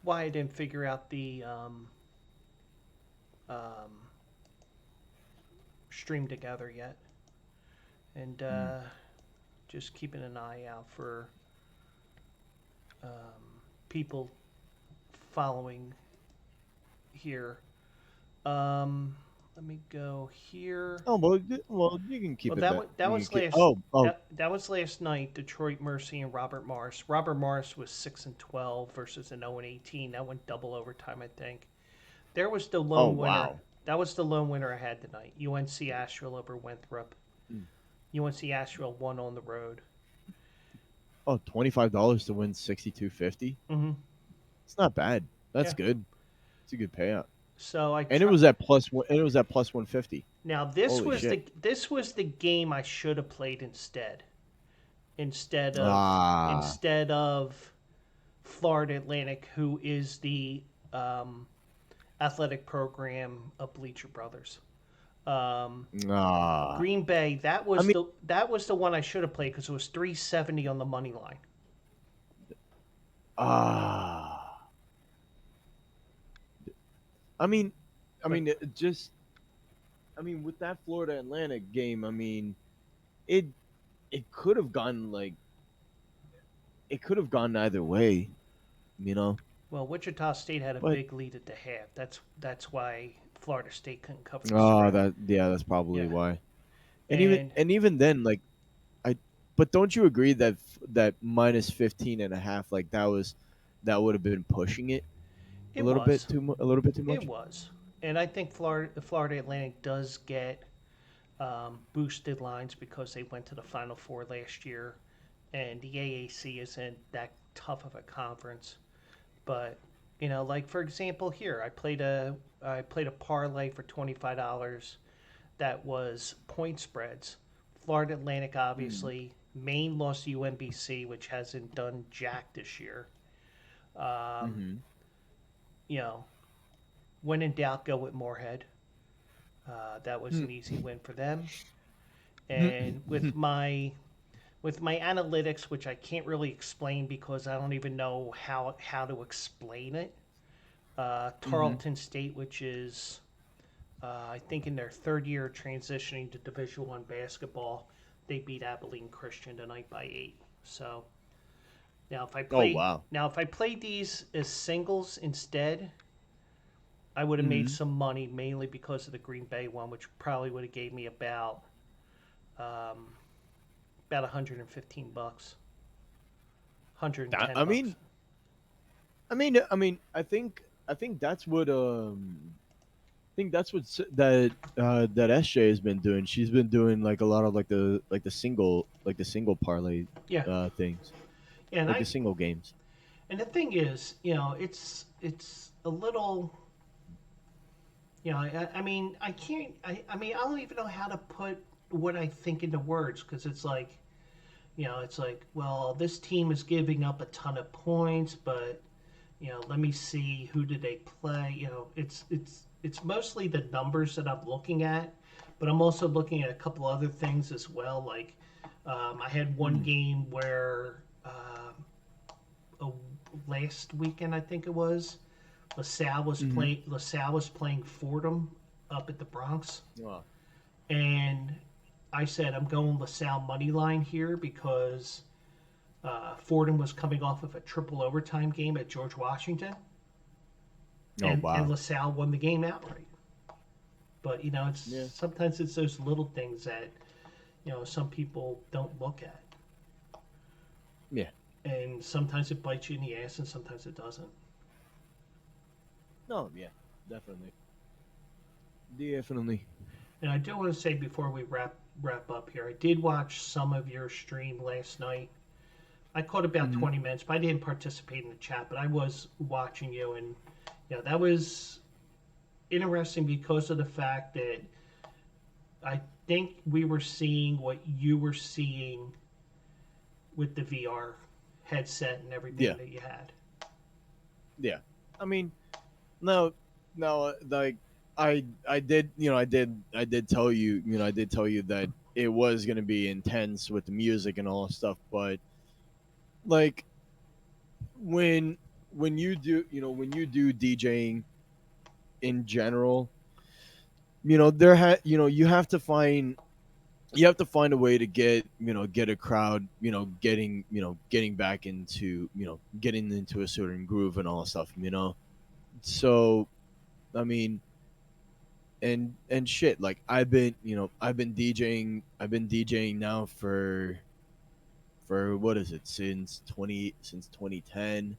why I didn't figure out the um, stream together yet, and Mm. just keeping an eye out for people following here. Let me go here. Oh, well, you can keep Well, it back. that You was can keep. last Oh. that was last night. Detroit Mercy and Robert Morris. Robert Morris was 6-12 versus an 0-18. That went double overtime, I think. There was the Oh, lone winner. wow. That was the lone winner I had tonight. UNC Asheville over Winthrop. Mm. UNC Asheville won on the road. Oh, $25 to win 62.50. Mm-hmm. It's not bad. That's Yeah. good. It's a good payout. So I And it try. was at plus one. And it was at plus 150. Now Holy shit. this was the game I should have played instead. Instead of Ah. instead of Florida Atlantic, who is the um, athletic program of Bleacher Brothers. Um, Ah. Green Bay. I mean, That was the one I should have played because it was 370 on the money line. ah. I mean, But it just. I mean, with that Florida Atlantic game, I mean, it it could have gone like it could have gone either way, you know. well, Wichita State had a But big lead at the half. That's why Florida State couldn't cover the oh, spread. that's probably Yeah, why. and And even then, like I, but don't you agree that that minus 15 and a half, like that would have been pushing it it was. a little bit too It much. was. And I think Florida Atlantic does get boosted lines because they went to the Final Four last year, and the AAC isn't that tough of a conference. But like for example, here I played a parlay for $25 that was point spreads. Florida Atlantic, Mm. obviously. Maine lost to UMBC, which hasn't done jack this year. Um, Mm-hmm. you know, when in doubt, go with Moorhead. That was an easy win for them. And with my analytics, which I can't really explain because I don't even know how to explain it. Mm-hmm. Tarleton State, which is I think in their third year transitioning to Division One basketball, they beat Abilene Christian tonight by 8. So Oh wow. now if I played these as singles instead, I would have made Mm-hmm. some money mainly because of the Green Bay one, which probably would have gave me um, about 115 bucks, That, 110 bucks. I think that's what that that SJ has been doing. She's been doing like a lot of like the single parlay Yeah, things, and like the single games. the thing is, it's a little, I mean, I can't, I mean, I don't even know how to put what I think into words because it's like, it's like, well, this team is giving up a ton of points, but let me see who did they play. It's mostly the numbers that I'm looking at, but I'm also looking at a couple other things as well. Like I had one Mm. game where uh, last weekend I think it was Mm-hmm. LaSalle was playing Fordham up at the Bronx, Oh. and I said I'm going LaSalle money line here because Fordham was coming off of a triple overtime game at George Washington, Oh and wow. LaSalle won the game outright. But it's Yeah. sometimes it's those little things that some people don't look at, Yeah. and sometimes it bites you in the ass, and sometimes it doesn't. No. Yeah. Definitely. Definitely. And I do want to say before we wrap up here, I did watch some of your stream last night. I caught about Mm-hmm. 20 minutes, but I didn't participate in the chat. But I was watching you, and that was interesting because of the fact that I think we were seeing what you were seeing with the VR headset and everything Yeah. that you had. Yeah. I mean, no, no, like I did, I did tell you, I did tell you that it was gonna be intense with the music and all that stuff, but like when you do, when you do DJing in general, you have to find a way to get, get a crowd, getting back into, getting into a certain groove and all that stuff. So I mean, and shit. Like I've been DJing now for what is it, since 2010.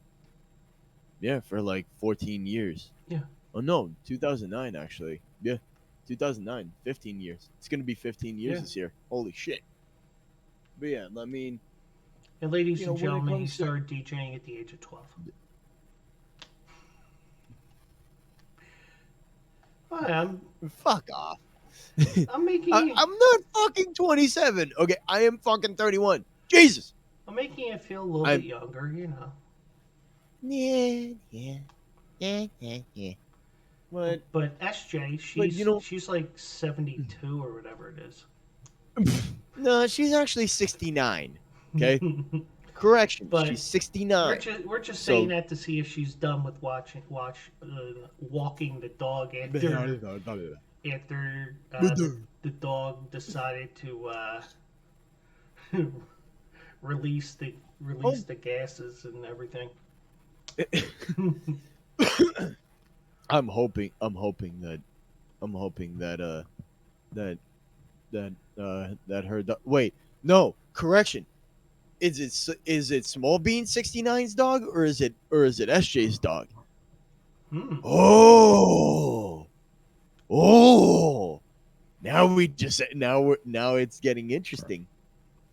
Yeah, for like 14 years. Yeah. Oh no, 2009 actually. Yeah, 2009, 15 years. It's gonna be 15 years Yeah. this year. Holy shit. But yeah, I mean, And ladies and when it gentlemen, he comes to started DJing at the age of 12. I'm fuck off. I'm making I'm not fucking 27. Okay, I am fucking 31. Jesus. I'm making it feel a little I'm bit younger, you know. yeah. But But SJ, you know, she's like 72 or whatever it is. no, she's actually 69. Okay, correction, But she's 69. we're just saying So that to see if she's done with walking the dog after the dog decided to release the oh, gases and everything. I'm hoping that that that her wait, no, correction. Is it Small Bean 69's dog, or is it SJ's dog? Hmm. Oh. Oh. Now it's getting interesting.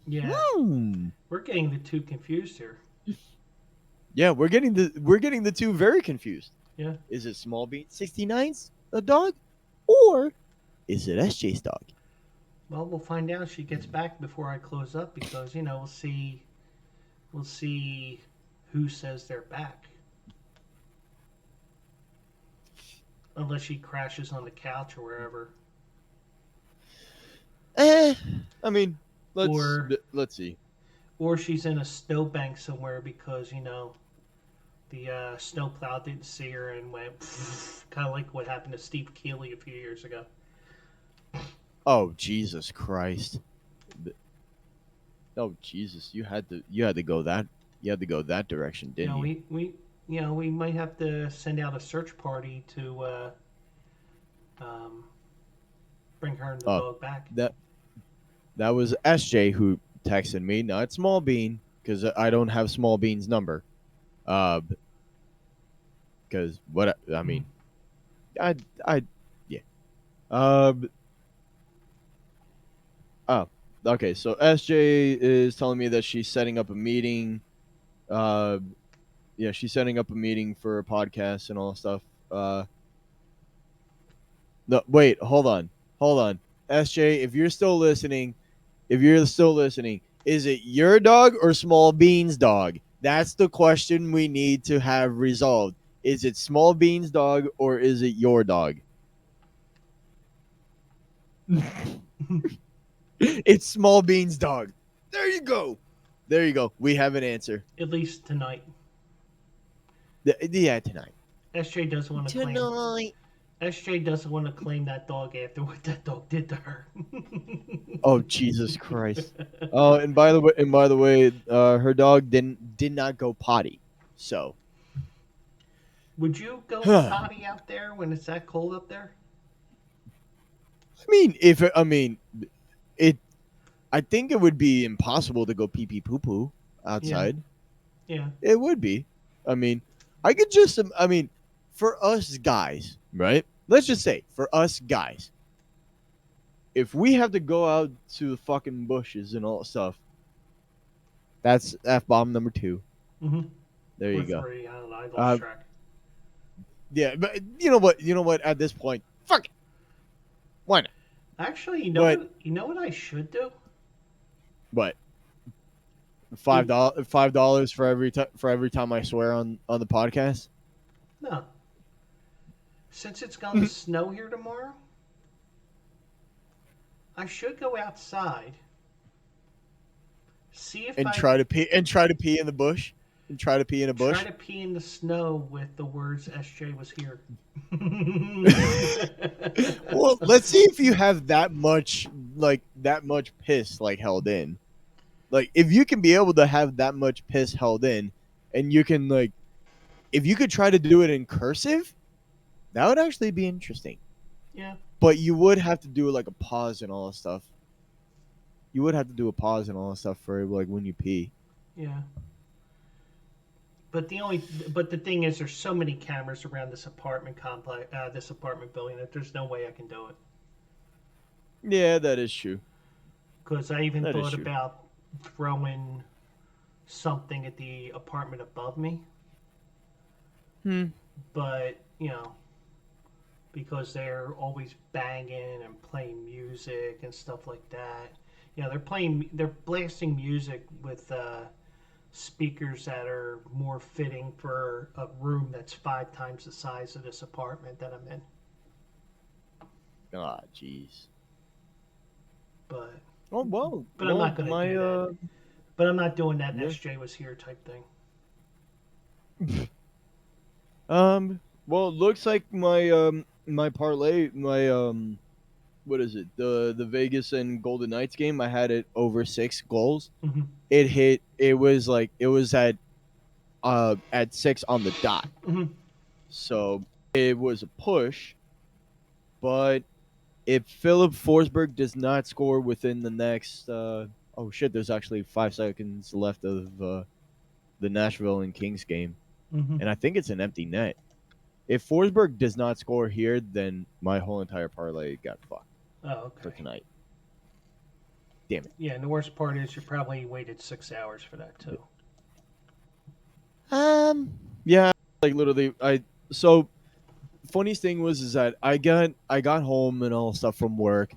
Yeah, Hmm. we're getting the two confused here. Yeah, we're getting the two very confused. Yeah. Is it Small Bean 69's a dog, or is it SJ's dog? Well, we'll find out if she gets back before I close up because we'll see who says they're back. Unless she crashes on the couch or wherever. I mean, Or let's see. or she's in a snowbank somewhere because the snowplow didn't see her and went kind of like what happened to Steve Keeley a few years ago. Oh Jesus Christ! Oh Jesus, you had to go that direction, You didn't know, you? we might have to send out a search party to um, bring her and the Oh, dog back. that was SJ who texted me, not Small Bean, because I don't have Small Bean's number. Because what I mean, I yeah. Oh, okay. So SJ is telling me that she's setting up a meeting. Uh, yeah, she's setting up a meeting for a podcast and all that stuff. No, wait, hold on. SJ, if you're still listening, is it your dog or Small Bean's dog? That's the question we need to have resolved. Is it Small Bean's dog or is it your dog? It's Small Bean's dog. There you go. We have an answer. At least tonight. Yeah, tonight. SJ doesn't want to claim. Tonight. SJ doesn't want to claim that dog after what that dog did to her. Oh Jesus Christ! Oh, and by the way, her dog did not go potty. So, Would you go I potty out there when it's that cold up there? mean, it. I think it would be impossible to go pee pee poo poo Yeah, outside. yeah. It would be. I mean, I could just. I mean, for us guys, right? Let's just say for us guys, if we have to go out to the fucking bushes and all that stuff, that's F bomb number 2. Mm-hmm. There Or you go. 3. I don't know. I lost Uh, track. yeah, but you know what? At this point, fuck it. Why not? Actually, But you know what I should do? what? $5 for every time I swear on the podcast. No. Since it's going to snow here tomorrow, I should go outside. See if And I try to pee in the bush. And try to pee in a bush. try to pee in the snow with the words "SJ was here." Well, let's see if you have that much piss held in. Like if you can be able to have that much piss held in, and you can if you could try to do it in cursive, That would actually be interesting. Yeah. But you would have to do like a pause and all that stuff. You would have to do a pause and all that stuff for like when you pee. Yeah. But the thing is, there's so many cameras around this apartment complex, this apartment building, that there's no way I can do it. Yeah, that is true. Because I even That is thought true. about throwing something at the apartment above me, Hmm. but because they're always banging and playing music and stuff like that. They're blasting music with speakers that are more fitting for a room that's 5 times the size of this apartment that I'm in. Ah, jeez. But Oh well, but I'm not gonna my do that. But I'm not doing that. yeah. SJ was here type thing. Well, it looks like my parlay, what is it? The Vegas and Golden Knights game. I had it over 6 goals. Hmm. It hit. It was at 6 on the dot. Hmm. So it was a push. But if Philip Forsberg does not score within the next, oh shit, there's actually 5 seconds left of the Nashville and Kings game, Hmm. and I think it's an empty net. If Forsberg does not score here, then my whole entire parlay got fucked Oh, for okay. tonight. Damn it. Yeah, and the worst part is you probably waited 6 hours for that too. Yeah, like literally, so funniest thing was is that I got home and all stuff from work,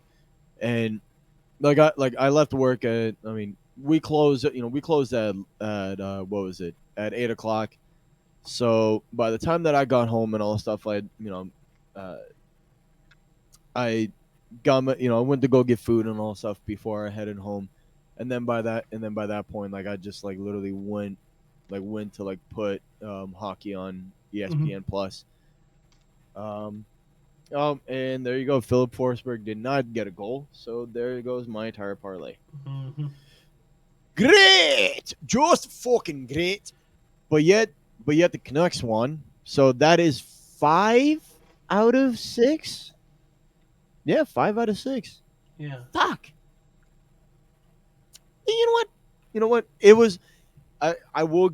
and I left work at, I mean, we closed at what was it, at 8 o'clock. So by the time that I got home and all stuff, uh, I I went to go get food and all stuff before I headed home, and then by that point, like I just like literally went to like put hockey on Hmm. ESPN Plus. Um, and there you go. Philip Forsberg did not get a goal, so there goes my entire parlay. Hmm. Great, just fucking great. But yet, the Canucks won, so that is 5 out of 6. Yeah, 5 out of 6. Yeah. Fuck. You know what? You know what? It was. I will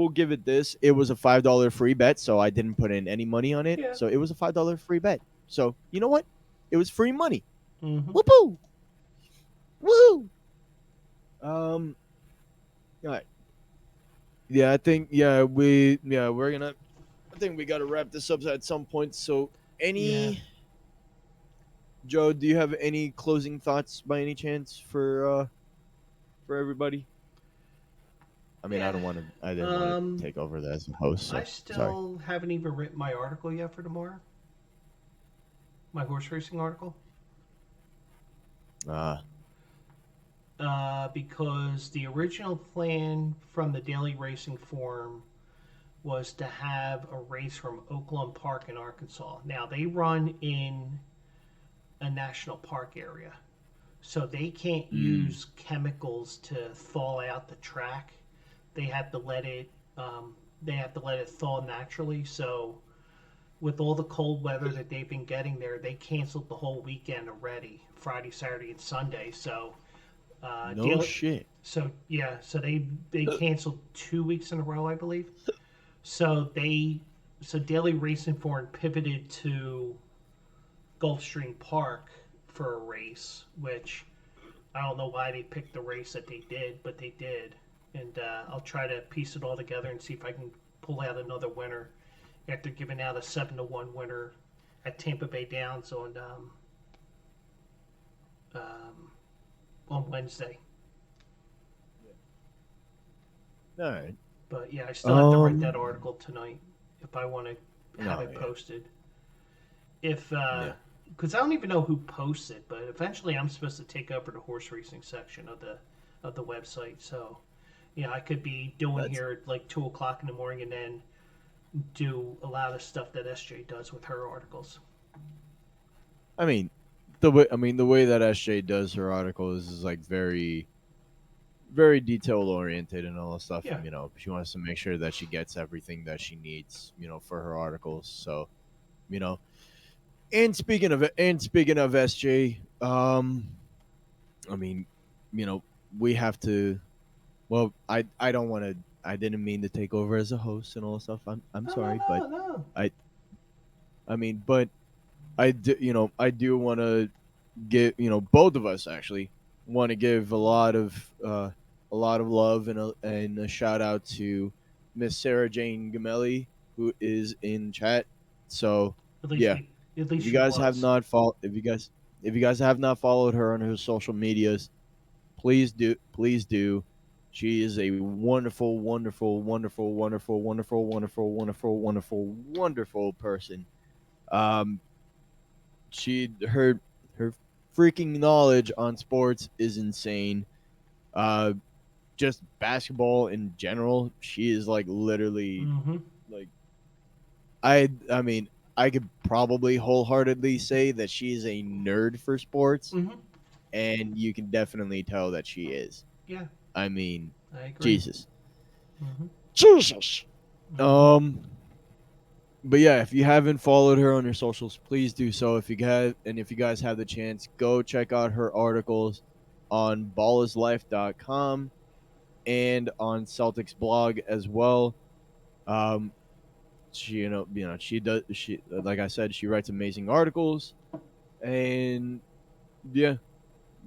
give it this. It was a $5 free bet, so I didn't put in any money on it. Yeah. So it was a $5 free bet. So you know what? It was free money. Hmm. Whoopoo! Woo! Um. All right. Yeah, I think we're gonna. I think we gotta wrap this up at some point. So Yeah. any Joe, do you have any closing thoughts by any chance for everybody? I mean, Yeah. I didn't want to Um, take over as a host, I so sorry. still haven't even written my article yet for tomorrow. My horse racing article. Ah, Because the original plan from the Daily Racing Forum was to have a race from Oakland Park in Arkansas. Now, they run in a national park area, so they can't mm, use chemicals to thaw out the track. They have to let it. They have to let it thaw naturally. So, with all the cold weather that they've been getting there, they canceled the whole weekend already, Friday, Saturday, and Sunday. So, no daily. shit. So yeah, so they canceled 2 weeks in a row, I believe. So Daily Racing Form pivoted to Gulfstream Park for a race, which I don't know why they picked the race that they did, but they did. And I'll try to piece it all together and see if I can pull out another winner after giving out a 7-1 winner at Tampa Bay Downs um, on Wednesday. All right. But yeah, I still have to write Um. that article tonight if I want to have No. it Yeah. posted. If Yeah. because I don't even know who posts it, but eventually I'm supposed to take over the horse racing section of the website. So yeah, I could be doing That's. here at like 2 o'clock in the morning and then do a lot of stuff that SJ does with her articles. I mean, the way that SJ does her articles is like very detail oriented and all that stuff. Yeah. She wants to make sure that she gets everything that she needs. For her articles. So you know. And speaking of SJ, I mean, you know, we have to. Well, I don't want to. I didn't mean to take over as a host and all that stuff. I'm No, no, sorry, but no, no. I I mean, but I do. I do want to give. Both of us actually want to give a lot of love and a shout out to Miss Sarah Jane Gamelli, who is in chat. So At least yeah, we, at least if you she guys have was. not followed, if you guys have not followed her on her social medias, please do. Please do. She is a wonderful, wonderful, wonderful, wonderful, wonderful, wonderful, wonderful, wonderful, wonderful person. Um, her freaking knowledge on sports is insane. Uh, just basketball in general, she is like literally Mm-hmm. like I mean, I could probably wholeheartedly say that she is a nerd for sports, Mm-hmm. and you can definitely tell that she is. Yeah, I mean, I agree. Jesus. Mm-hmm. Jesus. Mm-hmm. Um but yeah, if you haven't followed her on her socials, please do so. If you guys have the chance, go check out her articles on ballislife.com and on Celtics blog as well. Um she she does she like I said, she writes amazing articles, and yeah.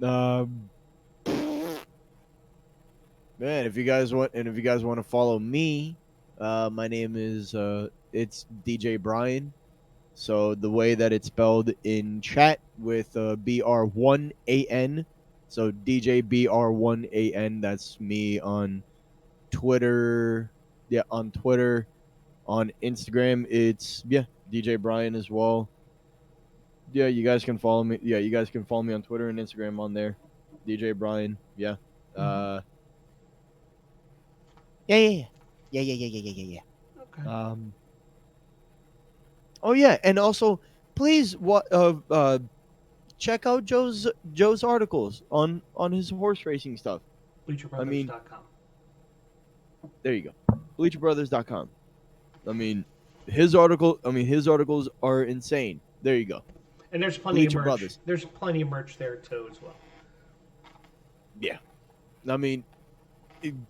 Um Man, if you guys want to follow me, my name is it's DJ Brian. So the way that it's spelled in chat with BR1AN. So DJ BR1AN, that's me on Twitter. Yeah, on Twitter. On Instagram, it's DJ Brian as well. Yeah, you guys can follow me. Yeah, you guys can follow me on Twitter and Instagram on there. DJ Brian. Yeah. Mm-hmm. Uh yeah, yeah, yeah. Yeah, yeah, yeah, yeah, yeah, yeah, Okay. yeah. Oh yeah, and also please check out Joe's articles on his horse racing stuff. I mean, BleacherBrothers.com. there you go. bleacherbrothers.com. I mean, his articles are insane. There you go. And there's plenty of Bleacher merch. Brothers. There's plenty of merch there too as well. Yeah. I mean,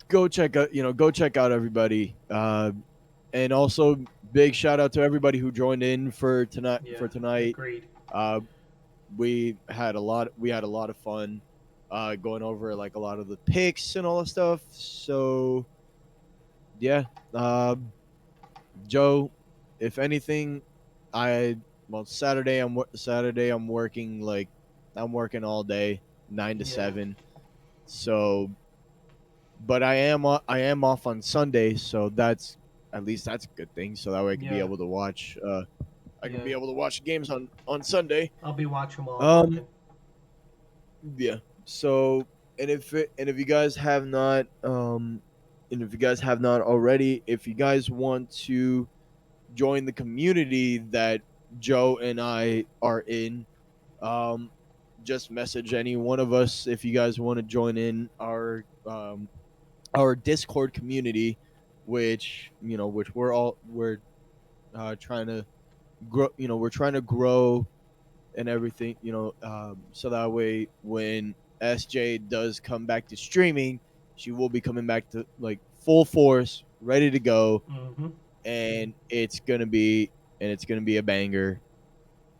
go check out, go check out everybody. And also big shout out to everybody who joined in for tonight Yeah, for tonight. agreed. Uh we had a lot of fun going over like a lot of the picks and all that stuff. So yeah, Joe, if anything, I well Saturday I'm working I'm working all day 9 to Yeah. 7. So but I am off on Sunday, so that's at least that's a good thing, so that way I can be Yeah. able to watch I can Yeah. be able to watch games on Sunday. I'll be watching while I'm um working. Yeah. So, and if you guys have not and if you guys have not already, if you guys want to join the community that Joe and I are in, um just message any one of us if you guys want to join in our Discord community, which, which we're trying to grow, we're trying to grow and everything, so that way when SJ does come back to streaming, she will be coming back to like full force, ready to go, Mm-hmm. and it's gonna be a banger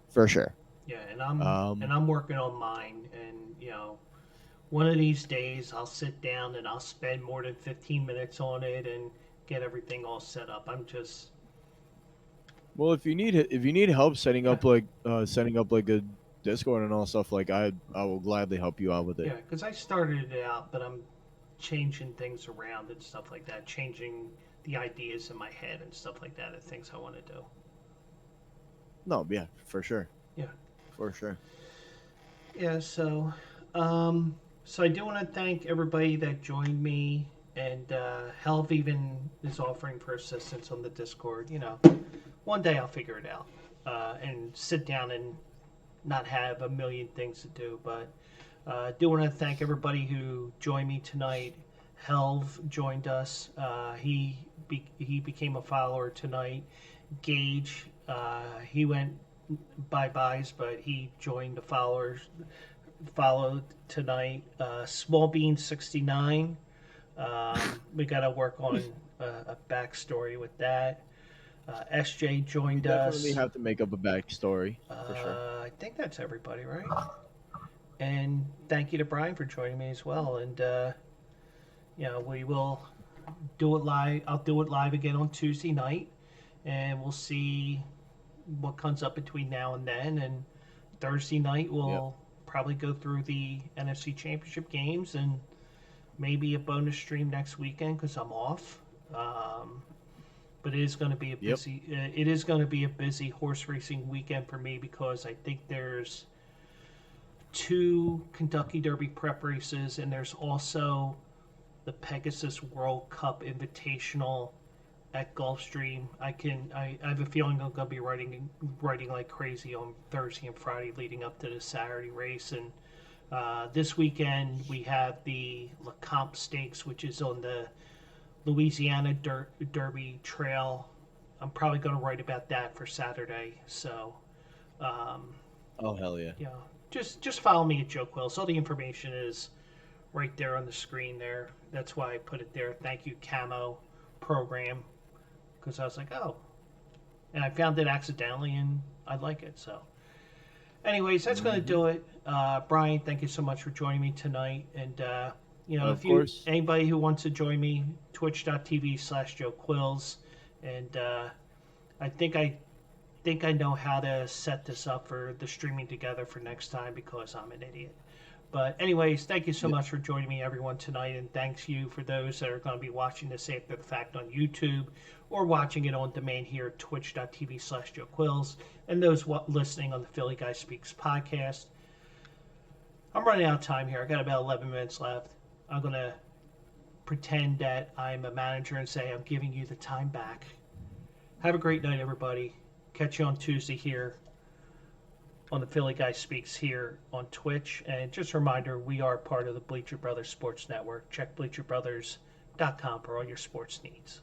for sure. Yeah, and I'm Um, and I'm working on mine, and one of these days I'll sit down and I'll spend more than 15 minutes on it and get everything all set up. I'm just well, if you need help yeah, setting up like a Discord and all stuff, like I will gladly help you out with it. yeah, because I started it out, but I'm changing things around and stuff like that, changing the ideas in my head and stuff like that, of things I want to do. No, yeah, for sure, Yeah. for sure. Yeah, so I do want to thank everybody that joined me, and Helv even is offering for assistance on the Discord. One day I'll figure it out and sit down and not have a million things to do. But I do want to thank everybody who joined me tonight. Helv joined us. He became a follower tonight. Gage He went bye-byes, but he joined the followed tonight. Small Bean 69. We got to work on a backstory with that. SJ You joined definitely us. have to make up a backstory for sure. I think that's everybody, right? And thank you to Brian for joining me as well. And we will do it live. I'll do it live again on Tuesday night, and we'll see what comes up between now and then. And Thursday night we'll probably go through the NFC Championship games and maybe a bonus stream next weekend because I'm off. But it is going to be a busy. It is going to be a busy horse racing weekend for me because I think there's 2 Kentucky Derby prep races, and there's also the Pegasus World Cup Invitational at Gulfstream. I have a feeling I'm going to be writing like crazy on Thursday and Friday leading up to the Saturday race. And this weekend we have the LeComte Stakes, which is on the Louisiana Derby Trail. I'm probably going to write about that for Saturday. So, Oh hell yeah! yeah, just follow me at Joe Quills. All the information is right there on the screen there. That's why I put it there. Thank you, Camo Program, because I was like, oh, and I found it accidentally, and I like it. So, anyways, that's going to do it. Brian, thank you so much for joining me tonight. And anybody who wants to join me, twitch.tv/Joe Quills, and I think I know how to set this up for the streaming together for next time because I'm an idiot. But anyways, thank you so much for joining me, everyone, tonight, and thanks you for those that are going to be watching this after the fact on YouTube or watching it on demand here at twitch.tv/Joe Quills, and those listening on the Philly Guy Speaks podcast. I'm running out of time here. I got about 11 minutes left. I'm going to pretend that I'm a manager and say I'm giving you the time back. Have a great night, everybody. Catch you on Tuesday here on the Philly Guy Speaks here on Twitch. And just a reminder, we are part of the Bleacher Brothers Sports Network. Check bleacherbrothers.com for all your sports needs.